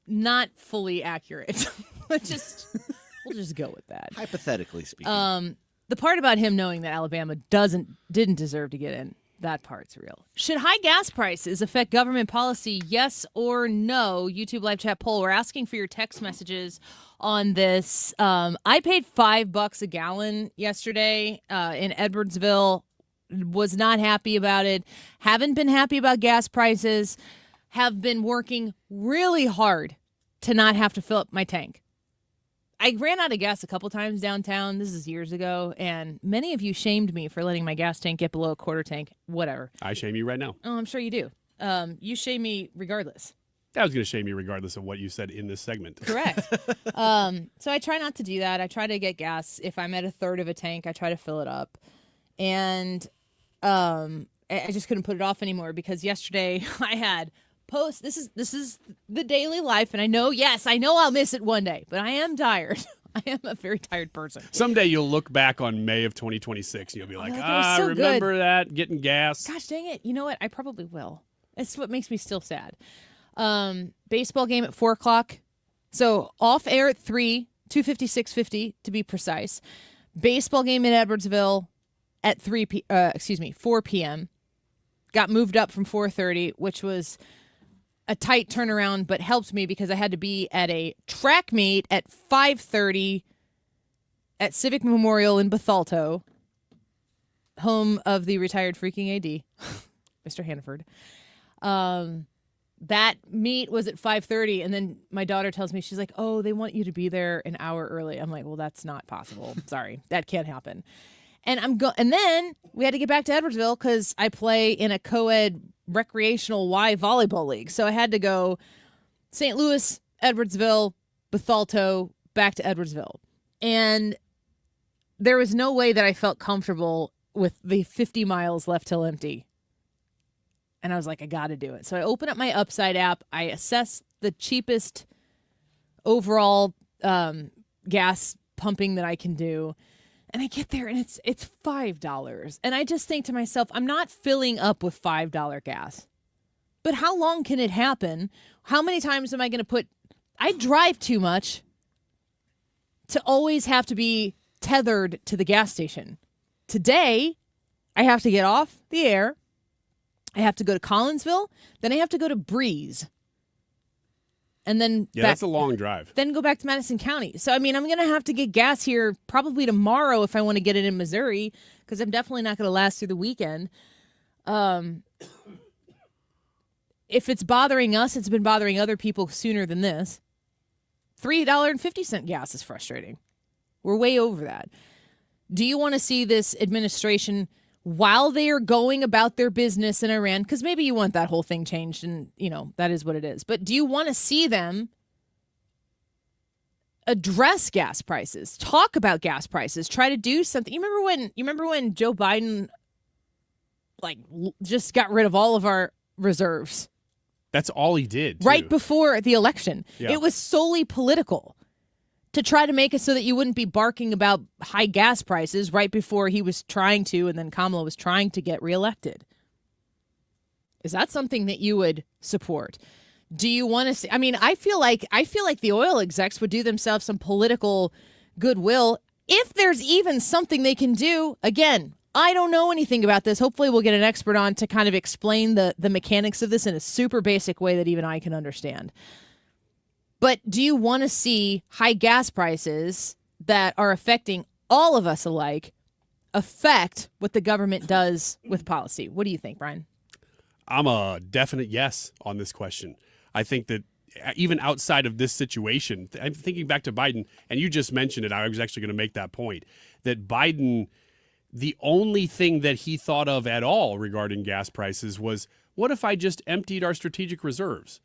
not fully accurate. We'll just go with that. Hypothetically speaking. The part about him knowing that Alabama didn't deserve to get in, that part's real. Should high gas prices affect government policy, yes or no? YouTube live chat poll. We're asking for your text messages on this. I paid $5 a gallon yesterday in Edwardsville. Was not happy about it. Haven't been happy about gas prices. Have been working really hard to not have to fill up my tank. I ran out of gas a couple times downtown. This is years ago, and many of you shamed me for letting my gas tank get below a quarter tank. Whatever. I shame you right now. Oh, I'm sure you do. You shame me regardless. I was going to shame you regardless of what you said in this segment. Correct. So I try not to do that. I try to get gas. If I'm at a third of a tank, I try to fill it up. And I just couldn't put it off anymore because yesterday I had post. This is the daily life, and I know I'll miss it one day, but I am tired. I am a very tired person. Someday you'll look back on May of 2026 and you'll be like, so remember that, getting gas. Gosh dang it. You know what? I probably will. It's what makes me still sad. Baseball game at 4 o'clock. So off air at 3, 2:56:50 to be precise. Baseball game in Edwardsville at 4 p.m. Got moved up from 4:30, which was a tight turnaround, but helped me because I had to be at a track meet at 5:30 at Civic Memorial in Bethalto, home of the retired freaking AD, Mr. Hannaford. That meet was at 5:30, and then my daughter tells me, she's like, oh, they want you to be there an hour early. I'm like, well, that's not possible. Sorry, that can't happen. And and then we had to get back to Edwardsville because I play in a co-ed recreational Y volleyball league. So I had to go St. Louis, Edwardsville, Bethalto, back to Edwardsville. And there was no way that I felt comfortable with the 50 miles left till empty. And I was like, I got to do it. So I open up my Upside app. I assess the cheapest overall gas pumping that I can do. And I get there and it's $5. And I just think to myself, I'm not filling up with $5 gas. But how long can it happen? How many times am I going to I drive too much to always have to be tethered to the gas station. Today, I have to get off the air. I have to go to Collinsville. Then I have to go to Breeze. And then that's a long drive. Then go back to Madison County. So, I mean, I'm going to have to get gas here probably tomorrow if I want to get it in Missouri, because I'm definitely not going to last through the weekend. If it's bothering us, it's been bothering other people sooner than this. $3.50 gas is frustrating. We're way over that. Do you want to see this administration, while they are going about their business in Iran, because maybe you want that whole thing changed and, that is what it is. But do you want to see them address gas prices, talk about gas prices, try to do something? You remember when Joe Biden just got rid of all of our reserves? That's all he did, too. Right before the election. Yeah. It was solely political to try to make it so that you wouldn't be barking about high gas prices right before he was trying to, and then Kamala was trying to get reelected. Is that something that you would support? Do you want to see? I mean, I feel like the oil execs would do themselves some political goodwill if there's even something they can do. Again, I don't know anything about this. Hopefully we'll get an expert on to kind of explain the mechanics of this in a super basic way that even I can understand. But do you want to see high gas prices that are affecting all of us alike affect what the government does with policy? What do you think, Brian? I'm a definite yes on this question. I think that even outside of this situation, I'm thinking back to Biden, and you just mentioned it. I was actually going to make that point, that Biden, the only thing that he thought of at all regarding gas prices was, what if I just emptied our strategic reserves?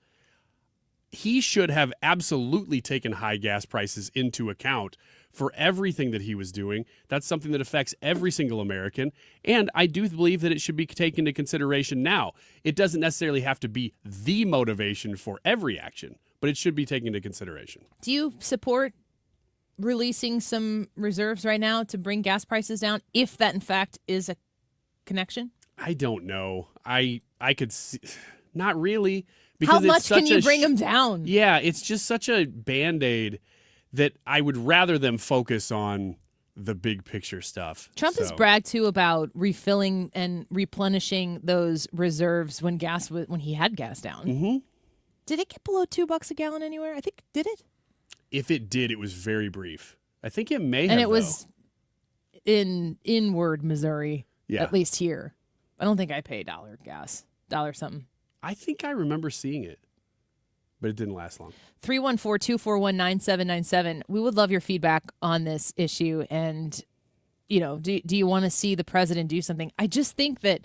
He should have absolutely taken high gas prices into account for everything that he was doing. That's something that affects every single American. And I do believe that it should be taken into consideration now. It doesn't necessarily have to be the motivation for every action, but it should be taken into consideration. Do you support releasing some reserves right now to bring gas prices down, if that in fact is a connection? I don't know. I could see, not really. Because how much can you bring them down? Yeah, it's just such a Band-Aid that I would rather them focus on the big picture stuff. Trump has bragged, too, about refilling and replenishing those reserves when he had gas down. Mm-hmm. Did it get below $2 a gallon anywhere? I think, did it? If it did, it was very brief. I think it may have, and it was in inward Missouri, at least here. I don't think I pay $1 gas, $1 something. I think I remember seeing it, but it didn't last long. 314-241-9797. We would love your feedback on this issue. And, do you want to see the president do something? I just think that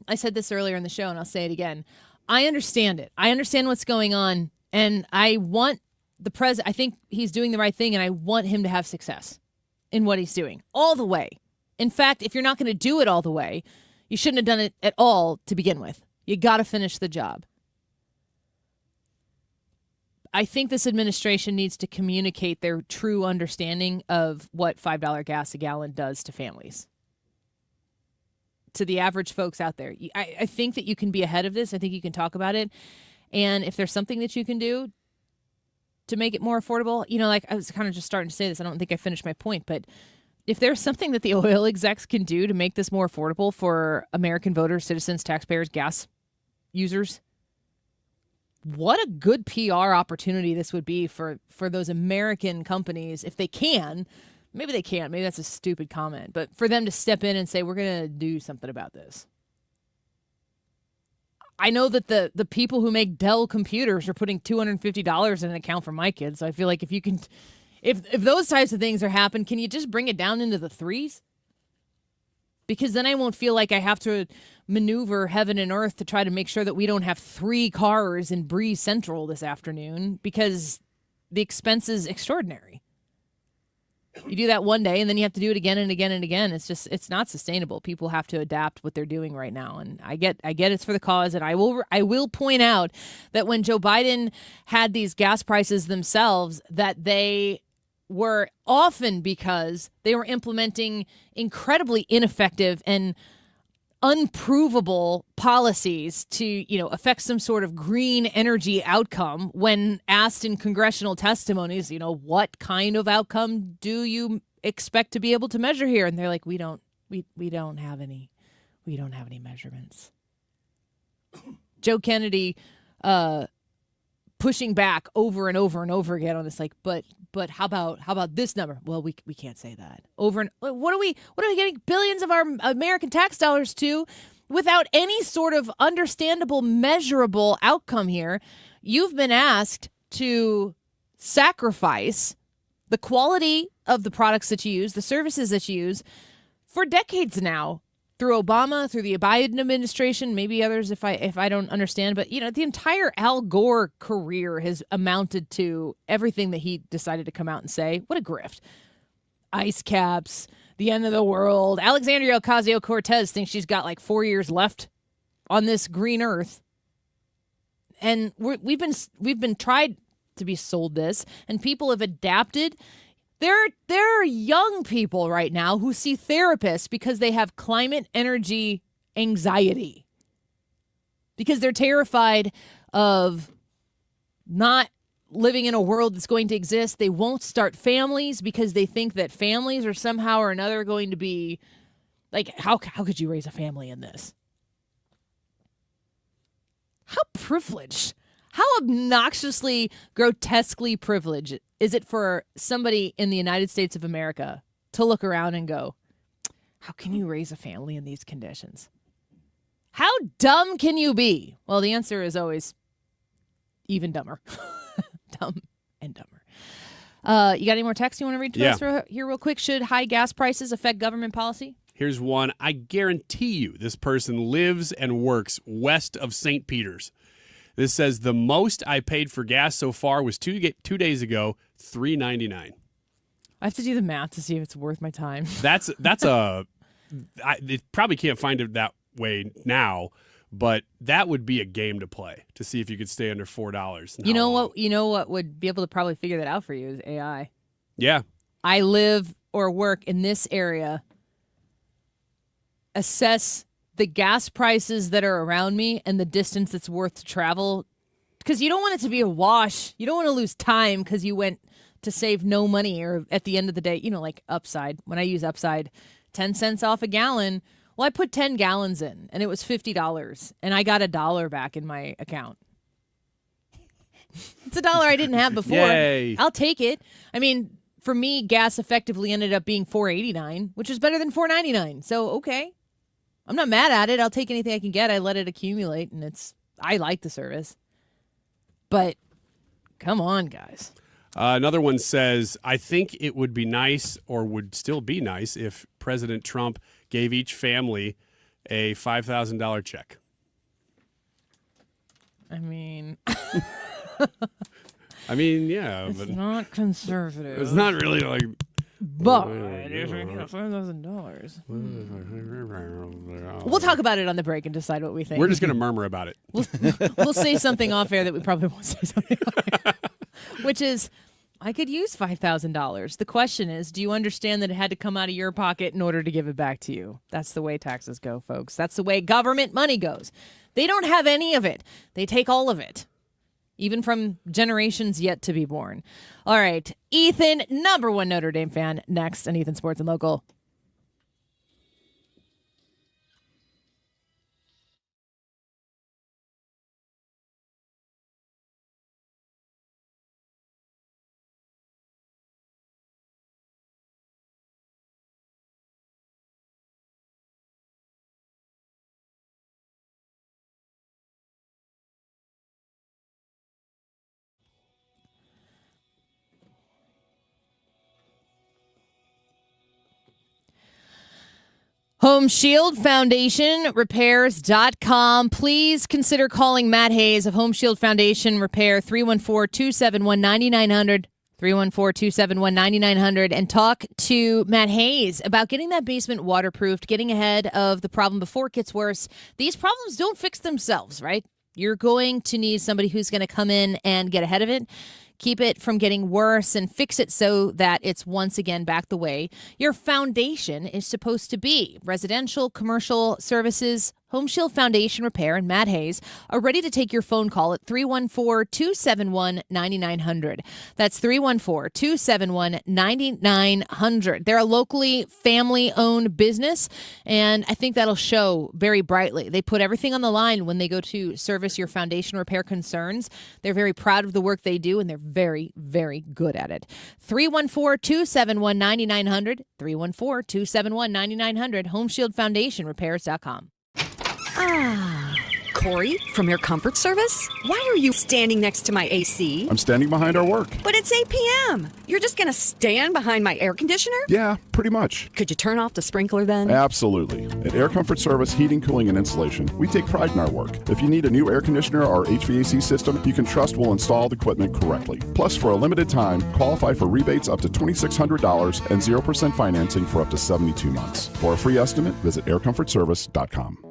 I said this earlier in the show, and I'll say it again. I understand it. I understand what's going on, and I want the president. I think he's doing the right thing, and I want him to have success in what he's doing all the way. In fact, if you're not going to do it all the way, you shouldn't have done it at all to begin with. You got to finish the job. I think this administration needs to communicate their true understanding of what $5 gas a gallon does to families. To the average folks out there. I think that you can be ahead of this. I think you can talk about it. And if there's something that you can do to make it more affordable, like I was kind of just starting to say this. I don't think I finished my point, but if there's something that the oil execs can do to make this more affordable for American voters, citizens, taxpayers, gas users, what a good PR opportunity this would be for those American companies if they can. Maybe they can't. Maybe that's a stupid comment. But for them to step in and say, we're going to do something about this. I know that the people who make Dell computers are putting $250 in an account for my kids. So I feel like if you can, if those types of things are happening, can you just bring it down into the threes? Because then I won't feel like I have to maneuver heaven and earth to try to make sure that we don't have 3 cars in Breeze Central this afternoon because the expense is extraordinary. You do that one day and then you have to do it again and again and again. It's not sustainable. People have to adapt what they're doing right now. And I get it's for the cause. And I will point out that when Joe Biden had these gas prices themselves, that they were often because they were implementing incredibly ineffective and unprovable policies to, affect some sort of green energy outcome. When asked in congressional testimonies, what kind of outcome do you expect to be able to measure here? And they're like, we don't have any measurements. Joe Kennedy, pushing back over and over and over again on this, like, but how about this number? Well, we can't say that. Over and what are we getting billions of our American tax dollars to without any sort of understandable, measurable outcome here? You've been asked to sacrifice the quality of the products that you use, the services that you use for decades now. Through Obama, through the Biden administration, maybe others if I don't understand. But, the entire Al Gore career has amounted to everything that he decided to come out and say. What a grift. Ice caps, the end of the world. Alexandria Ocasio-Cortez thinks she's got like 4 years left on this green earth. And we've been tried to be sold this, and people have adapted. There are young people right now who see therapists because they have climate energy anxiety, because they're terrified of not living in a world that's going to exist. They won't start families because they think that families are somehow or another going to be like, how could you raise a family in this? How privileged, how obnoxiously, grotesquely privileged is it for somebody in the United States of America to look around and go, how can you raise a family in these conditions? How dumb can you be? Well, the answer is always even dumber. Dumb and dumber. You got any more texts you want to read to us here real quick? Should high gas prices affect government policy? Here's one. I guarantee you this person lives and works west of St. Peter's. This says the most I paid for gas so far was 2 days ago, $3.99. I have to do the math to see if it's worth my time. They probably can't find it that way now, but that would be a game to play to see if you could stay under $4. You know what would be able to probably figure that out for you is AI. Yeah. I live or work in this area. Assess the gas prices that are around me and the distance it's worth to travel, because you don't want it to be a wash. You don't want to lose time because you went to save no money, or at the end of the day, like Upside. When I use Upside, 10 cents off a gallon. Well, I put 10 gallons in and it was $50 and I got $1 back in my account. It's $1 I didn't have before. Yay. I'll take it. I mean, for me, gas effectively ended up being $4.89, which is better than $4.99. So, okay. I'm not mad at it. I'll take anything I can get. I let it accumulate, and I like the service. But come on, guys. Another one says, I think it would be nice, or would still be nice, if President Trump gave each family a $5,000 check. I mean... yeah. It's not conservative. It's not really like... But $5,000. We'll talk about it on the break and decide what we think. We're just going to murmur about it. We'll say something off air that we probably won't say something off air, which is, I could use $5,000. The question is, do you understand that it had to come out of your pocket in order to give it back to you? That's the way taxes go, folks. That's the way government money goes. They don't have any of it. They take all of it. even from generations yet to be born. All right, Ethan, number one Notre Dame fan, next on Ethan Sports and Local. Home Shield Foundation Repairs.com. Please consider calling Matt Hayes of Home Shield Foundation Repair 314-271-9900. 314-271-9900 and talk to Matt Hayes about getting that basement waterproofed, getting ahead of the problem before it gets worse. These problems don't fix themselves, right? You're going to need somebody who's going to come in and get ahead of it, keep it from getting worse, and fix it so that it's once again back the way your foundation is supposed to be. Residential, commercial services, Home Shield Foundation Repair and Matt Hayes are ready to take your phone call at 314-271-9900. That's 314-271-9900. They're a locally family-owned business, and I think that'll show very brightly. They put everything on the line when they go to service your foundation repair concerns. They're very proud of the work they do, and they're very, very good at it. 314-271-9900. 314-271-9900. HomeshieldFoundationRepairs.com. Ah, Corey, from your comfort service? Why are you standing next to my AC? I'm standing behind our work. But it's 8 p.m. You're just going to stand behind my air conditioner? Yeah, pretty much. Could you turn off the sprinkler then? Absolutely. At Air Comfort Service Heating, Cooling, and Insulation, we take pride in our work. If you need a new air conditioner or HVAC system, you can trust we'll install the equipment correctly. Plus, for a limited time, qualify for rebates up to $2,600 and 0% financing for up to 72 months. For a free estimate, visit aircomfortservice.com.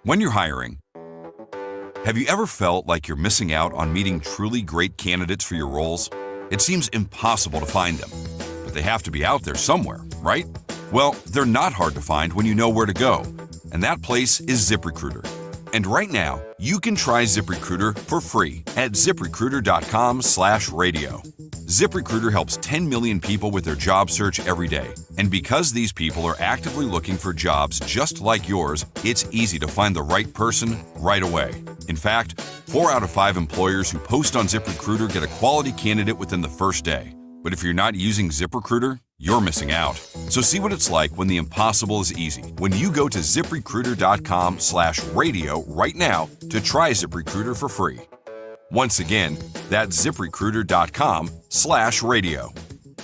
When you're hiring, have you ever felt like you're missing out on meeting truly great candidates for your roles? It seems impossible to find them, but they have to be out there somewhere, right? Well, they're not hard to find when you know where to go, and that place is ZipRecruiter. And right now, you can try ZipRecruiter for free at ZipRecruiter.com/radio. ZipRecruiter helps 10 million people with their job search every day. And because these people are actively looking for jobs just like yours, it's easy to find the right person right away. In fact, 4 out of 5 employers who post on ZipRecruiter get a quality candidate within the first day. But if you're not using ZipRecruiter, you're missing out. So see what it's like when the impossible is easy. When you go to ZipRecruiter.com/radio right now to try ZipRecruiter for free. Once again, that's ZipRecruiter.com/radio.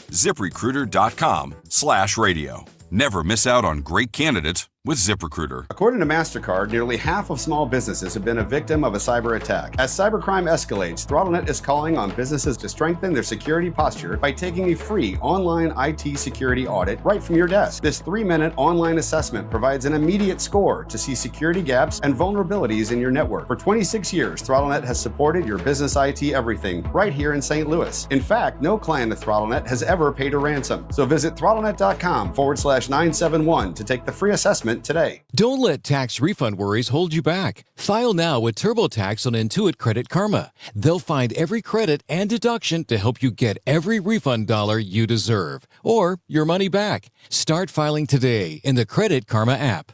ZipRecruiter.com/radio. Never miss out on great candidates with ZipRecruiter. According to MasterCard, nearly half of small businesses have been a victim of a cyber attack. As cybercrime escalates, ThrottleNet is calling on businesses to strengthen their security posture by taking a free online IT security audit right from your desk. This 3-minute online assessment provides an immediate score to see security gaps and vulnerabilities in your network. For 26 years, ThrottleNet has supported your business IT everything right here in St. Louis. In fact, no client of ThrottleNet has ever paid a ransom. So visit throttlenet.com/971 to take the free assessment today. Don't let tax refund worries hold you back. File now with TurboTax on Intuit Credit Karma. They'll find every credit and deduction to help you get every refund dollar you deserve or your money back. Start filing today in the Credit Karma app.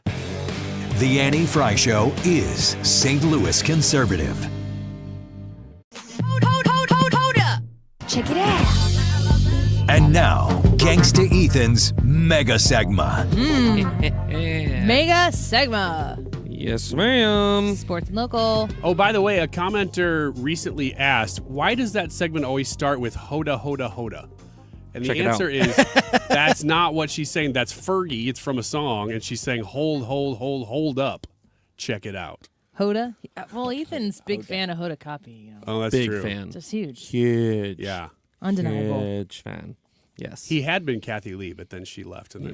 The Annie Frey Show is St. Louis conservative. Hold up. Check it out. And now, Gangsta Ethan's Mega Segma. Mega Segma. Yes, ma'am. Sports and Local. Oh, by the way, a commenter recently asked, why does that segment always start with Hoda, Hoda, Hoda? And the answer is, that's not what she's saying. That's Fergie. It's from a song. And she's saying, hold up. Check it out. Hoda? Well, Ethan's big fan of Hoda Copy. You know. Oh, that's big true. Fan. Just huge. Huge. Yeah. Undeniable. Huge fan. Yes. He had been Kathy Lee, but then she left. And then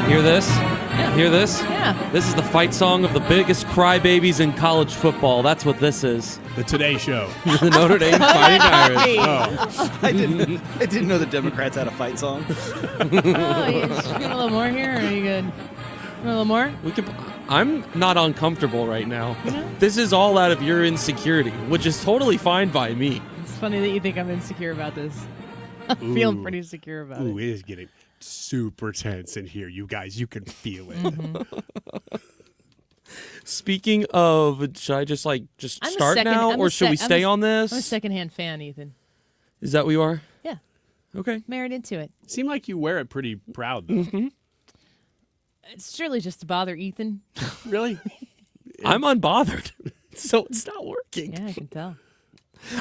Hear this? Yeah. Hear this? Yeah. This is the fight song of the biggest crybabies in college football. That's what this is. The Today Show. The Notre Dame Fighting Irish. Oh. I didn't know the Democrats had a fight song. Oh, you get a little more here, or are you good? A little more? I'm not uncomfortable right now. This is all out of your insecurity, which is totally fine by me. It's funny that you think I'm insecure about this. I'm feeling pretty secure about it. Ooh, it is getting super tense in here, you guys. You can feel it. Mm-hmm. Speaking of, should I just start now, or should we stay on this? I'm a secondhand fan, Ethan. Is that what you are? Yeah. Okay. Married into it. Seem like you wear it pretty proud, though. It's surely just to bother Ethan. Really? I'm unbothered, so it's not working. Yeah, I can tell.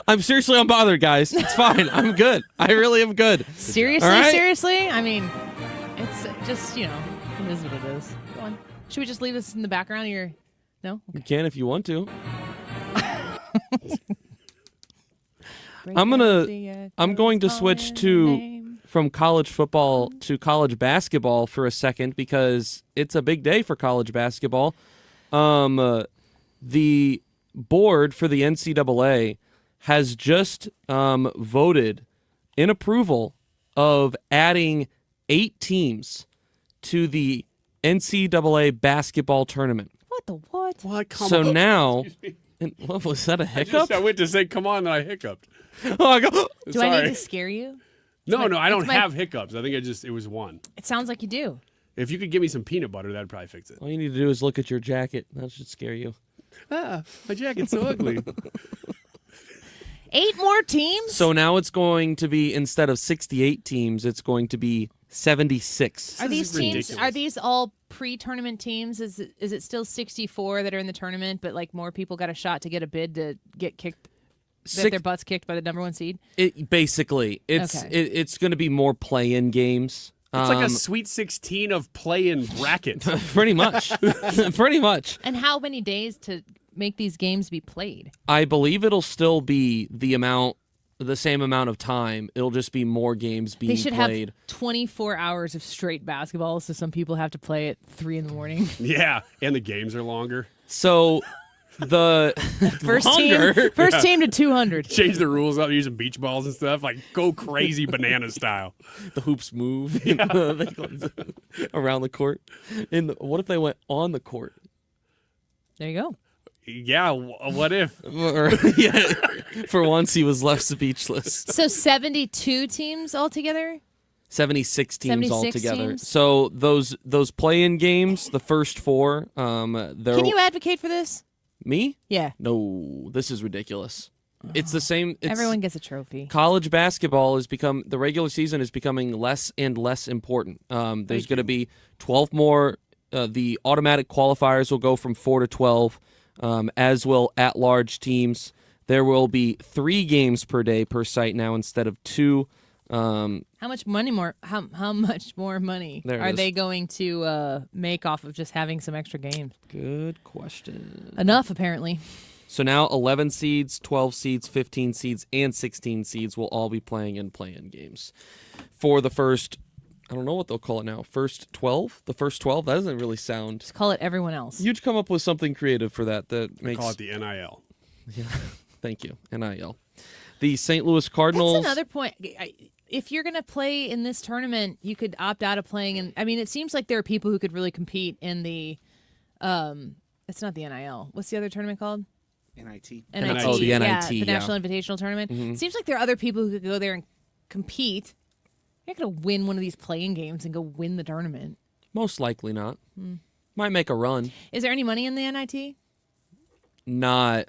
I'm seriously unbothered, guys. It's fine. I'm good. I really am good. Seriously? All right? Seriously? I mean, it's just, it is what it is. Go on. Should we just leave this in the background of your... No? You can if you want to. I'm going to switch from college football to college basketball for a second because it's a big day for college basketball. The board for the NCAA has just voted in approval of adding 8 teams to the NCAA basketball tournament. What the what? What? So now, what was that, a hiccup? I went to say, come on, and I hiccuped. Oh, I go. Do I need to scare you? No, I don't have hiccups. I think it was one. It sounds like you do. If you could give me some peanut butter, that'd probably fix it. All you need to do is look at your jacket. That should scare you. My jacket's so ugly. 8 more teams? So now it's going to be, instead of 68 teams, it's going to be 76. Are these teams, are these all pre-tournament teams? Is it still 64 that are in the tournament, but like more people got a shot to get a bid to get kicked, get their butts kicked by the number 1 seed? Basically, it's going to be more play-in games. It's like a Sweet 16 of play-in brackets. Pretty much. Pretty much. And how many days to make these games be played? I believe it'll still be the same amount of time. It'll just be more games being played. They should have 24 hours of straight basketball, so some people have to play at 3 in the morning. Yeah, and the games are longer. So the first team to 200. Change the rules up using beach balls and stuff. Like, go crazy banana style. The hoops move around the court. What if they went on the court? There you go. Yeah, what if? For once, he was left speechless. So 72 teams altogether? 76 teams altogether. Teams? So those play-in games, the first 4, Can you advocate for this? Me? Yeah. No, this is ridiculous. It's the same. Everyone gets a trophy. College basketball the regular season is becoming less and less important. There's going to be 12 more. The automatic qualifiers will go from 4 to 12. As will at-large teams. There will be 3 games per day per site now instead of 2. How much more money are they going to make off of just having some extra games? Good question. Enough, apparently. So now 11 seeds, 12 seeds, 15 seeds, and 16 seeds will all be playing in play-in games. For the first, I don't know what they'll call it now, first 12? The first 12? That doesn't really sound... Just call it everyone else. You'd come up with something creative for that makes... Call it the NIL. Yeah, thank you, NIL. The St. Louis Cardinals... That's another point. If you're going to play in this tournament, you could opt out of playing. And I mean, it seems like there are people who could really compete in the... it's not the NIL. What's the other tournament called? NIT. Oh, the NIT, the National Invitational Tournament. Mm-hmm. It seems like there are other people who could go there and compete. You're not going to win one of these playing games and go win the tournament. Most likely not. Might make a run. Is there any money in the NIT? Not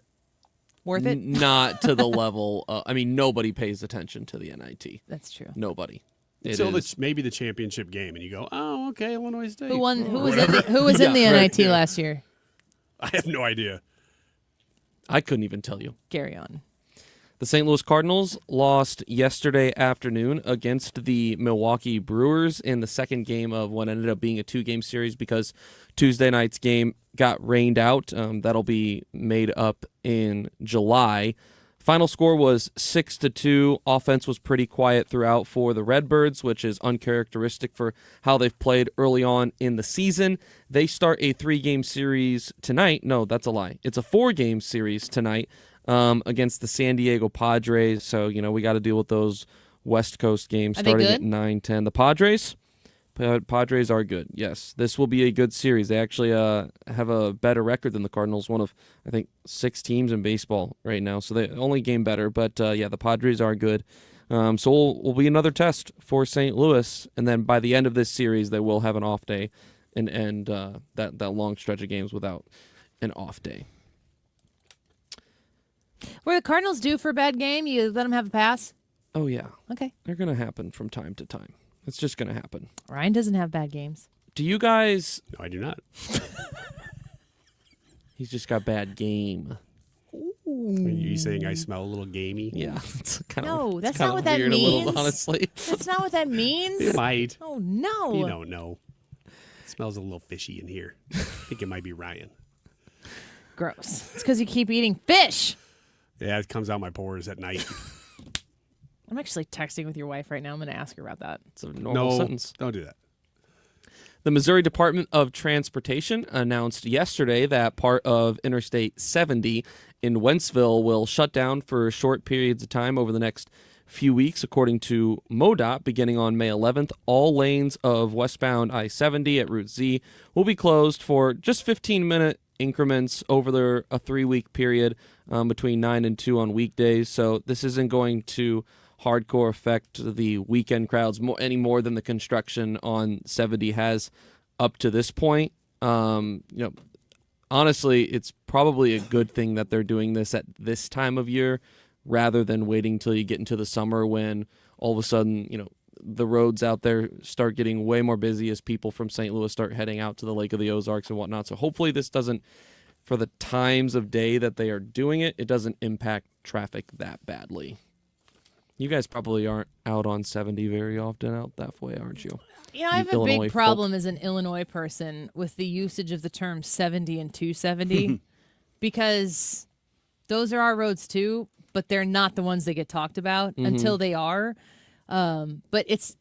worth it. Not to the level. Nobody pays attention to the NIT. That's true. Nobody. Until maybe the championship game, and you go, "Oh, okay, Illinois State." Who won? Who was in the NIT last year? I have no idea. I couldn't even tell you. Carry on. The St. Louis Cardinals lost yesterday afternoon against the Milwaukee Brewers in the second game of what ended up being a 2-game series because Tuesday night's game got rained out. That'll be made up in July. Final score was 6-2. Offense was pretty quiet throughout for the Redbirds, which is uncharacteristic for how they've played early on in the season. They start a 3-game series tonight. No, that's a lie. It's a 4-game series tonight against the San Diego Padres. So, we got to deal with those West Coast games starting at 9-10. The Padres, Padres are good. Yes, this will be a good series. They actually have a better record than the Cardinals, one of, I think, 6 teams in baseball right now. So they only game better. But, yeah, the Padres are good. So will be another test for St. Louis. And then by the end of this series, they will have an off day and end that long stretch of games without an off day. Were the Cardinals due for a bad game? You let them have a pass? Oh, yeah. Okay. They're going to happen from time to time. It's just going to happen. Ryan doesn't have bad games. Do you guys... No, I do not. He's just got bad game. Are you saying I smell a little gamey? Yeah. It's kind No, of, that's not what that weird means. A little, honestly. That's not what that means. It might. Oh, no. You don't know. It smells a little fishy in here. I think it might be Ryan. Gross. It's because you keep eating fish. Yeah, it comes out my pores at night. I'm actually texting with your wife right now. I'm going to ask her about that. It's a normal sentence. Don't do that. The Missouri Department of Transportation announced yesterday that part of Interstate 70 in Wentzville will shut down for short periods of time over the next few weeks. According to MoDOT, beginning on May 11th, all lanes of westbound I-70 at Route Z will be closed for just 15-minute increments over a 3-week period between 9 and 2 on weekdays. So this isn't going to hardcore affect the weekend crowds any more than the construction on 70 has up to this point. Honestly, it's probably a good thing that they're doing this at this time of year rather than waiting till you get into the summer when all of a sudden, the roads out there start getting way more busy as people from St. Louis start heading out to the Lake of the Ozarks and whatnot. So hopefully this doesn't, for the times of day that they are doing it, it doesn't impact traffic that badly. You guys probably aren't out on 70 very often out that way, aren't you? I have a big problem as an Illinois person with the usage of the term 70 and 270 because those are our roads too, but they're not the ones that get talked about until they are. But it's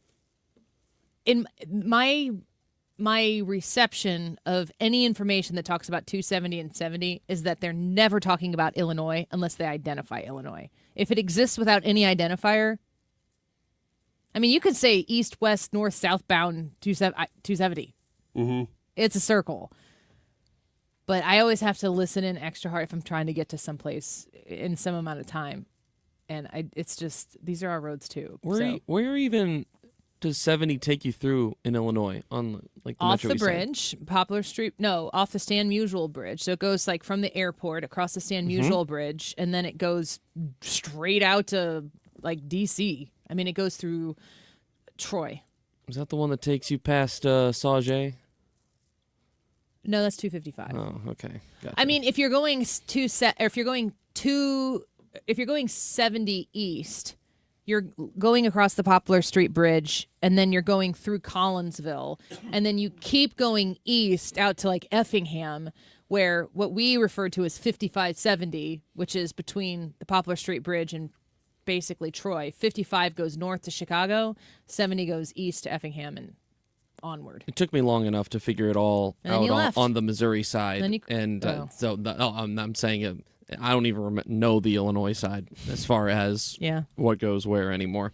in my reception of any information that talks about 270 and 70 is that they're never talking about Illinois unless they identify Illinois. If it exists without any identifier, I mean, you could say east, west, north, southbound 270. Mm-hmm. It's a circle. But I always have to listen in extra hard if I'm trying to get to someplace in some amount of time. And it's just, these are our roads too. Where even does 70 take you through in Illinois on like the off Metro the bridge, Poplar Street? No, off the Stan Musial Bridge. So it goes like from the airport across the Stan Musial Bridge, and then it goes straight out to like DC. I mean, it goes through Troy. Is that the one that takes you past Sauget? No, that's 255. Oh, okay. Gotcha. I mean, if you're going if you're going 70 east, you're going across the Poplar Street Bridge, and then you're going through Collinsville, and then you keep going east out to like Effingham, where what we refer to as 5570, which is between the Poplar Street Bridge and basically Troy. 55 goes north to Chicago, 70 goes east to Effingham and onward. It took me long enough to figure it all out on the Missouri side, I'm saying I don't even know the Illinois side as far as what goes where anymore.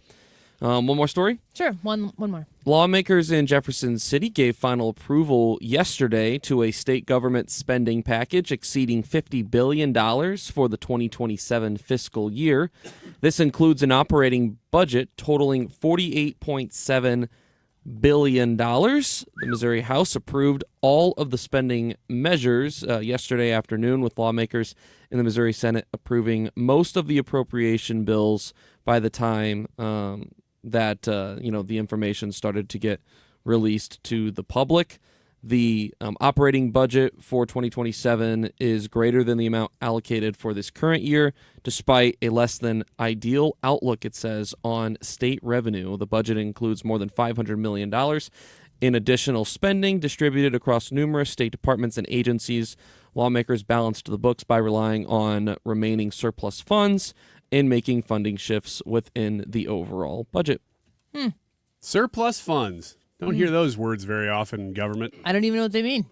One more story? Sure, one more. Lawmakers in Jefferson City gave final approval yesterday to a state government spending package exceeding $50 billion for the 2027 fiscal year. This includes an operating budget totaling $48.7 billion. The Missouri House approved all of the spending measures yesterday afternoon, with lawmakers in the Missouri Senate approving most of the appropriation bills by the time that the information started to get released to the public. The operating budget for 2027 is greater than the amount allocated for this current year, despite a less than ideal outlook, it says, on state revenue. The budget includes more than $500 million in additional spending distributed across numerous state departments and agencies. Lawmakers balanced the books by relying on remaining surplus funds and making funding shifts within the overall budget. Surplus funds. Don't hear those words very often in government. I don't even know what they mean.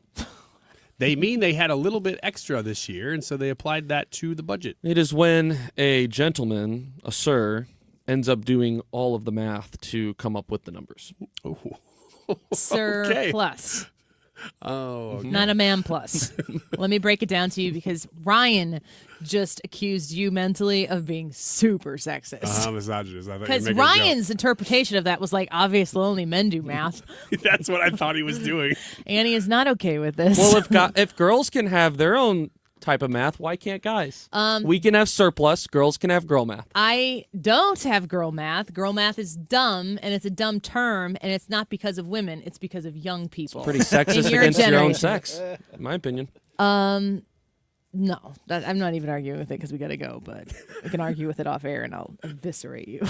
They mean they had a little bit extra this year, and so they applied that to the budget. It is when a gentleman, a sir, ends up doing all of the math to come up with the numbers. Oh. Surplus. Oh, okay. Not a man plus. Let me break it down to you because Ryan just accused you mentally of being super sexist. Misogynist. Because Ryan's interpretation of that was like, obviously only men do math. That's what I thought he was doing. Annie is not okay with this. Well, if girls can have their own type of math, why can't guys? We can have surplus. Girls can have girl math. I don't have girl math. Girl math is dumb, and it's a dumb term, and it's not because of women. It's because of young people. Pretty sexist against your own sex, in my opinion. No, I'm not even arguing with it because we got to go, but I can argue with it off air, and I'll eviscerate you.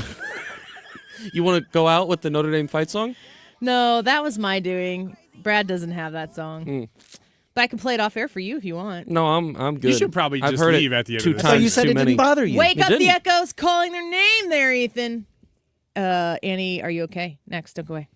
You want to go out with the Notre Dame fight song? No, that was my doing. Brad doesn't have that song. But I can play it off air for you if you want. No, I'm good. You should probably I've just heard leave it at the end two of this. times. You said too it many. didn't bother you. Wake It up didn't. the echoes calling their name there, Ethan. Annie, are you okay? Next, don't go away.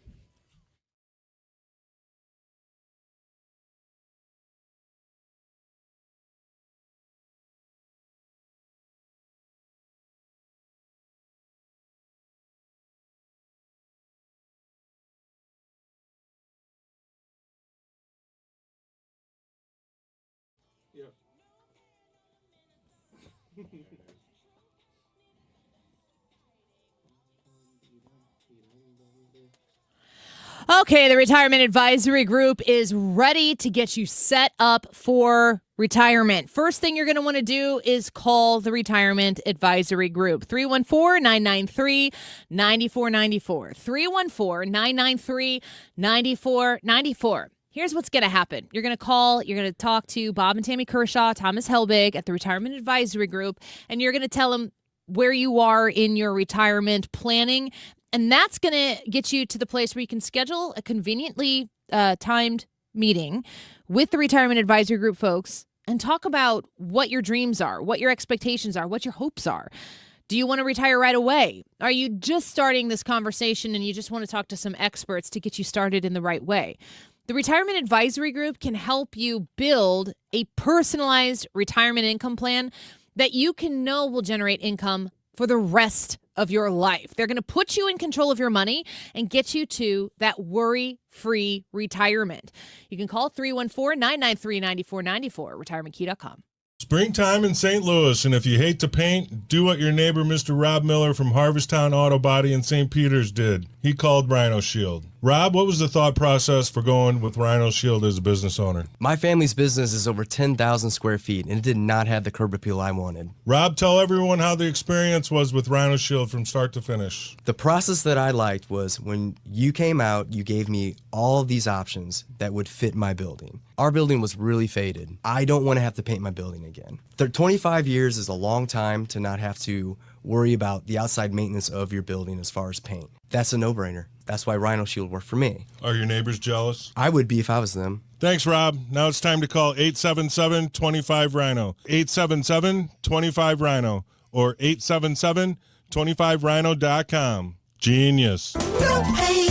Okay, the Retirement Advisory Group is ready to get you set up for retirement. First thing you're going to want to do is call the Retirement Advisory Group. 314-993-9494. 314-993-9494. Here's what's going to happen. You're going to call, you're going to talk to Bob and Tammy Kershaw, Thomas Helbig at the Retirement Advisory Group, and you're going to tell them where you are in your retirement planning. And that's going to get you to the place where you can schedule a conveniently timed meeting with the Retirement Advisory Group folks and talk about what your dreams are, what your expectations are, what your hopes are. Do you want to retire right away? Are you just starting this conversation and you just want to talk to some experts to get you started in the right way? The Retirement Advisory Group can help you build a personalized retirement income plan that you can know will generate income for the rest of your life. They're going to put you in control of your money and get you to that worry-free retirement. You can call 314-993-9494, retirementkey.com. Springtime in St. Louis, and if you hate to paint, do what your neighbor Mr. Rob Miller from Harvesttown Auto Body in St. Peter's did. He called Rhino Shield. Rob, what was the thought process for going with Rhino Shield as a business owner? My family's business is over 10,000 square feet, and it did not have the curb appeal I wanted. Rob, tell everyone how the experience was with Rhino Shield from start to finish. The process that I liked was when you came out, you gave me all of these options that would fit my building. Our building was really faded. I don't want to have to paint my building again. 25 years is a long time to not have to worry about the outside maintenance of your building as far as paint. That's a no-brainer. That's why Rhino Shield worked for me. Are your neighbors jealous? I would be if I was them. Thanks, Rob. Now it's time to call 877-25-RHINO. 877-25-RHINO or 877-25rhino.com. Genius. No paint,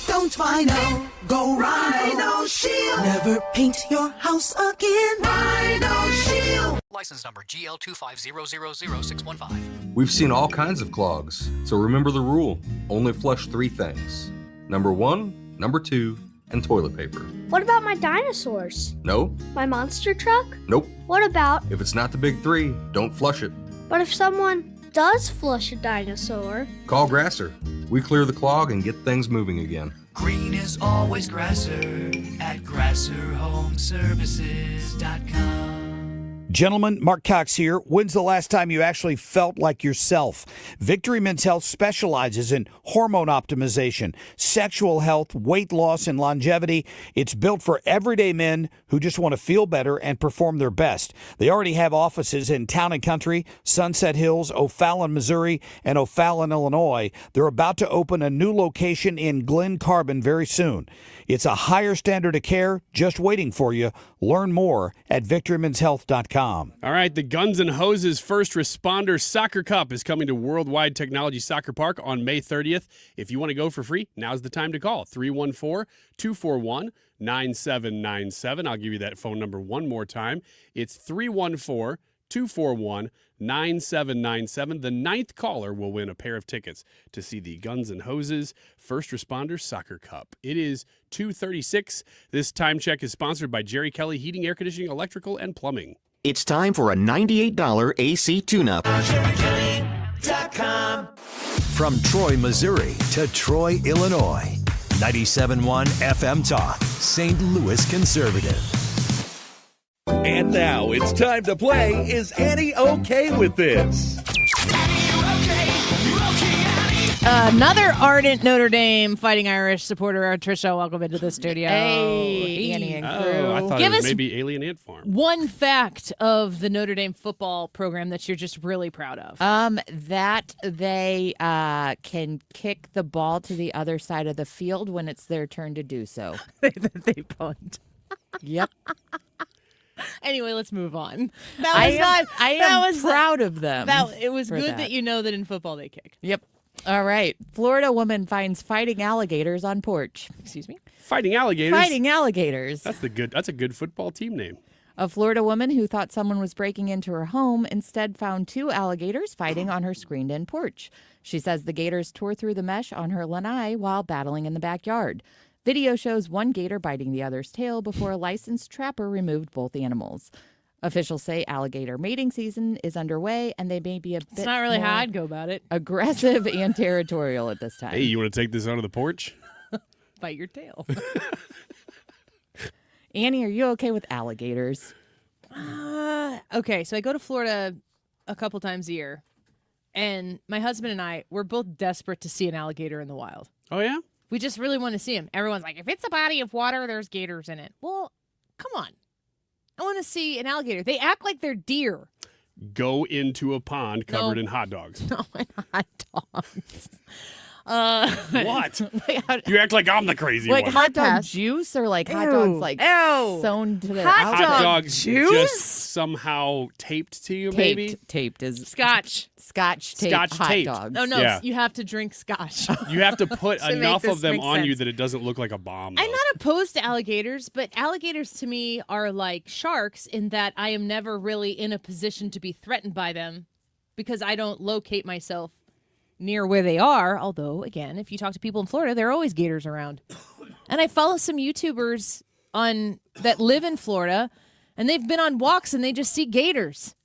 don't Rhino. Go Rhino Shield. Never paint your house again. Rhino Shield. License number GL250000615. We've seen all kinds of clogs, so remember the rule. Only flush 3 things. Number 1, number 2, and toilet paper. What about my dinosaurs? No? My monster truck? Nope. What about... If it's not the big 3, don't flush it. But if someone does flush a dinosaur... Call Grasser. We clear the clog and get things moving again. Green is always Grasser at GrasserHomeservices.com. Gentlemen, Mark Cox here. When's the last time you actually felt like yourself? Victory Men's Health specializes in hormone optimization, sexual health, weight loss, and longevity. It's built for everyday men who just want to feel better and perform their best. They already have offices in Town and Country, Sunset Hills, O'Fallon, Missouri, and O'Fallon, Illinois. They're about to open a new location in Glen Carbon very soon. It's a higher standard of care just waiting for you. Learn more at victorymenshealth.com. All right, the Guns N' Hoses First Responder Soccer Cup is coming to Worldwide Technology Soccer Park on May 30th. If you want to go for free, now's the time to call. 314-241-9797. I'll give you that phone number one more time. It's 314 241-9797. The 9th caller will win a pair of tickets to see the Guns N' Hoses First Responders Soccer Cup. It is 2:36. This time check is sponsored by Jerry Kelly Heating, Air Conditioning, Electrical, and Plumbing. It's time for a $98 AC tune-up. From Troy, Missouri to Troy, Illinois. 97.1 FM Talk, St. Louis Conservative. And now it's time to play Is Annie Okay With This? Another ardent Notre Dame Fighting Irish supporter, Trisha. Welcome into the studio. Hey, Annie and crew. Oh, I thought Give it was us maybe Alien Ant Farm. one fact of the Notre Dame football program that you're just really proud of. That they can kick the ball to the other side of the field when it's their turn to do so. They punt. Yep. Anyway, let's move on. I am proud of them. It was for good that. that you know that in football they kick. Yep. All right. Florida woman finds fighting alligators on porch. Excuse me? Fighting alligators? Fighting alligators. That's a good football team name. A Florida woman who thought someone was breaking into her home instead found 2 alligators fighting on her screened-in porch. She says the gators tore through the mesh on her lanai while battling in the backyard. Video shows one gator biting the other's tail before a licensed trapper removed both animals. Officials say alligator mating season is underway, and they may be a bit It's not really more how I'd go about it. aggressive and territorial at this time. Hey, you want to take this out of the porch? Bite your tail. Annie, are you okay with alligators? Okay, so I go to Florida a couple times a year, and my husband and I, we're both desperate to see an alligator in the wild. Oh, yeah? We just really want to see him. Everyone's like, if it's a body of water, there's gators in it. Well, come on. I want to see an alligator. They act like they're deer. Go into a pond covered No. in hot dogs. No, hot dogs. What? You act like I'm the crazy Like one. hot dog juice or like hot dogs like sewn to their Hot outfit? dog dogs juice? just somehow taped to you, maybe? Taped is Scotch. Scotch tape Scotch hot taped. dogs. No, Yeah. you have to drink scotch. You have to put To make enough this of them make on you sense. that it doesn't look like a bomb. I'm though. not opposed to alligators, but alligators to me are like sharks in that I am never really in a position to be threatened by them because I don't locate myself near where they are. Although, again, if you talk to people in Florida, there are always gators around. And I follow some YouTubers that live in Florida, and they've been on walks and they just see gators.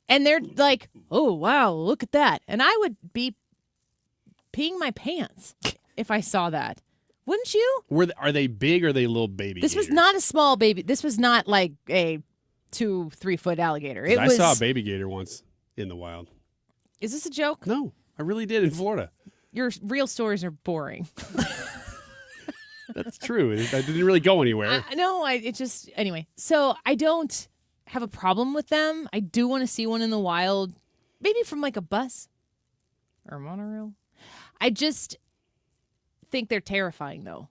And they're like, oh, wow, look at that. And I would be peeing my pants if I saw that. Wouldn't you? Are they big or are they little baby? This was not a small baby. This was not like a 2-3 foot alligator. It I was. saw a baby gator once in the wild. Is this a joke? No, I really did in Florida. Your real stories are boring. That's true. I didn't really go anywhere. Anyway. So I don't have a problem with them. I do want to see one in the wild, maybe from like a bus or a monorail. I just think they're terrifying, though.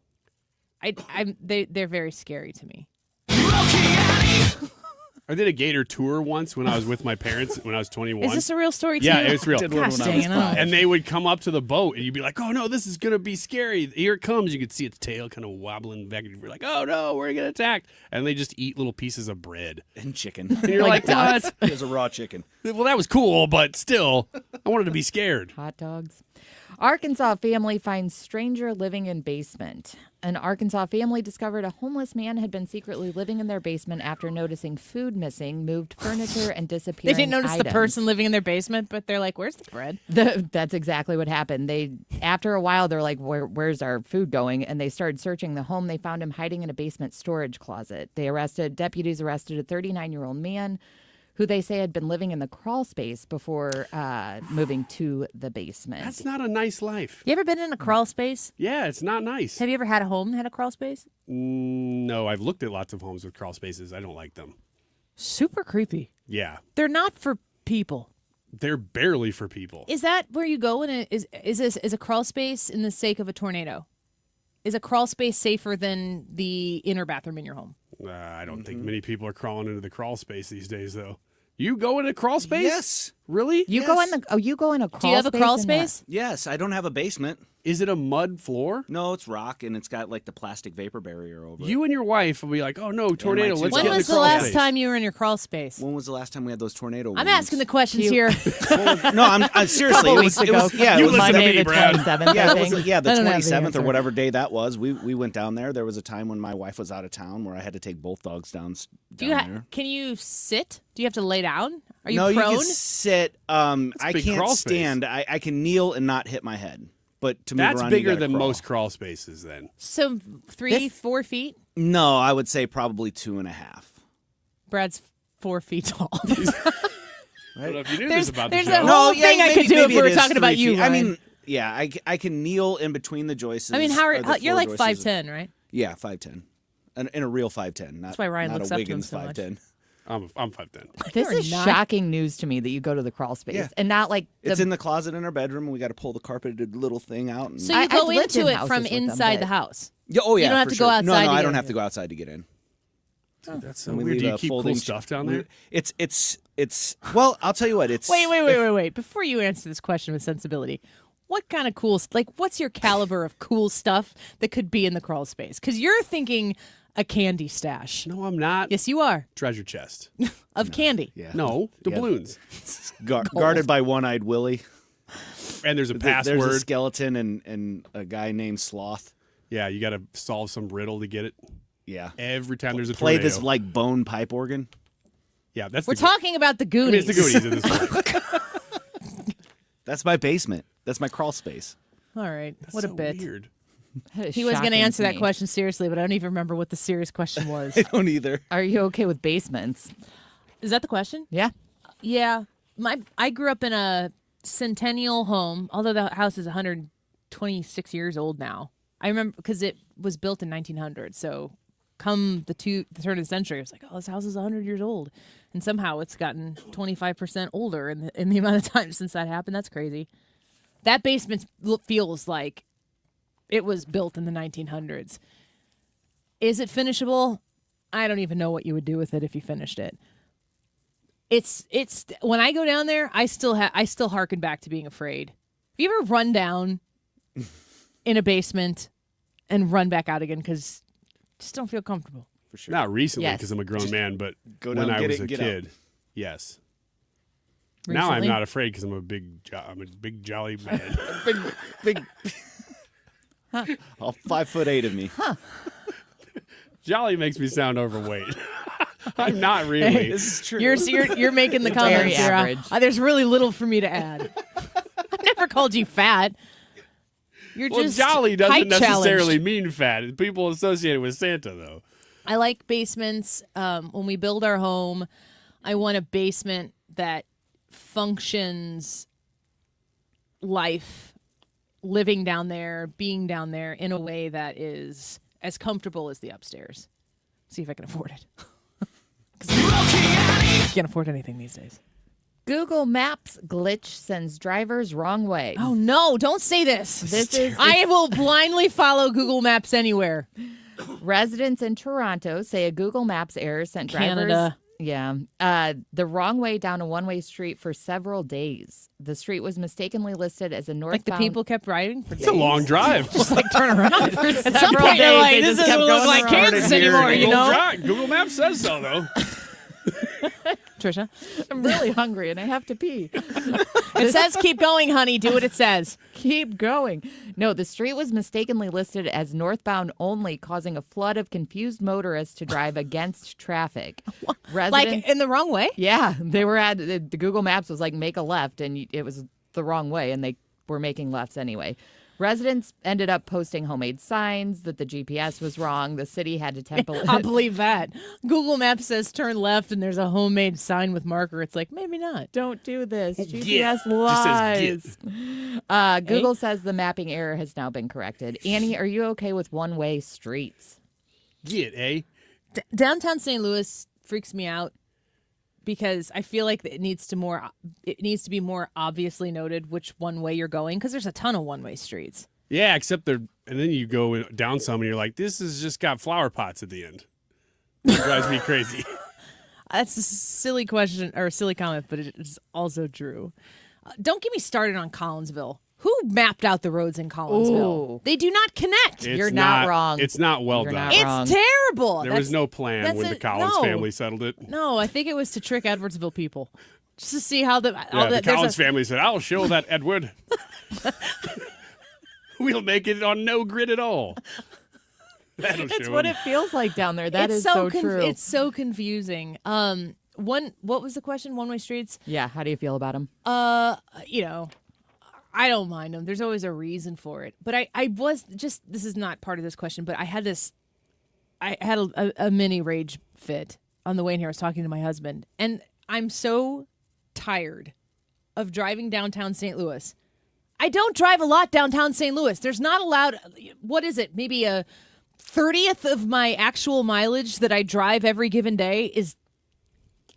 They're very scary to me. I did a gator tour once when I was with my parents when I was 21. Is this a real story, too? Yeah, it's real. Gosh, dang it. And they would come up to the boat, and you'd be like, oh, no, this is going to be scary. Here it comes. You could see its tail kind of wobbling back. And you'd be like, oh, no, we're going to get attacked. And they just eat little pieces of bread. And chicken. And you're like, what? Here's a raw chicken. Well, that was cool, but still, I wanted to be scared. Hot dogs. Arkansas family finds stranger living in basement. An Arkansas family discovered a homeless man had been secretly living in their basement after noticing food missing, moved furniture, and disappearing They didn't notice items. the person living in their basement, but they're like, where's the bread? That's exactly what happened. After a while, they're like, where's our food going? And they started searching the home. They found him hiding in a basement storage closet. Deputies arrested a 39-year-old man who they say had been living in the crawl space before moving to the basement. That's not a nice life. You ever been in a crawl space? Yeah, it's not nice. Have you ever had a home that had a crawl space? No, I've looked at lots of homes with crawl spaces. I don't like them. Super creepy. Yeah. They're not for people. They're barely for people. Is that where you go in is a crawl space in the sake of a tornado? Is a crawl space safer than the inner bathroom in your home? I don't think many people are crawling into the crawl space these days, though. You go in a crawl space? Yes. Really? You go in a crawl space? Do you have a crawl in space? Yes, I don't have a basement. Is it a mud floor? No, it's rock, and it's got like the plastic vapor barrier over it. You and your wife will be like, oh no, tornado, let's When get in was the the crawl last space. time you were in your crawl space? When was the last time we had those tornado I'm winds? asking the questions here. No, I'm seriously. Couple It weeks was, ago. it was, yeah, You it was listen to Monday me, the Brad. 27th. Yeah, I it was, think. yeah, the I don't have the 27th or answer. whatever day that was. We went down there. There was a time when my wife was out of town where I had to take both dogs down Do you there. can you sit? Do you have to lay down? Are you no, prone? you can sit. I big crawl can't space. stand. I can kneel and not hit my head. But to move That's around, you bigger gotta than crawl. most crawl spaces then. So 4 feet? No, I would say probably 2.5. Brad's 4 feet tall. I don't know if you knew There's- this about there's the a show. whole thing I could do if we it were is talking about 3 you, feet. I Ryan. mean, yeah, I can kneel in between the joists. I mean, or the you're floor like joists. 5'10", right? Yeah, 5'10". In a real 5'10". Not, That's why Ryan not looks a up to him Wiggins so much. 5'10". I'm 5'10". This You're is not. shocking news to me that you go to the crawl space Yeah. and not like It's in the closet in our bedroom, and we got to pull the carpeted little thing out. And So you I've go lived into in it from houses with them, inside but- the house. Yeah, oh yeah, You don't have for to go sure. outside No, to I get don't in. have to go outside to get in. Dude, that's so And we weird. Do leave you a keep cool folding stuff down there? It's well, I'll tell you what. It's Wait. Before you answer this question with sensibility, what kind of what's your caliber of cool stuff that could be in the crawl space? Because you're thinking a candy stash. No, I'm not. Yes, you are. Treasure chest. Of candy. Yeah. No, doubloons. Guarded by One-Eyed Willie. And there's a There's password. a skeleton and a guy named Sloth. Yeah, you got to solve some riddle to get it. Yeah. Every time there's a Play tornado. this like bone pipe organ. Yeah, that's We're the talking about the I mean, Goonies. it's the Goonies at this point. That's my basement. That's my crawl space. All right. That's What a so bit. weird. That is He was going to shocking answer that me. question seriously, but I don't even remember what the serious question was. I don't either. Are you okay with basements? Is that the question? Yeah. Yeah. I grew up in a centennial home, although the house is 126 years old now. I remember because it was built in 1900. So come the turn of the century, I was like, oh, this house is 100 years old. And somehow it's gotten 25% older in the amount of time since that happened. That's crazy. That basement feels like it was built in the 1900s. Is it finishable? I don't even know what you would do with it if you finished it. It's when I go down there, I still harken back to being afraid. Have you ever run down in a basement and run back out again because just don't feel comfortable? For sure. Not recently Yes. because I'm a grown man, but go when down, I get was it, a get kid, out. yes. Now I'm Recently? not afraid because I'm a big jolly man. Big. All 5'8" of me. Jolly makes me sound overweight. I'm not really. This is true. You're making the Very comments here. average. There's really little for me to add. I've never called you fat. You're Well, just jolly doesn't height necessarily challenged. mean fat. People associate it with Santa, though. I like basements. When we build our home, I want a basement that functions life, living down there, being down there in a way that is as comfortable as the upstairs. See if I can afford it. 'Cause I can't afford anything these days. Google Maps glitch sends drivers wrong way. Oh no, don't say this. This is I will blindly follow Google Maps anywhere. residents in Toronto say a Google Maps error sent drivers Canada. the wrong way down a one-way street for several days. The street was mistakenly listed as a Like northbound. the people kept riding for days. It's a long drive. Just like turn around. At some several point, you're days, like, they this just kept doesn't look going like around Kansas anymore, you know? Google Maps says so, though. Trisha? I'm really hungry and I have to pee. It says keep going, honey. Do what it says. Keep going. No, the street was mistakenly listed as northbound only, causing a flood of confused motorists to drive against traffic. Like in the wrong way? Yeah, they were at the Google Maps was like make a left, and it was the wrong way, and they were making lefts anyway. Residents ended up posting homemade signs that the GPS was wrong. The city had to temporarily. I'll believe that. Google Maps says turn left, and there's a homemade sign with marker. It's like, maybe not. Don't do this. Get. GPS Just lies. Google says the mapping error has now been corrected. Annie, are you okay with one-way streets? Get, eh? Downtown St. Louis freaks me out because I feel like it needs to be more obviously noted which one way you're going because there's a ton of one-way streets. Yeah, except and then you go down some and you're like, this has just got flower pots at the end. It drives me crazy. That's a silly question or a silly comment, but it is also true. Don't get me started on Collinsville. Who mapped out the roads in Collinsville. Ooh. They do not connect. You're not wrong. It's not well You're done. not It's wrong. terrible. There was no plan when the Collins family settled it. No, I think it was to trick Edwardsville people. Just to see how the The Collins family said, I'll show that, Edward. We'll make it on no grid at all. It's what it feels like down there. That is It's so true. It's so confusing. What was the question? One-way streets? Yeah, how do you feel about them? You know, I don't mind them. There's always a reason for it. But I was just, this is not part of this question, but I had a mini rage fit on the way in here. I was talking to my husband, and I'm so tired of driving downtown St. Louis. I don't drive a lot downtown St. Louis. There's not allowed, what is it, maybe a 30th of my actual mileage that I drive every given day is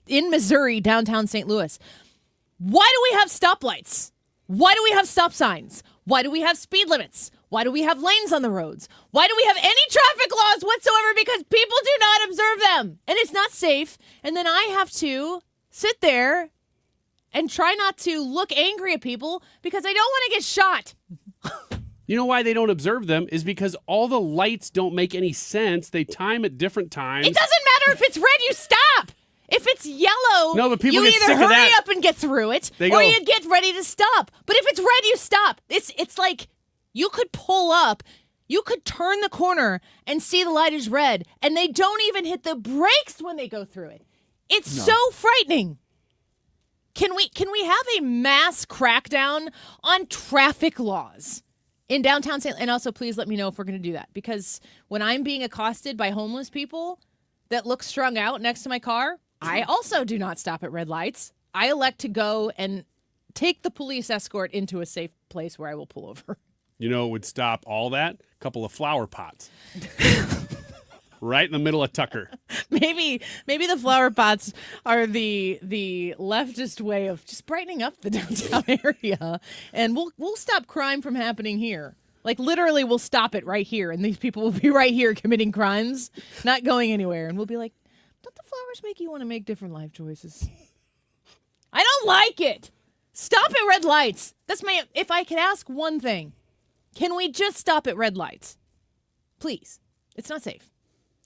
in Missouri, downtown St. Louis. Why do we have stoplights? Why do we have stop signs? Why do we have speed limits? Why do we have lanes on the roads? Why do we have any traffic laws whatsoever? Because people do not observe them. And it's not safe. And then I have to sit there and try not to look angry at people because I don't want to get shot. You know why they don't observe them is because all the lights don't make any sense. They time at different times. It doesn't matter if it's red, you stop. If it's yellow, No, but people you get either sick of hurry that. up and get through it, They or go- you get ready to stop. But if it's red, you stop. It's like you could pull up, you could turn the corner and see the light is red, and they don't even hit the brakes when they go through it. It's so frightening. Can we have a mass crackdown on traffic laws in downtown St. And also, please let me know if we're going to do that, because when I'm being accosted by homeless people that look strung out next to my car, I also do not stop at red lights. I elect to go and take the police escort into a safe place where I will pull over. You know, it would stop all that? A couple of flower pots. Right in the middle of Tucker. Maybe the flower pots are the leftist way of just brightening up the downtown area, and we'll stop crime from happening here. Like, literally, we'll stop it right here, and these people will be right here committing crimes, not going anywhere, and we'll be like, don't the flowers make you want to make different life choices? I don't like it. Stop at red lights. If I could ask one thing, can we just stop at red lights? Please. It's not safe.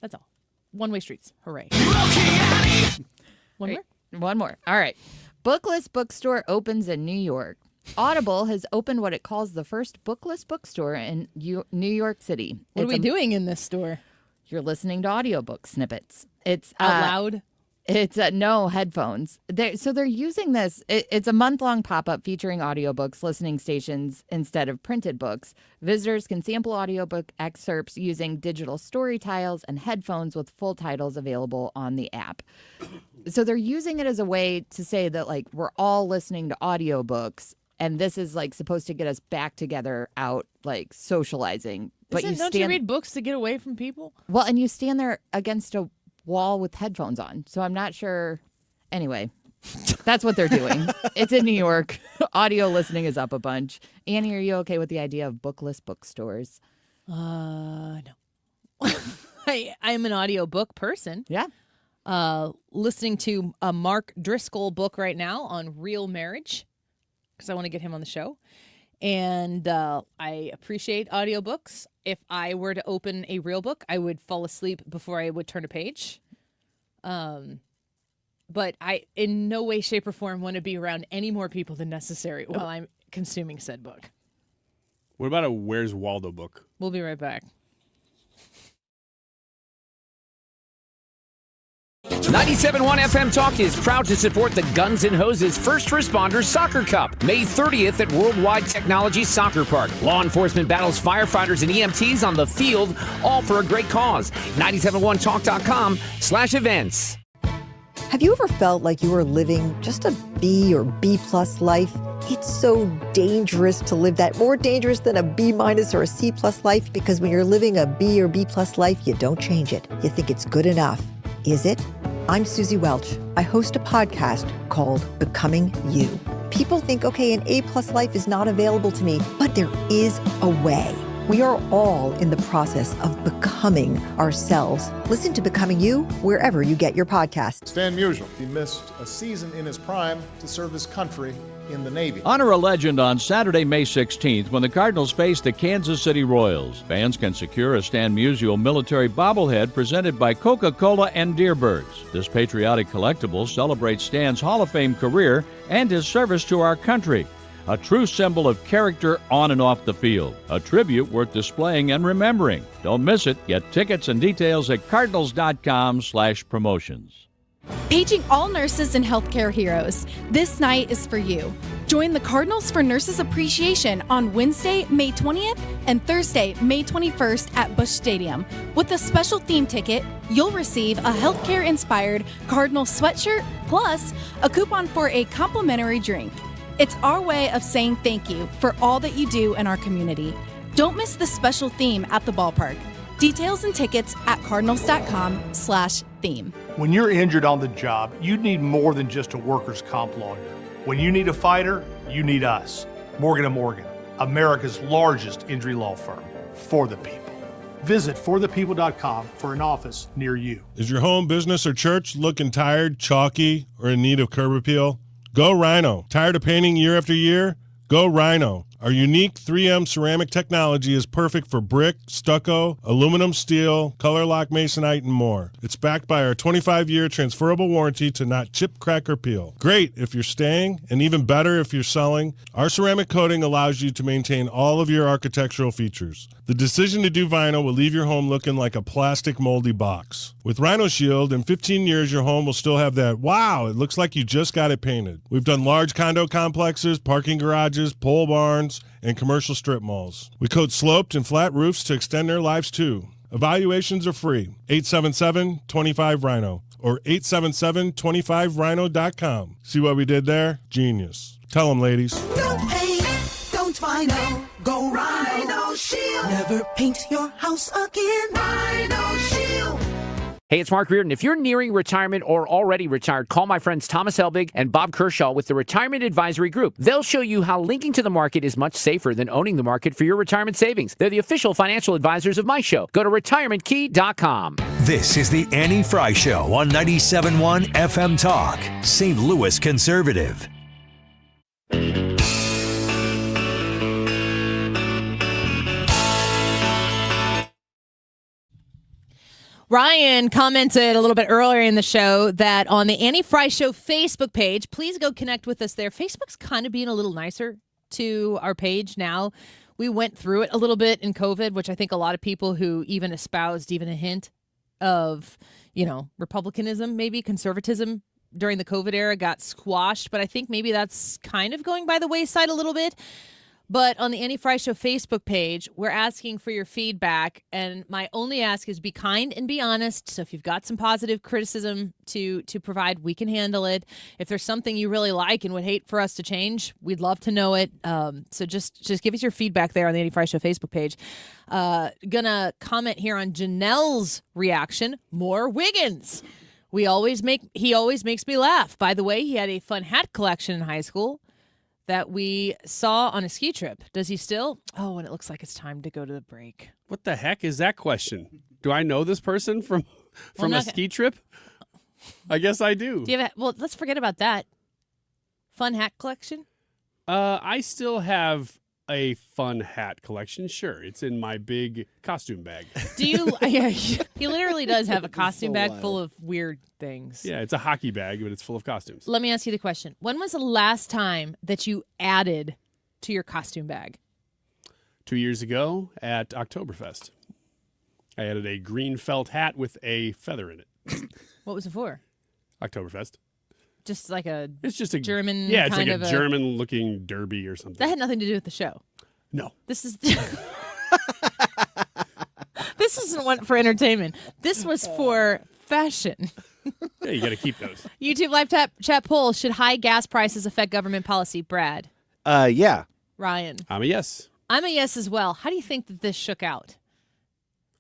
That's all. One-way streets. Hooray. One more? One more. All right. Bookless bookstore opens in New York. Audible has opened what it calls the first bookless bookstore in New York City. What are we doing in this store? You're listening to audiobook snippets. It's Out loud? It's no headphones. They're using this. It's a month-long pop-up featuring audiobooks, listening stations instead of printed books. Visitors can sample audiobook excerpts using digital story tiles and headphones with full titles available on the app. So they're using it as a way to say that, like, we're all listening to audiobooks, and this is, like, supposed to get us back together out, like, socializing. But Don't you read books to get away from people? Well, and you stand there against a wall with headphones on. So I'm not sure. Anyway, that's what they're doing. It's in New York. Audio listening is up a bunch. Annie, are you okay with the idea of bookless bookstores? No. I'm an audiobook person. Yeah. Listening to a Mark Driscoll book right now on real marriage because I want to get him on the show. And I appreciate audiobooks. If I were to open a real book, I would fall asleep before I would turn a page. But I, in no way, shape, or form, want to be around any more people than necessary while I'm consuming said book. What about a Where's Waldo book? We'll be right back. 97.1 FM Talk is proud to support the Guns N' Hoses First Responders Soccer Cup, May 30th at Worldwide Technology Soccer Park. Law enforcement battles firefighters and EMTs on the field, all for a great cause. 971talk.com/events. Have you ever felt like you were living just a B or B plus life? It's so dangerous to live that, more dangerous than a B minus or a C plus life, because when you're living a B or B plus life, you don't change it. You think it's good enough. Is it? I'm Susie Welch. I host a podcast called Becoming You. People think, okay, an A-plus life is not available to me, but there is a way. We are all in the process of becoming ourselves. Listen to Becoming You wherever you get your podcasts. Stan Musial, he missed a season in his prime to serve his country in the Navy. Honor a legend on Saturday, May 16th when the Cardinals face the Kansas City Royals. Fans can secure a Stan Musial military bobblehead presented by Coca-Cola and Deerbirds. This patriotic collectible celebrates Stan's Hall of Fame career and his service to our country. A true symbol of character on and off the field. A tribute worth displaying and remembering. Don't miss it. Get tickets and details at cardinals.com/promotions. Paging all nurses and healthcare heroes. This night is for you. Join the Cardinals for Nurses Appreciation on Wednesday, May 20th and Thursday, May 21st at Busch Stadium. With a special theme ticket, you'll receive a healthcare-inspired Cardinal sweatshirt plus a coupon for a complimentary drink. It's our way of saying thank you for all that you do in our community. Don't miss the special theme at the ballpark. Details and tickets at cardinals.com/theme. When you're injured on the job, you need more than just a workers' comp lawyer. When you need a fighter, you need us. Morgan & Morgan, America's largest injury law firm. For the people. Visit forthepeople.com for an office near you. Is your home, business, or church looking tired, chalky, or in need of curb appeal? Go Rhino. Tired of painting year after year? Go Rhino. Our unique 3M ceramic technology is perfect for brick, stucco, aluminum, steel, color lock masonite, and more. It's backed by our 25-year transferable warranty to not chip, crack, or peel. Great if you're staying, and even better if you're selling. Our ceramic coating allows you to maintain all of your architectural features. The decision to do vinyl will leave your home looking like a plastic moldy box. With Rhino Shield, in 15 years, your home will still have that, wow, it looks like you just got it painted. We've done large condo complexes, parking garages, pole barns, and commercial strip malls. We coat sloped and flat roofs to extend their lives too. Evaluations are free. 877-25-RHINO or 877-25rhino.com. See what we did there? Genius. Tell them, ladies. No pain, don't Rhino. Go Rhino Shield. Never paint your house again. Rhino Shield. Hey, it's Mark Reardon. If you're nearing retirement or already retired, call my friends Thomas Helbig and Bob Kershaw with the Retirement Advisory Group. They'll show you how linking to the market is much safer than owning the market for your retirement savings. They're the official financial advisors of my show. Go to retirementkey.com. This is the Annie Frey Show on 97.1 FM Talk, St. Louis Conservative. Ryan commented a little bit earlier in the show that on the Annie Frey Show Facebook page, please go connect with us there. Facebook's kind of being a little nicer to our page now. We went through it a little bit in COVID, which I think a lot of people who even espoused even a hint of, republicanism, maybe conservatism during the COVID era got squashed. But I think maybe that's kind of going by the wayside a little bit. But on the Annie Frey Show Facebook page, we're asking for your feedback. And my only ask is be kind and be honest. So if you've got some positive criticism to provide, we can handle it. If there's something you really like and would hate for us to change, we'd love to know it. So just give us your feedback there on the Annie Frey Show Facebook page. Gonna comment here on Janelle's reaction. More Wiggins. He always makes me laugh. By the way, he had a fun hat collection in high school that we saw on a ski trip. Does he still? Oh, and it looks like it's time to go to the break. What the heck is that question? Do I know this person from a ski trip? I guess I do. Well, let's forget about that. Fun hat collection? I still have a fun hat collection. Sure, it's in my big costume bag. Do you? Yeah, he literally does have a costume bag full of weird things. Yeah, it's a hockey bag, but it's full of costumes. Let me ask you the question. When was the last time that you added to your costume bag? 2 years ago at Oktoberfest. I added a green felt hat with a feather in it. What was it for? Oktoberfest. Just like it's just a German. Yeah, it's like a German-looking derby or something. That had nothing to do with the show. No. This isn't one for entertainment. This was for fashion. Yeah, you got to keep those. YouTube live chat poll: should high gas prices affect government policy? Brad. Yeah. Ryan. I'm a yes. I'm a yes as well. How do you think that this shook out?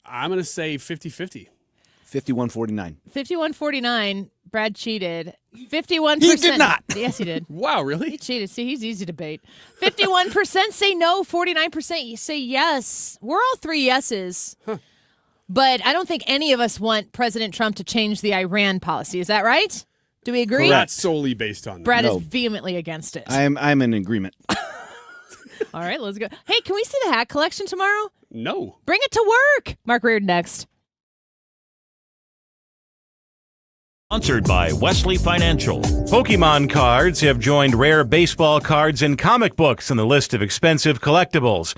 I'm going to say 50-50. 51-49. 51-49. Brad cheated. 51%. He did not. Yes, he did. Wow, really? He cheated. See, he's easy to bait. 51% say no. 49% say yes. We're all three yeses. Huh. But I don't think any of us want President Trump to change the Iran policy. Is that right? Do we agree? Not solely based on that. Brad No. is vehemently against it. I'm in agreement. Brad is vehemently against it. I'm in agreement. All right, let's go. Hey, can we see the hat collection tomorrow? No. Bring it to work. Mark Reardon next. Sponsored by Wesley Financial. Pokemon cards have joined rare baseball cards and comic books on the list of expensive collectibles.